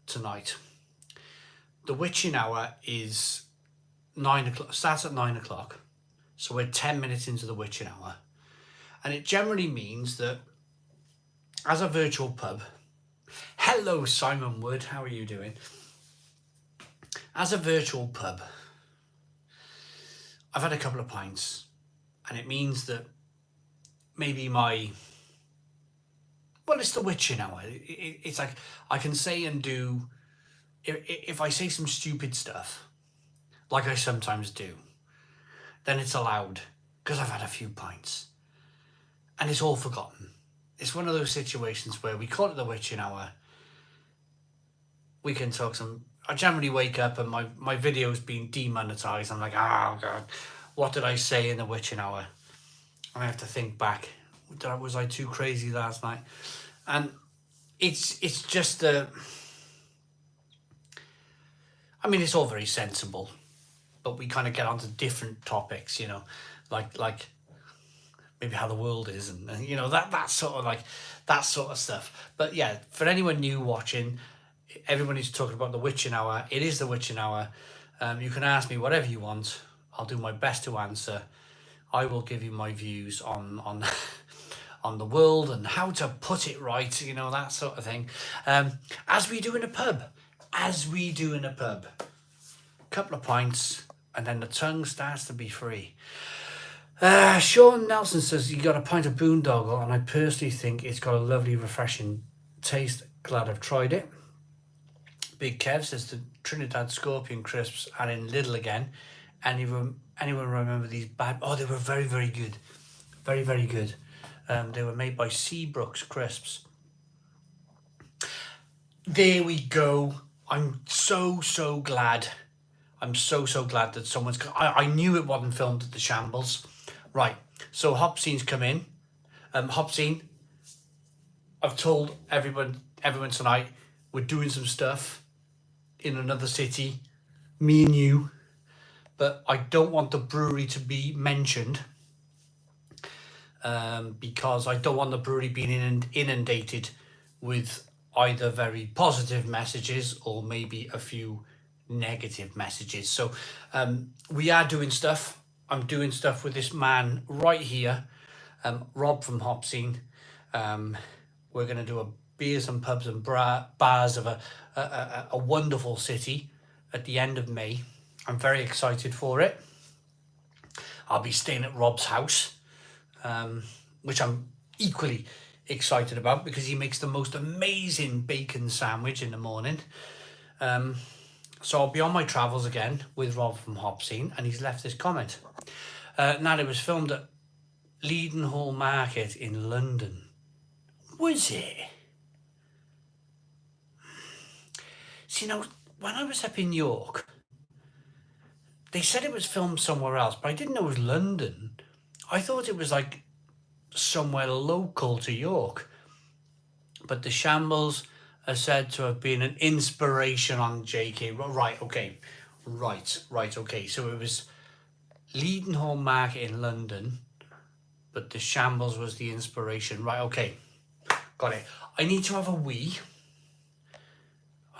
tonight. The witching hour is 9 o'clock. Starts at 9 o'clock. So we're 10 minutes into the witching hour. And it generally means that as a virtual pub, hello Simon Wood, how are you doing? As a virtual pub, I've had a couple of pints, and it means that maybe it's the witching hour. It's like I can say and do, if I say some stupid stuff, like I sometimes do, then it's allowed because I've had a few pints and it's all forgotten. It's one of those situations where we call it the witching hour. We can talk I generally wake up and my video's been demonetized. I'm like, oh God, what did I say in the witching hour? I have to think back. Was I too crazy last night? And it's just it's all very sensible, but we kind of get onto different topics, like maybe how the world is, and that sort of stuff. But yeah, for anyone new watching, everybody's talking about the witching hour. It is the witching hour. You can ask me whatever you want. I'll do my best to answer. I will give you my views on on the world and how to put it right, that sort of thing. As we do in a pub. Couple of pints, and then the tongue starts to be free. Sean Nelson says you got a pint of Boondoggle, and I personally think it's got a lovely, refreshing taste. Glad I've tried it. Big Kev says the Trinidad Scorpion crisps are in Lidl again. Anyone remember these bad? Oh, they were very, very good. Very, very good. They were made by Seabrooks Crisps. There we go. I'm so glad. I'm so glad that someone's... I knew it wasn't filmed at the Shambles. Right, so Hopscene's come in. Hopscene, I've told everyone tonight, we're doing some stuff in another city, me and you, but I don't want the brewery to be mentioned because I don't want the brewery being inundated with either very positive messages or maybe a few negative messages. So we are doing stuff. I'm doing stuff with this man right here, Rob from Hopscene. We're going to do a beers and pubs and bars of a wonderful city at the end of May. I'm very excited for it. I'll be staying at Rob's house, which I'm equally excited about because he makes the most amazing bacon sandwich in the morning. So I'll be on my travels again with Rob from Hopscene, and he's left this comment. Now, it was filmed at Leadenhall Market in London. Was it? See, when I was up in York, they said it was filmed somewhere else, but I didn't know it was London. I thought it was like somewhere local to York. But the Shambles are said to have been an inspiration on JK. Right, okay. So it was Leadenhall Market in London, but the Shambles was the inspiration. Right, okay. Got it. I need to have a wee.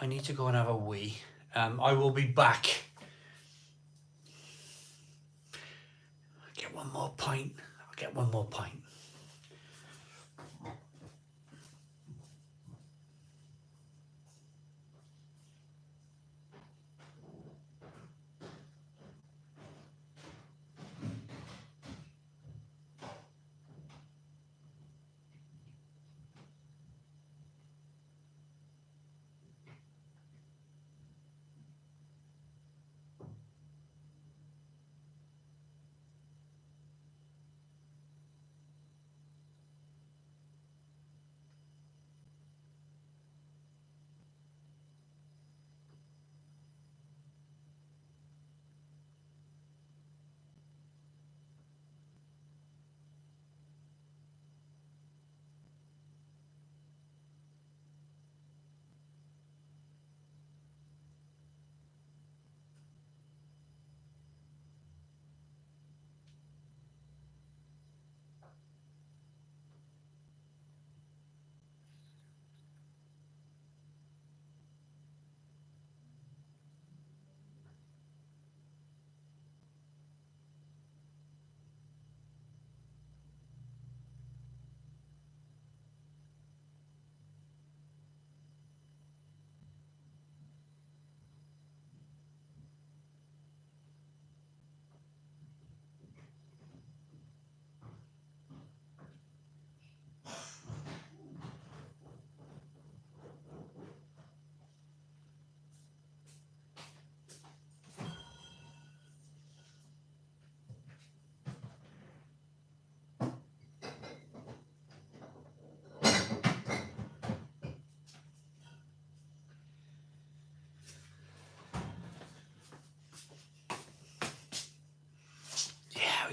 I need to go and have a wee. I will be back. I'll get one more pint.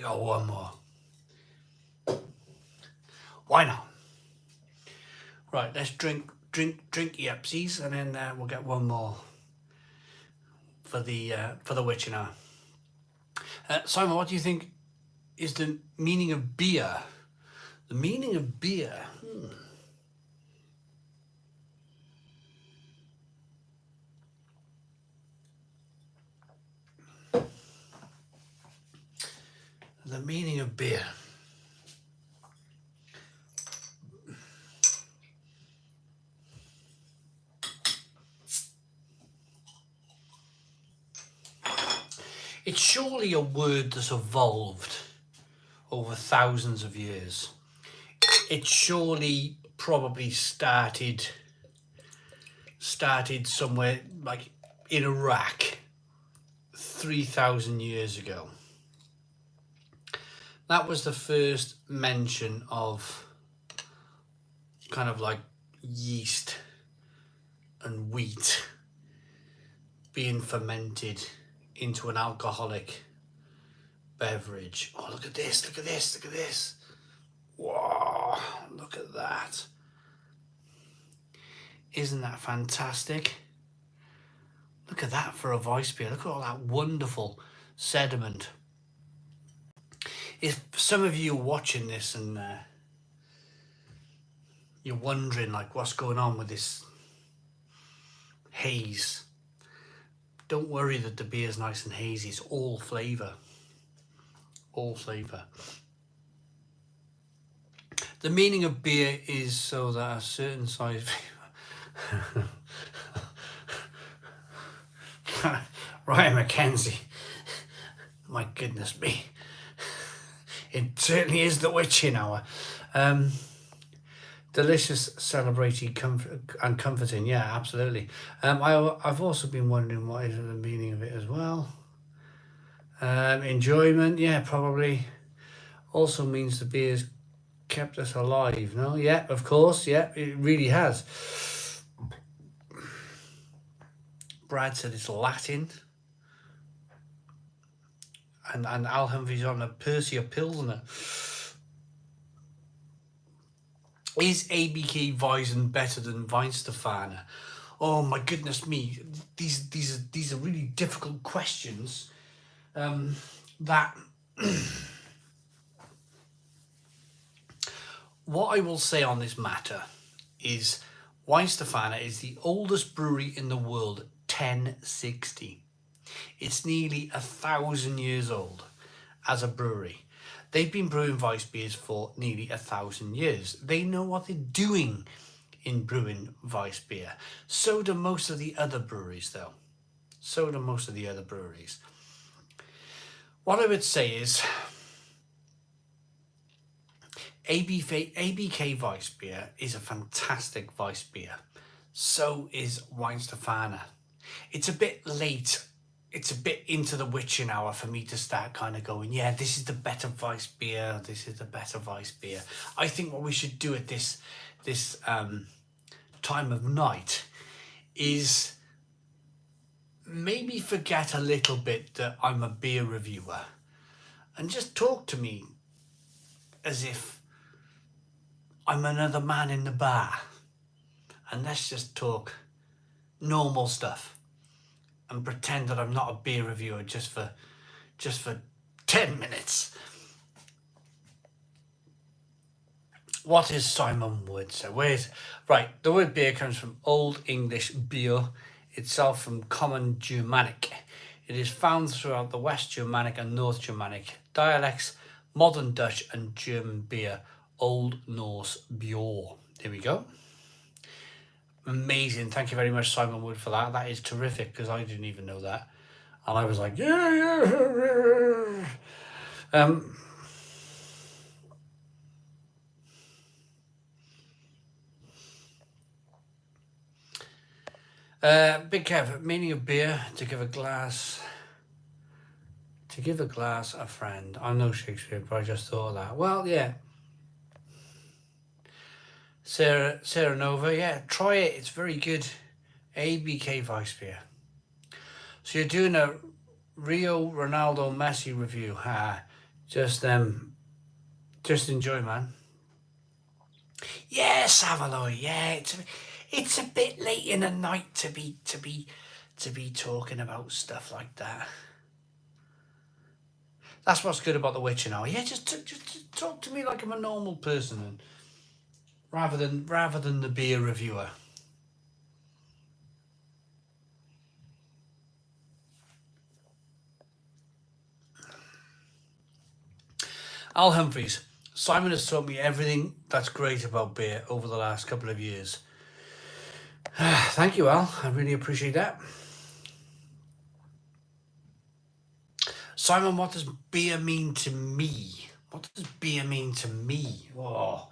got one more. Why not? Right, let's drink Yepsies, and then we'll get one more for the witching hour. Simon, what do you think is the meaning of beer? The meaning of beer. The meaning of beer. It's surely a word that's evolved over thousands of years. It surely probably started somewhere like in Iraq 3,000 years ago. That was the first mention of kind of like yeast and wheat being fermented into an alcoholic beverage. Oh, look at this, look at this, look at this. Wow, look at that. Isn't that fantastic? Look at that for a vice beer. Look at all that wonderful sediment. If some of you are watching this and you're wondering like what's going on with this haze, don't worry that the beer's nice and hazy. It's all flavour. All flavour. The meaning of beer is so that a certain size... Ryan Mackenzie. My goodness me. It certainly is the witching hour. Delicious, celebrating, comfort and comforting. Yeah, absolutely. I've also been wondering what is the meaning of it as well. Enjoyment, yeah, probably. Also means the beer's kept us alive. No, yeah, of course, yeah, it really has. Brad said it's Latin. And Al Humphreys on a Percy Pilsner. Is ABK Weizen better than Weihenstephaner? Oh my goodness me! These are really difficult questions. That what I will say on this matter is Weihenstephaner is the oldest brewery in the world. 1060. It's nearly 1,000 years old as a brewery. They've been brewing Weiss beers for nearly 1,000 years. They know what they're doing in brewing Weiss beer. So do most of the other breweries, though. So do most of the other breweries. What I would say is ABK Weiss beer is a fantastic Weiss beer. So is Weihenstephaner. It's a bit late. It's a bit into the witching hour for me to start kind of going, yeah, this is the better Weiss beer. This is the better Weiss beer. I think what we should do at this time of night is maybe forget a little bit that I'm a beer reviewer and just talk to me as if I'm another man in the bar. And let's just talk normal stuff. And pretend that I'm not a beer reviewer just for 10 minutes. What is Simon Wood? So right, the word beer comes from Old English beer, itself from Common Germanic. It is found throughout the West Germanic and North Germanic dialects, Modern Dutch and German beer, Old Norse bjor. There we go. Amazing. Thank you very much, Simon Wood, for that. That is terrific because I didn't even know that. And I was like, yeah. Big Kev, meaning of beer, to give a glass a friend. I'm no Shakespeare, but I just thought of that. Well, yeah. Sarah Nova, yeah, try it. It's very good. ABK Weiss beer. So you're doing a Rio Ronaldo Messi review. Just enjoy, man. Yeah, Savaloy. Yeah, it's a bit late in the night to be talking about stuff like that. That's what's good about the Witcher now. Yeah, just talk to me like I'm a normal person, and rather than the beer reviewer. Al Humphreys. Simon has taught me everything that's great about beer over the last couple of years. Thank you, Al. I really appreciate that. Simon, what does beer mean to me? What does beer mean to me? Oh,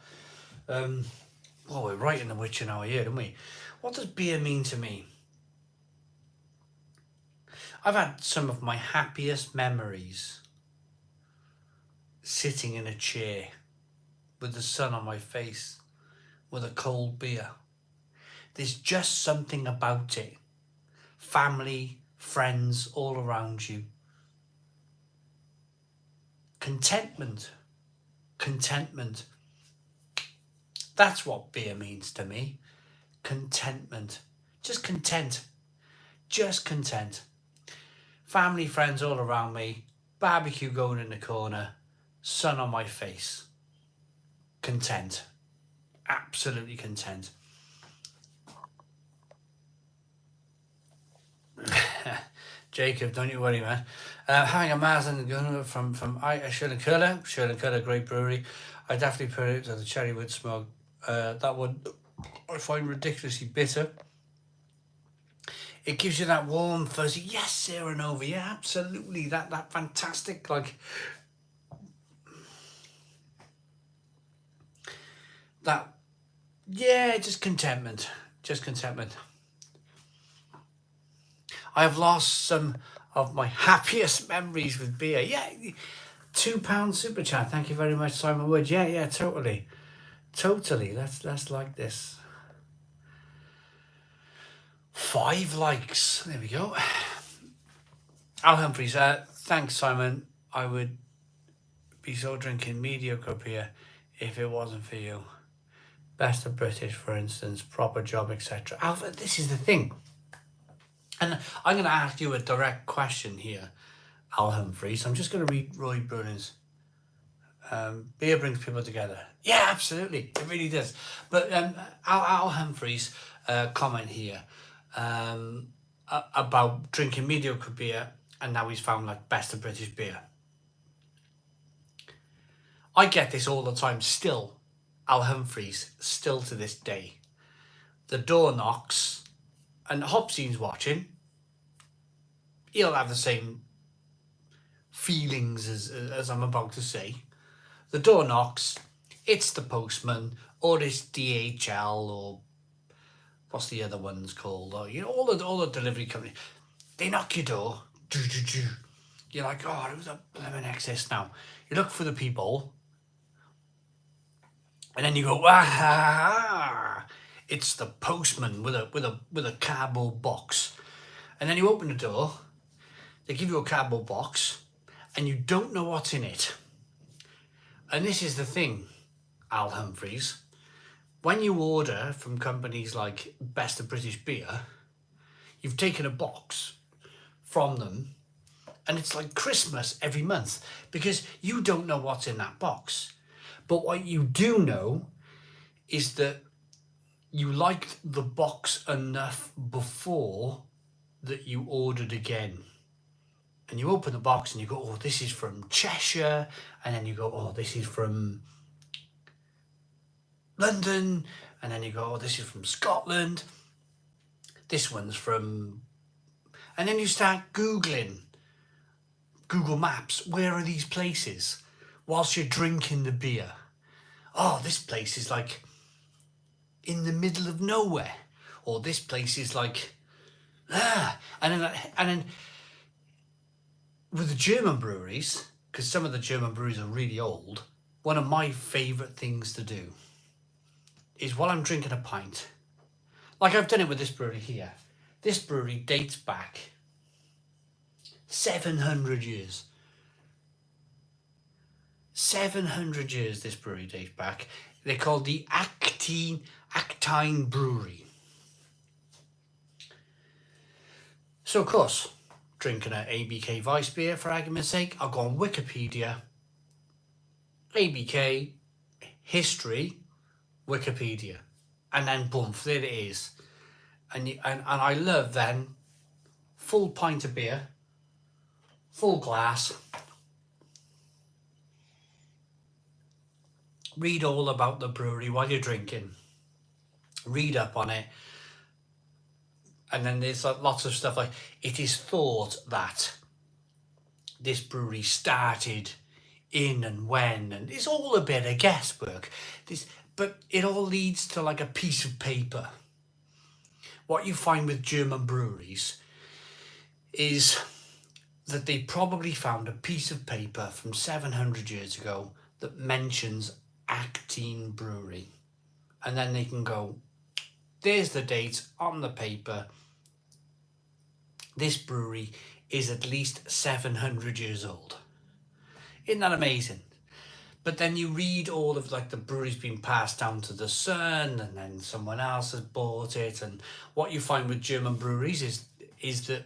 we're right in the Witcher now here, don't we? What does beer mean to me? I've had some of my happiest memories sitting in a chair with the sun on my face with a cold beer. There's just something about it. Family, friends all around you. Contentment. That's what beer means to me. Contentment. Just content. Family, friends all around me. Barbecue going in the corner. Sun on my face. Content. Absolutely content. Jacob, don't you worry, man. Having a Mazen gun from Shirley great brewery. I definitely put it to the cherry wood smoke. That one I find ridiculously bitter. It gives you that warm, fuzzy, yes, Sarah Nova, yeah, absolutely. That fantastic, like that, yeah, just contentment. I have lost some of my happiest memories with beer. Yeah, £2 super chat. Thank you very much, Simon Wood. Yeah, totally. Let's like this. 5 likes. There we go. Al Humphreys. Thanks, Simon. I would be so drinking mediocre beer if it wasn't for you. Best of British, for instance, proper job, etc. Alpha, this is the thing. And I'm going to ask you a direct question here, Al Humphreys. I'm just going to read Roy Brunen's. Beer brings people together. Yeah, absolutely. It really does. But Al Humphreys' comment here about drinking mediocre beer, and now he's found like best of British beer. I get this all the time still, Al Humphreys, still to this day. The door knocks, and Hobson's watching. He'll have the same feelings as I'm about to say. The door knocks, it's the postman, or it's DHL, or what's the other ones called? Or, you know, all the delivery companies. They knock your door. You're like, oh, who's a blooming access now? You look for the people, and then you go, ah, it's the postman with a cardboard box. And then you open the door, they give you a cardboard box, and you don't know what's in it. And this is the thing, Al Humphreys. When you order from companies like Best of British Beer, you've taken a box from them, and it's like Christmas every month because you don't know what's in that box. But what you do know is that you liked the box enough before that you ordered again. And you open the box and you go, oh, this is from Cheshire. And then you go, oh, this is from London. And then you go, oh, this is from Scotland. This one's from... And then you start Googling, Google Maps, where are these places? Whilst you're drinking the beer. Oh, this place is like in the middle of nowhere. Or this place is like... And then with the German breweries, because some of the German breweries are really old, one of my favourite things to do is while I'm drinking a pint, like I've done it with this brewery here. This brewery dates back 700 years. 700 years this brewery dates back. They're called the Actine Brewery. So of course, drinking an ABK Vice beer for argument's sake, I'll go on Wikipedia, ABK, history, Wikipedia, and then boom, there it is. And I love then, full pint of beer, full glass, read all about the brewery while you're drinking, read up on it, and then there's like lots of stuff like, it is thought that this brewery started in and when, and it's all a bit of guesswork. But it all leads to like a piece of paper. What you find with German breweries is that they probably found a piece of paper from 700 years ago that mentions Actine Brewery. And then they can go, there's the date on the paper. This brewery is at least 700 years old. Isn't that amazing? But then you read all of like the brewery's been passed down to the son, and then someone else has bought it. And what you find with German breweries is that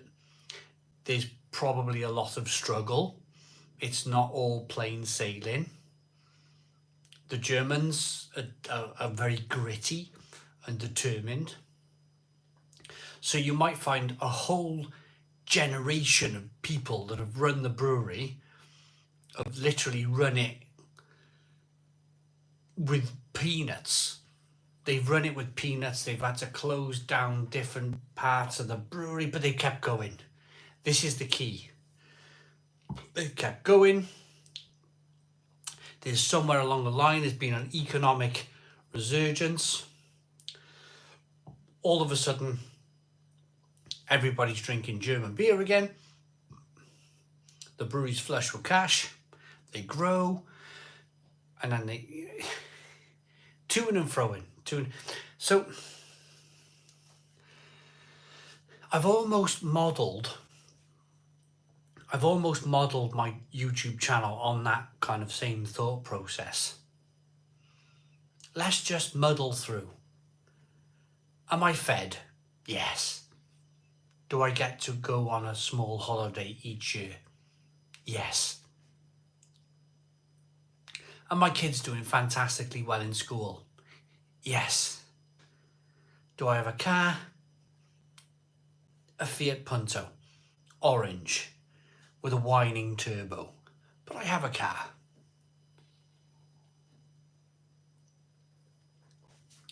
there's probably a lot of struggle. It's not all plain sailing. The Germans are very gritty and determined. So you might find a whole generation of people that have run the brewery, have literally run it with peanuts. They've run it with peanuts. They've had to close down different parts of the brewery, but they kept going. This is the key. They kept going. There's somewhere along the line there's been an economic resurgence. All of a sudden, everybody's drinking German beer again. The brewery's flush with cash. They grow, and then they to and froing. So I've almost modelled my YouTube channel on that kind of same thought process. Let's just muddle through. Am I fed? Yes. Do I get to go on a small holiday each year? Yes. Are my kids doing fantastically well in school? Yes. Do I have a car? A Fiat Punto, orange, with a whining turbo, but I have a car.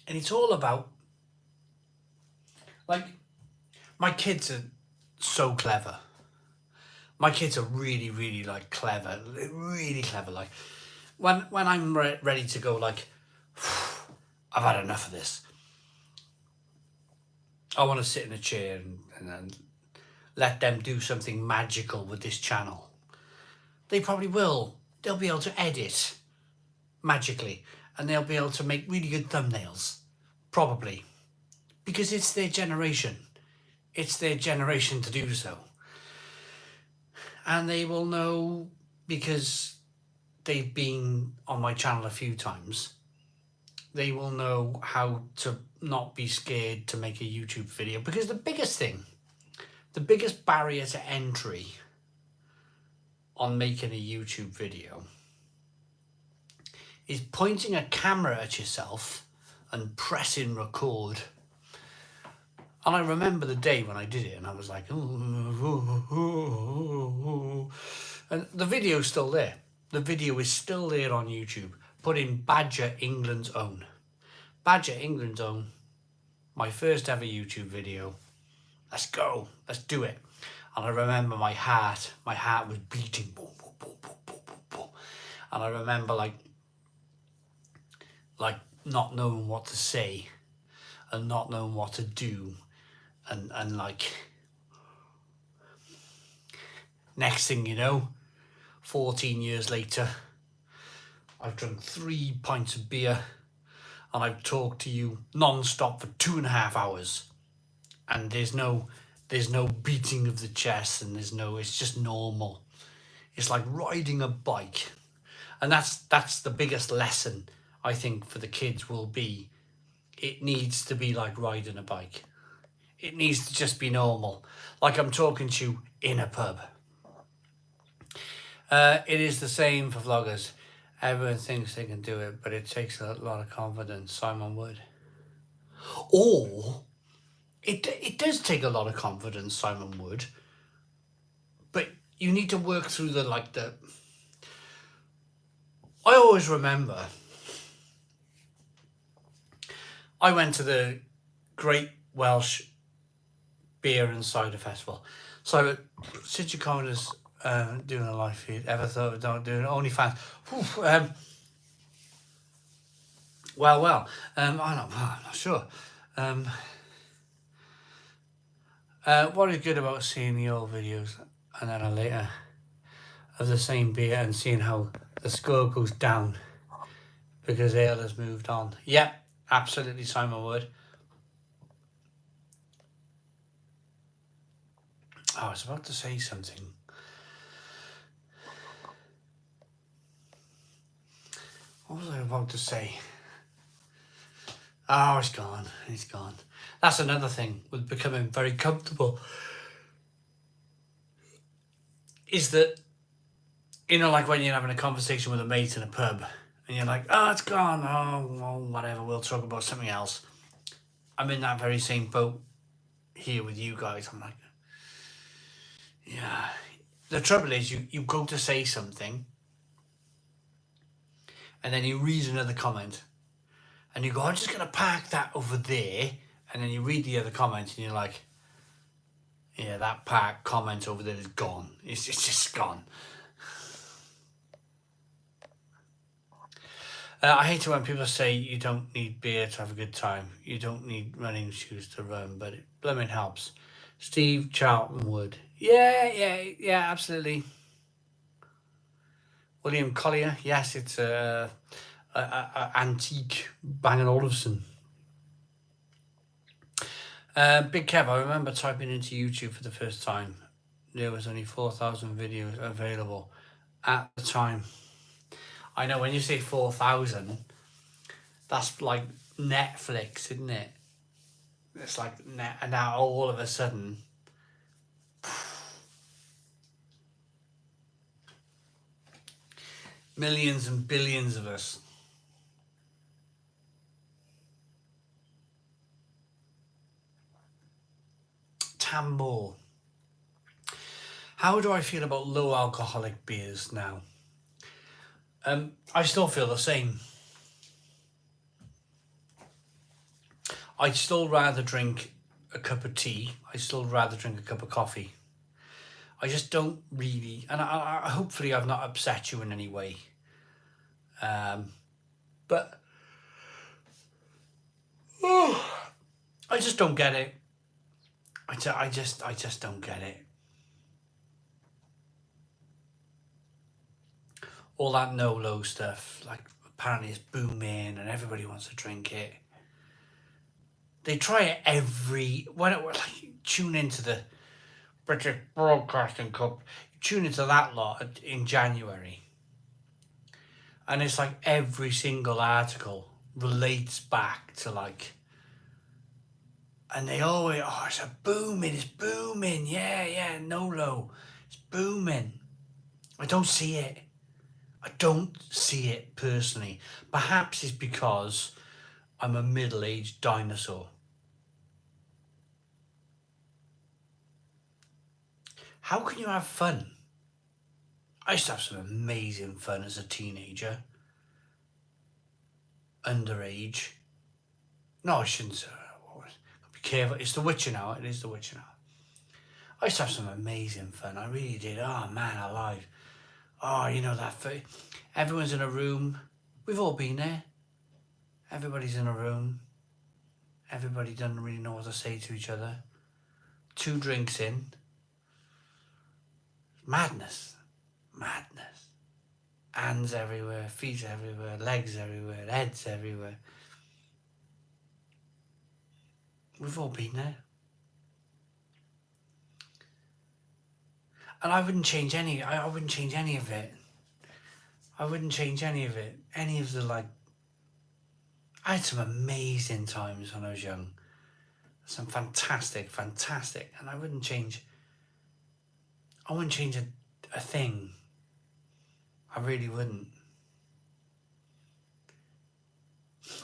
And it's all about, like, my kids are so clever. My kids are really, really like clever, really clever. Like when I'm ready to go, like, I've had enough of this. I want to sit in a chair and let them do something magical with this channel. They probably will. They'll be able to edit magically, and they'll be able to make really good thumbnails, probably, because it's their generation. It's their generation to do so. And they will know, because they've been on my channel a few times, they will know how to not be scared to make a YouTube video. Because the biggest barrier to entry on making a YouTube video is pointing a camera at yourself and pressing record. And I remember the day when I did it, and I was like, ooh. And the video's still there. The video is still there on YouTube. Put in Badger England's Own. Badger England's Own. My first ever YouTube video. Let's go. Let's do it. And I remember my heart was beating. Boom, boom, boom, boom, boom, boom, boom. And I remember like not knowing what to say and not knowing what to do. And like, next thing you know, 14 years later, I've drunk 3 pints of beer and I've talked to you non-stop for 2.5 hours. And there's no beating of the chest, and it's just normal. It's like riding a bike. And that's the biggest lesson, I think, for the kids will be, it needs to be like riding a bike. It needs to just be normal. Like I'm talking to you in a pub. It is the same for vloggers. Everyone thinks they can do it, but it takes a lot of confidence. Simon Wood. Or it does take a lot of confidence, Simon Wood. But you need to work through I always remember I went to the Great Welsh Beer and Cider Festival. So since you coming as doing a live feed, ever thought of not doing OnlyFans? I'm not sure. What is good about seeing the old videos and then a later of the same beer and seeing how the score goes down because ale has moved on? Yep, absolutely, Simon Wood. I was about to say something. What was I about to say? Oh, it's gone. It's gone. That's another thing with becoming very comfortable. Is that, you know, like when you're having a conversation with a mate in a pub and you're like, oh, it's gone. Oh, well, whatever. We'll talk about something else. I'm in that very same boat here with you guys. I'm like, yeah. The trouble is you go to say something and then you read another comment and you go, I'm just going to park that over there. And then you read the other comment and you're like, yeah, that park comment over there is gone. It's just gone. I hate it when people say you don't need beer to have a good time. You don't need running shoes to run, but it blooming helps. Steve Charlton Wood. Yeah, absolutely. William Collier. Yes, it's a antique Bang & Olufsen. Big Kev, I remember typing into YouTube for the first time. There was only 4,000 videos available at the time. I know when you say 4,000, that's like Netflix, isn't it? It's like net, and now all of a sudden, millions and billions of us. Tambor. How do I feel about low alcoholic beers now? I still feel the same. I'd still rather drink a cup of tea. I'd still rather drink a cup of coffee. I just don't really, and I hopefully I've not upset you in any way. But I just don't get it. I just don't get it. All that no-low stuff, like apparently it's booming and everybody wants to drink it. They try it tune into the British Broadcasting Cup, tune into that lot in January. And it's like every single article relates back to like, and they always, it's booming, yeah, no-low, it's booming. I don't see it. I don't see it personally. Perhaps it's because I'm a middle-aged dinosaur. How can you have fun? I used to have some amazing fun as a teenager. Underage. No, I shouldn't say. Be careful. It's The Witcher now. It is The Witcher now. I used to have some amazing fun. I really did. Oh, man, alive. Oh, you know that. Everyone's in a room. We've all been there. Everybody's in a room. Everybody doesn't really know what to say to each other. 2 drinks in. Madness. Hands everywhere, feet everywhere, legs everywhere, heads everywhere. We've all been there. And I wouldn't change any of it. I wouldn't change any of it. Any of the, like, I had some amazing times when I was young. Some fantastic, and I wouldn't change a thing. I really wouldn't.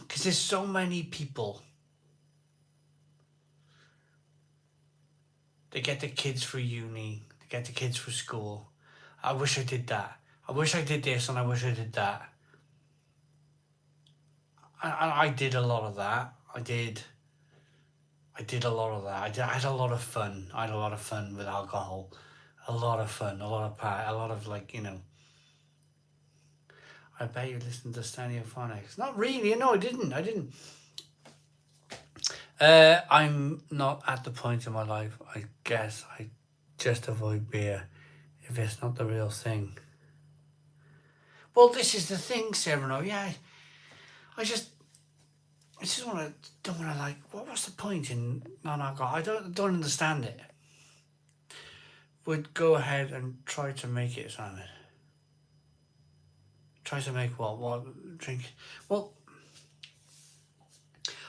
Because there's so many people. They get the kids through uni, they get the kids through school. I wish I did that. I wish I did this and I wish I did that. I did a lot of that. I did a lot of that. I had a lot of fun. I had a lot of fun with alcohol. A lot of fun, a lot of, like, you know. I bet you listened to Stereophonics. Not really, no, I didn't. I'm not at the point in my life, I guess I just avoid beer if it's not the real thing. Well, this is the thing, Cyrano. Yeah, I just don't want to, like, what's the point in non-alcohol? I don't understand it. Would go ahead and try to make it, Simon. Try to make what drink? Well,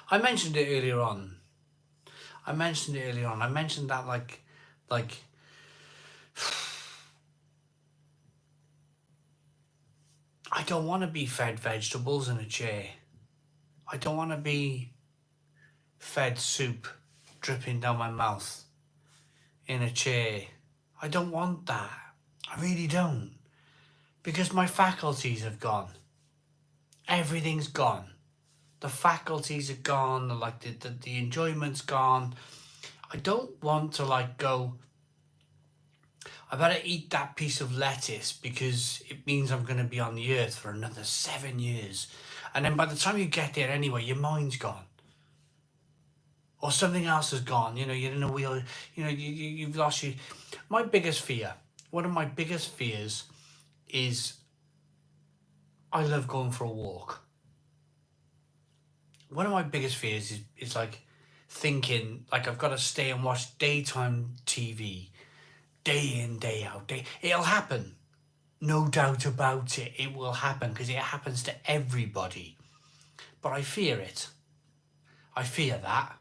I mentioned it earlier on. I mentioned that, like, I don't want to be fed vegetables in a chair. I don't want to be fed soup dripping down my mouth in a chair. I don't want that. I really don't. Because my faculties have gone. Everything's gone. The faculties are gone. Like, the enjoyment's gone. I don't want to, like, go, I better eat that piece of lettuce because it means I'm going to be on the earth for another 7 years. And then by the time you get there anyway, your mind's gone. Or something else has gone. You know, you're in a wheel. You know, you've lost your... My biggest fear, one of my biggest fears is I love going for a walk. One of my biggest fears is like thinking, like, I've got to stay and watch daytime TV. Day in, day out. It'll happen. No doubt about it. It will happen because it happens to everybody. But I fear it. I fear that.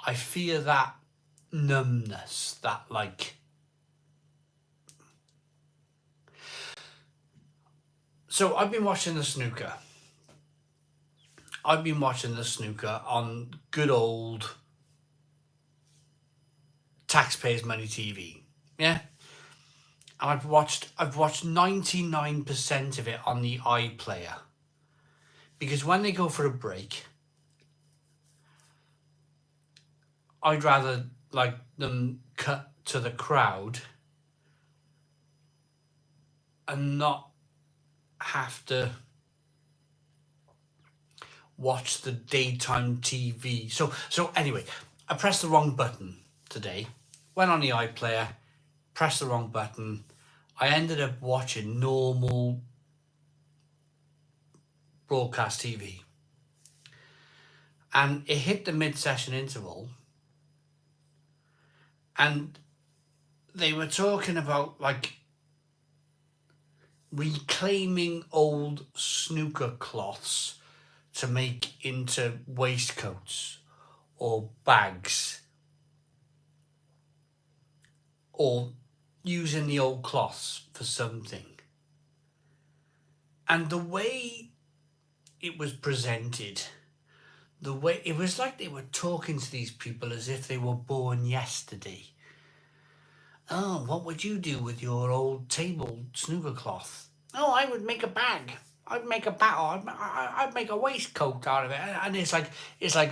I fear that numbness, that, like... So I've been watching the snooker. I've been watching the snooker on good old taxpayers' money TV. Yeah? And I've watched 99% of it on the iPlayer. Because when they go for a break, I'd rather, like, them cut to the crowd and not have to watch the daytime TV. So anyway, I pressed the wrong button today. Went on the iPlayer, pressed the wrong button. I ended up watching normal broadcast TV. And it hit the mid-session interval. And they were talking about, like, reclaiming old snooker cloths to make into waistcoats or bags, or using the old cloths for something. And the way it was presented, the way it was, like they were talking to these people as if they were born yesterday. Oh, what would you do with your old table snooker cloth? Oh, I would make a bag. I'd make a bag. I'd make a waistcoat out of it. And it's like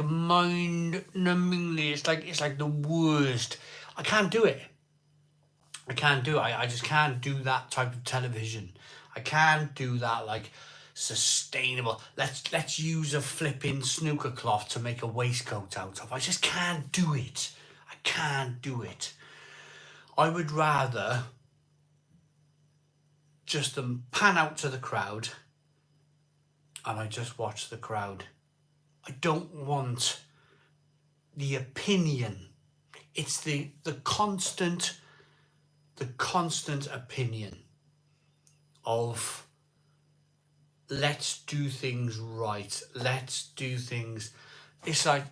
mind-numbingly. It's like the worst. I can't do it. I just can't do that type of television. I can't do that, like, sustainable. Let's use a flipping snooker cloth to make a waistcoat out of. I just can't do it. I can't do it. I would rather just pan out to the crowd and I just watch the crowd. I don't want the opinion. It's the constant opinion of let's do things right. Let's do things. It's like,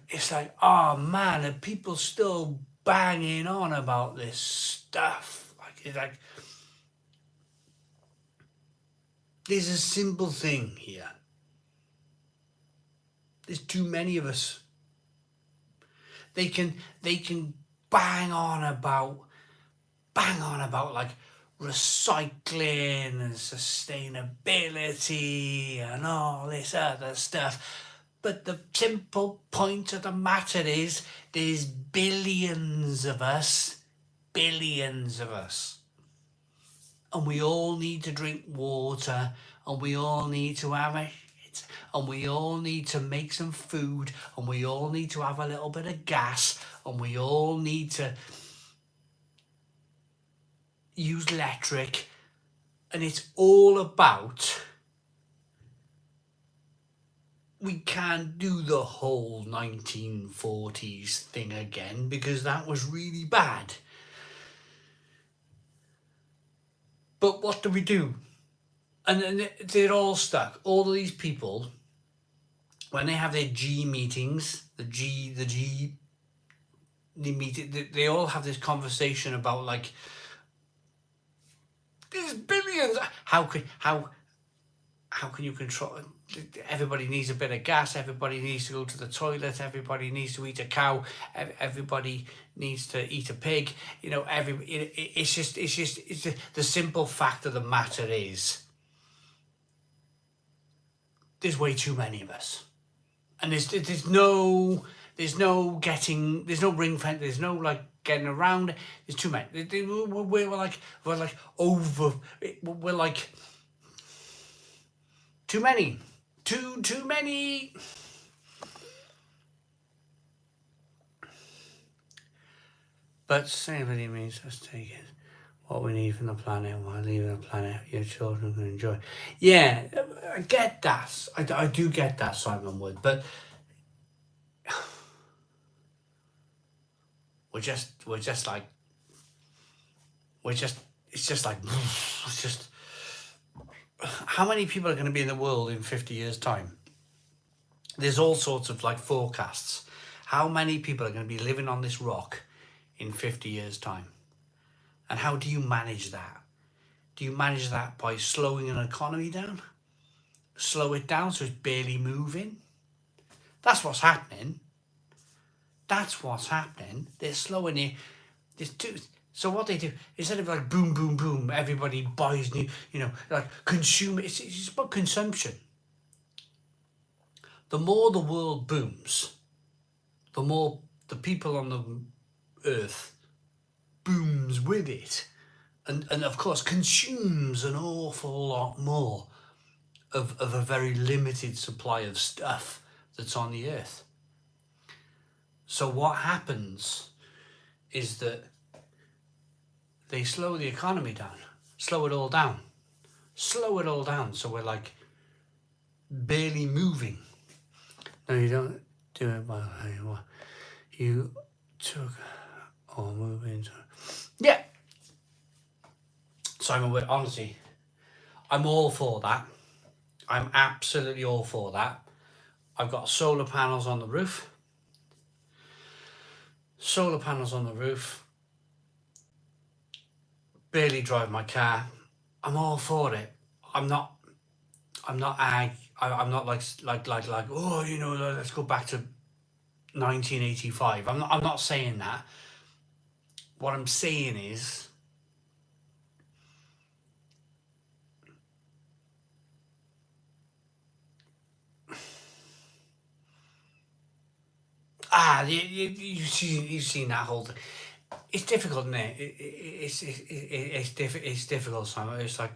oh man, are people still banging on about this stuff? Like, it's like, there's a simple thing here. There's too many of us. They can bang on about like recycling and sustainability and all this other stuff. But the simple point of the matter is there's billions of us. And we all need to drink water, and we all need to have a shit, and we all need to make some food, and we all need to have a little bit of gas, and we all need to use electric. And it's all about, we can't do the whole 1940s thing again because that was really bad. But what do we do? And then they're all stuck. All of these people, when they have their G meetings, they all have this conversation about like, there's billions. How can you control it? Everybody needs a bit of gas. Everybody needs to go to the toilet. Everybody needs to eat a cow. Everybody needs to eat a pig. You know, it's just the simple fact of the matter is there's way too many of us, and there's no ring fence. There's no like getting around it. There's too many. We're like too many. Too many. But sustainability means us taking what we need from the planet while leaving the planet your children can enjoy. Yeah, I get that. I do get that, Simon Wood. But it's just like how many people are going to be in the world in 50 years time? There's all sorts of like forecasts. How many people are going to be living on this rock in 50 years time? And how do you manage that? Do you manage that by slowing an economy down? Slow it down so it's barely moving? That's what's happening. They're slowing it. So what they do, instead of like boom, boom, boom, everybody buys new, like consume. It's about consumption. The more the world booms, the more the people on the earth booms with it. And of course consumes an awful lot more of a very limited supply of stuff that's on the earth. So what happens is that they slow the economy down, slow it all down. So we're like barely moving. No, you don't do it by what you took or move into. Yeah. Simon, honestly, I'm all for that. I'm absolutely all for that. I've got solar panels on the roof. Barely drive my car. I'm all for it. I'm not like oh, let's go back to 1985. I'm not saying that. What I'm saying is you've seen that whole thing. It's difficult, isn't it? It's difficult, Simon. It's like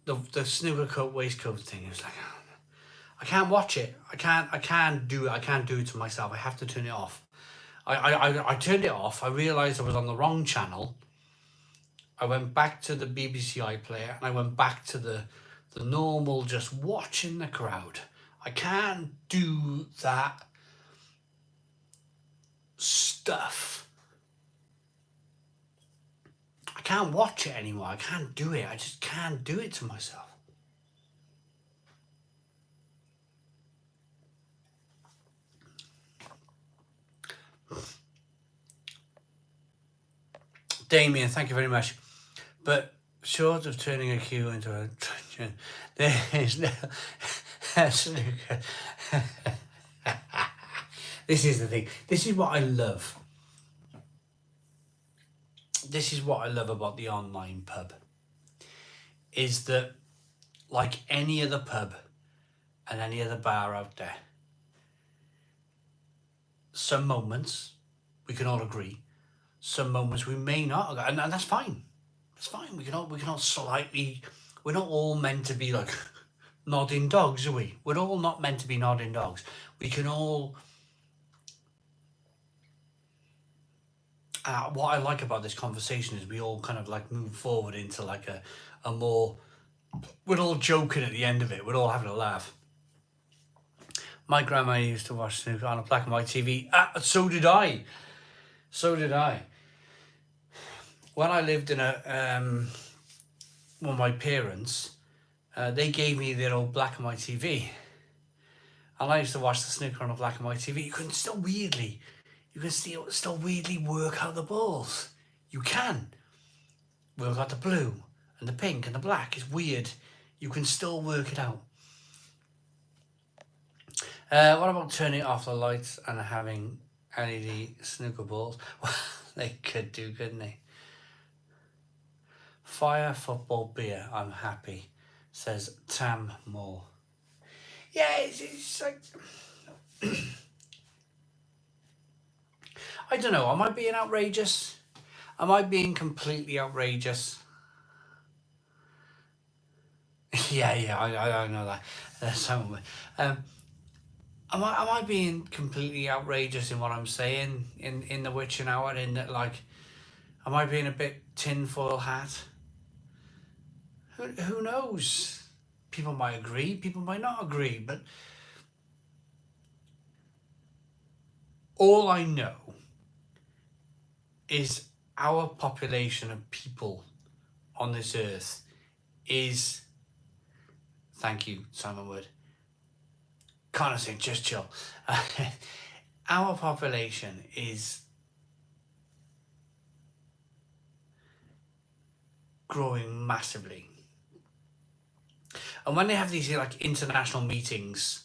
the snooker coat waistcoat thing. It's like I can't watch it. I can't do it. I can't do it to myself. I have to turn it off. I turned it off. I realised I was on the wrong channel. I went back to the BBC iPlayer and I went back to the normal, just watching the crowd. I can't do that stuff. I can't watch it anymore. I can't do it. I just can't do it to myself. Damien, thank you very much. But short of turning a queue into a dungeon, there is no snooker. This is the thing. This is what I love. This is what I love about the online pub. Is that, like any other pub and any other bar out there, some moments we can all agree, some moments we may not, and that's fine. It's fine. We can all slightly. We're not all meant to be like nodding dogs, are we? We're all not meant to be nodding dogs. We can all. What I like about this conversation is we all kind of like move forward into like a more. We're all joking at the end of it. We're all having a laugh. My grandma used to watch Snooker on a black and white TV. So did I. So did I. When I lived in my parents, they gave me their old black and white TV. And I used to watch the Snooker on a black and white TV. You can still weirdly work out the balls. You can. Work out the blue and the pink and the black. It's weird. You can still work it out. What about turning off the lights and having LED snooker balls? Well, they could do, couldn't they? Fire, football, beer, I'm happy, says Tam Moore. Yeah, it's like... I don't know, am I being outrageous? Am I being completely outrageous? yeah, I know that. Am I being completely outrageous in what I'm saying in the witching hour? In that, like, am I being a bit tinfoil hat? Who knows? People might agree, people might not agree, but all I know is our population of people on this earth is, thank you, Simon Wood, kind of saying just chill. Our population is growing massively. And when they have these like international meetings,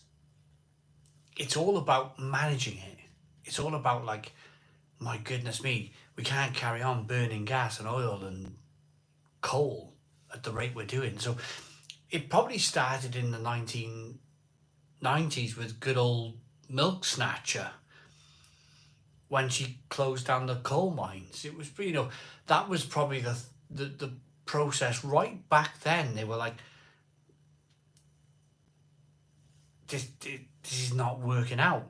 it's all about managing it. It's all about like, my goodness me, we can't carry on burning gas and oil and coal at the rate we're doing. So it probably started in the 1990s with good old Milk Snatcher when she closed down the coal mines. It was, that was probably the process right back then. They were like, this is not working out.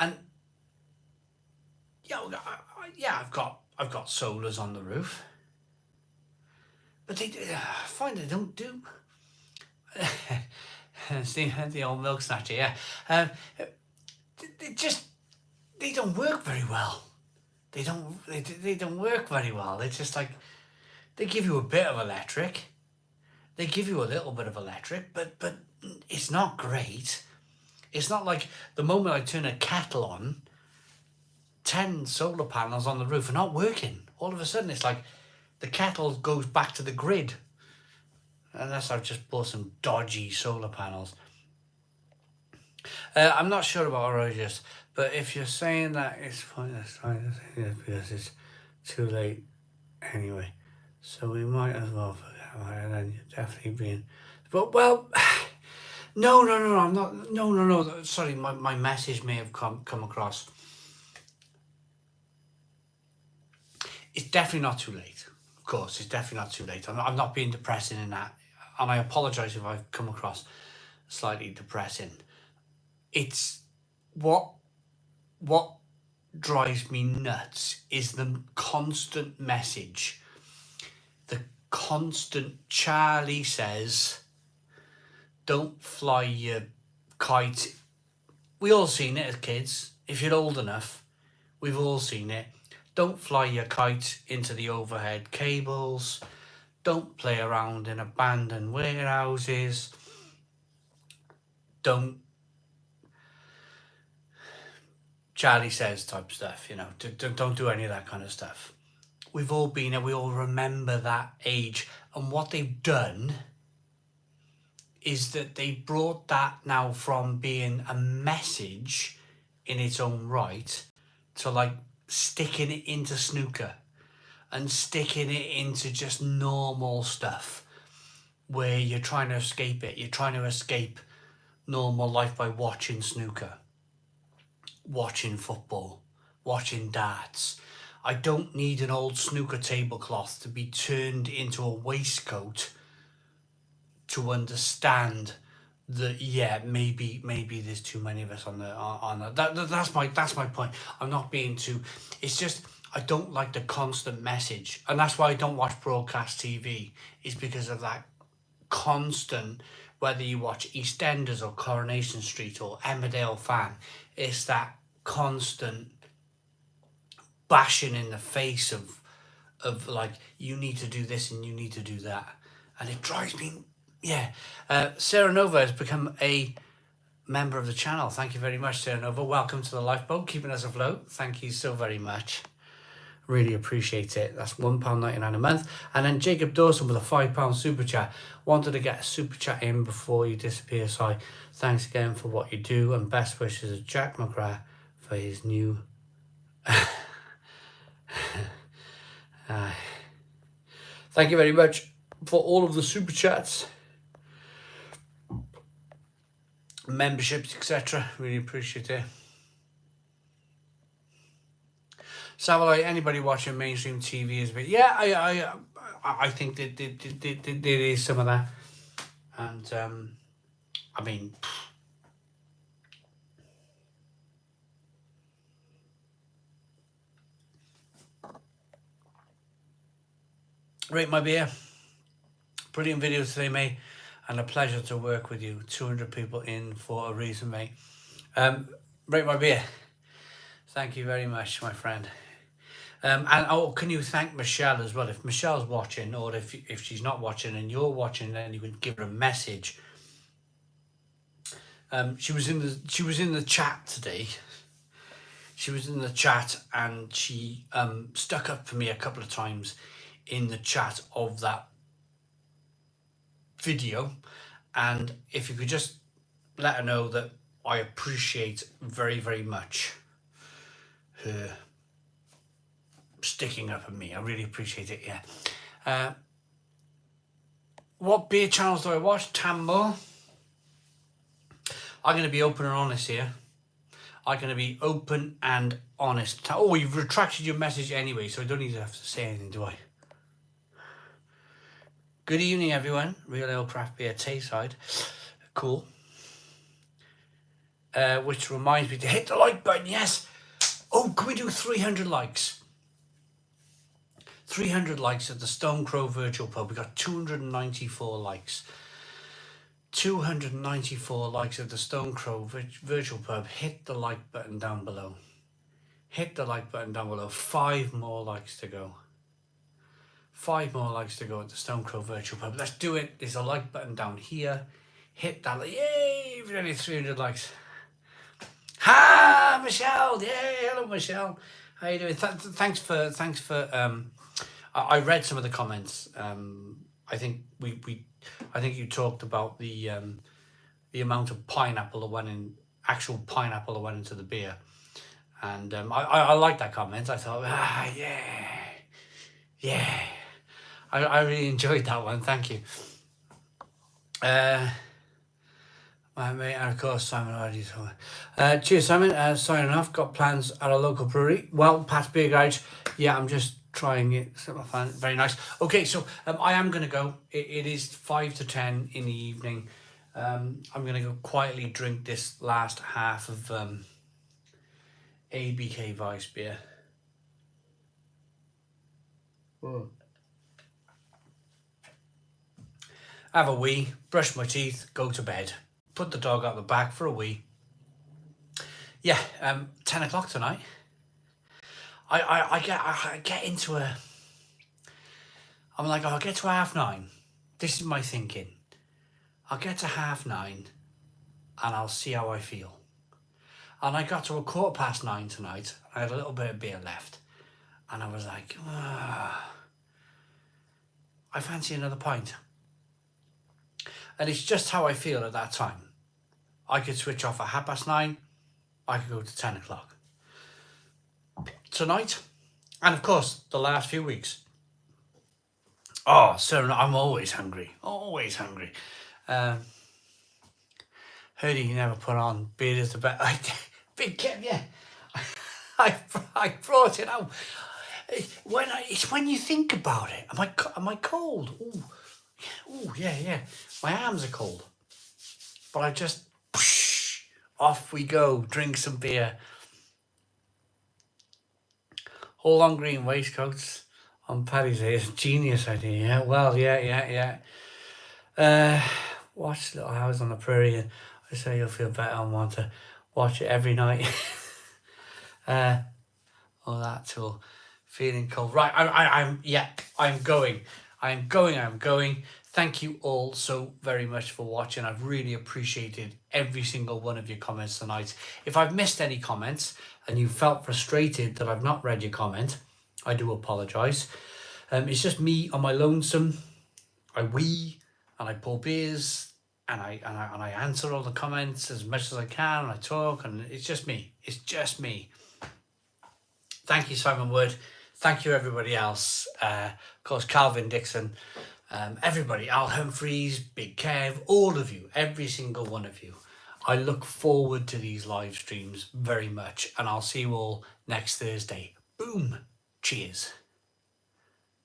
And I've got solars on the roof, but I find they don't do. The old Milk Snatcher, yeah. They don't work very well. They don't work very well. They're just like, they give you a bit of electric. They give you a little bit of electric, but it's not great. It's not like the moment I turn a kettle on, 10 solar panels on the roof are not working. All of a sudden, it's like the kettle goes back to the grid. Unless I've just bought some dodgy solar panels. I'm not sure about outrageous, but if you're saying that it's pointless trying to say this because it's too late anyway, so we might as well forget about it, and then you're definitely being... But, well, no, I'm not... No, sorry, my message may have come across. It's definitely not too late. Of course, it's definitely not too late. I'm not being depressing in that, and I apologise if I've come across slightly depressing. It's what drives me nuts is the constant message, the constant Charlie says, don't fly your kite. We all seen it as kids. If you're old enough, we've all seen it. Don't fly your kite into the overhead cables. Don't play around in abandoned warehouses. Don't Charlie says type stuff, you know, don't do any of that kind of stuff. We've all been there, we all remember that age, and what they've done is that they brought that now from being a message in its own right to like sticking it into snooker and sticking it into just normal stuff where you're trying to escape it. You're trying to escape normal life by watching snooker, watching football, watching darts. I don't need an old snooker tablecloth to be turned into a waistcoat to understand that, yeah, maybe there's too many of us on that's my point. I'm not being too, it's just, I don't like the constant message, and that's why I don't watch broadcast TV, is because of that constant, whether you watch EastEnders or Coronation Street or Emmerdale Fan, it's that constant bashing in the face of like, you need to do this and you need to do that, and it drives me. Yeah. Sarah Nova has become a member of the channel. Thank you very much, Sarah Nova. Welcome to the lifeboat, keeping us afloat. Thank you so very much. Really appreciate it. That's £1.99 a month. And then Jacob Dawson with a £5 super chat. Wanted to get a super chat in before you disappear, Si. Thanks again for what you do, and best wishes to Jack McGrath for his new thank you very much for all of the super chats, memberships, etc. Really appreciate it. Savile, anybody watching mainstream TV is a bit, yeah, I think that there is some of that, and I mean, Rate My Beer, brilliant videos today, mate, and a pleasure to work with you. 200 people in for a reason, mate. Rate My Beer, thank you very much, my friend. And oh, can you thank Michelle as well? If Michelle's watching, or if she's not watching and you're watching, then you can give her a message. She was in the chat today. She was in the chat, and she stuck up for me a couple of times in the chat of that video. And if you could just let her know that I appreciate very, very much her sticking up for me. I really appreciate it, yeah. What beer channels do I watch? Tambo. I'm going to be open and honest here. I'm going to be open and honest. Oh, you've retracted your message anyway, so I don't need to have to say anything, do I? Good evening, everyone. Real Ale Craft Beer Tayside. Cool. Which reminds me to hit the like button, yes. Oh, can we do 300 likes? 300 likes at the Stone Crow Virtual Pub. We got 294 likes. 294 likes at the Stone Crow Virtual Pub. Hit the like button down below. Hit the like button down below. 5 more likes to go. 5 more likes to go at the Stone Crow Virtual Pub. Let's do it. There's a like button down here. Hit that. Yay! We've only 300 likes. Ha! Michelle! Yay! Hello, Michelle. How you doing? Thanks for. I read some of the comments. I think I think you talked about the amount of pineapple that went in, actual pineapple that went into the beer, and I like that comment. I thought, yeah. I really enjoyed that one. Thank you. My mate, and of course Simon already told me. Cheers, Simon. Signing off. Got plans at a local brewery. Well, Pat's Beer Garage. Yeah, I'm just trying it. Very nice. Okay, so I am going to go. It is 5 to 10 in the evening. I'm going to go quietly drink this last half of ABK Vice beer. Have a wee, brush my teeth, go to bed. Put the dog out the back for a wee. Yeah, 10 o'clock tonight. I get into a... I'm like, I'll get to 9:30. This is my thinking. I'll get to 9:30 and I'll see how I feel. And I got to a 9:15 tonight. I had a little bit of beer left. And I was like, I fancy another pint. And it's just how I feel at that time. I could switch off at 9:30. I could go to 10 o'clock. Tonight, and of course, the last few weeks. Oh, sir, I'm always hungry. Always hungry. Heard he never put on beer is the best. Big Kev, yeah. I brought it out. It's when you think about it. Am I cold? Ooh, yeah. My arms are cold. But I just, off we go. Drink some beer. All on green waistcoats on Paddy's Day. It's a genius idea. Yeah. Well, yeah. Watch Little House on the Prairie, and I say you'll feel better and want to watch it every night. All that till feeling cold. Right, I'm going. Thank you all so very much for watching. I've really appreciated every single one of your comments tonight. If I've missed any comments and you felt frustrated that I've not read your comment, I do apologise. It's just me on my lonesome. I wee and I pour beers and I answer all the comments as much as I can, and I talk, and it's just me. Thank you, Simon Wood. Thank you, everybody else. Of course, Calvin Dixon, everybody, Al Humphreys, Big Kev, all of you, every single one of you. I look forward to these live streams very much, and I'll see you all next Thursday. Boom. Cheers.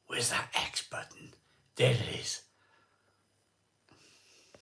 Where's that X button? There it is.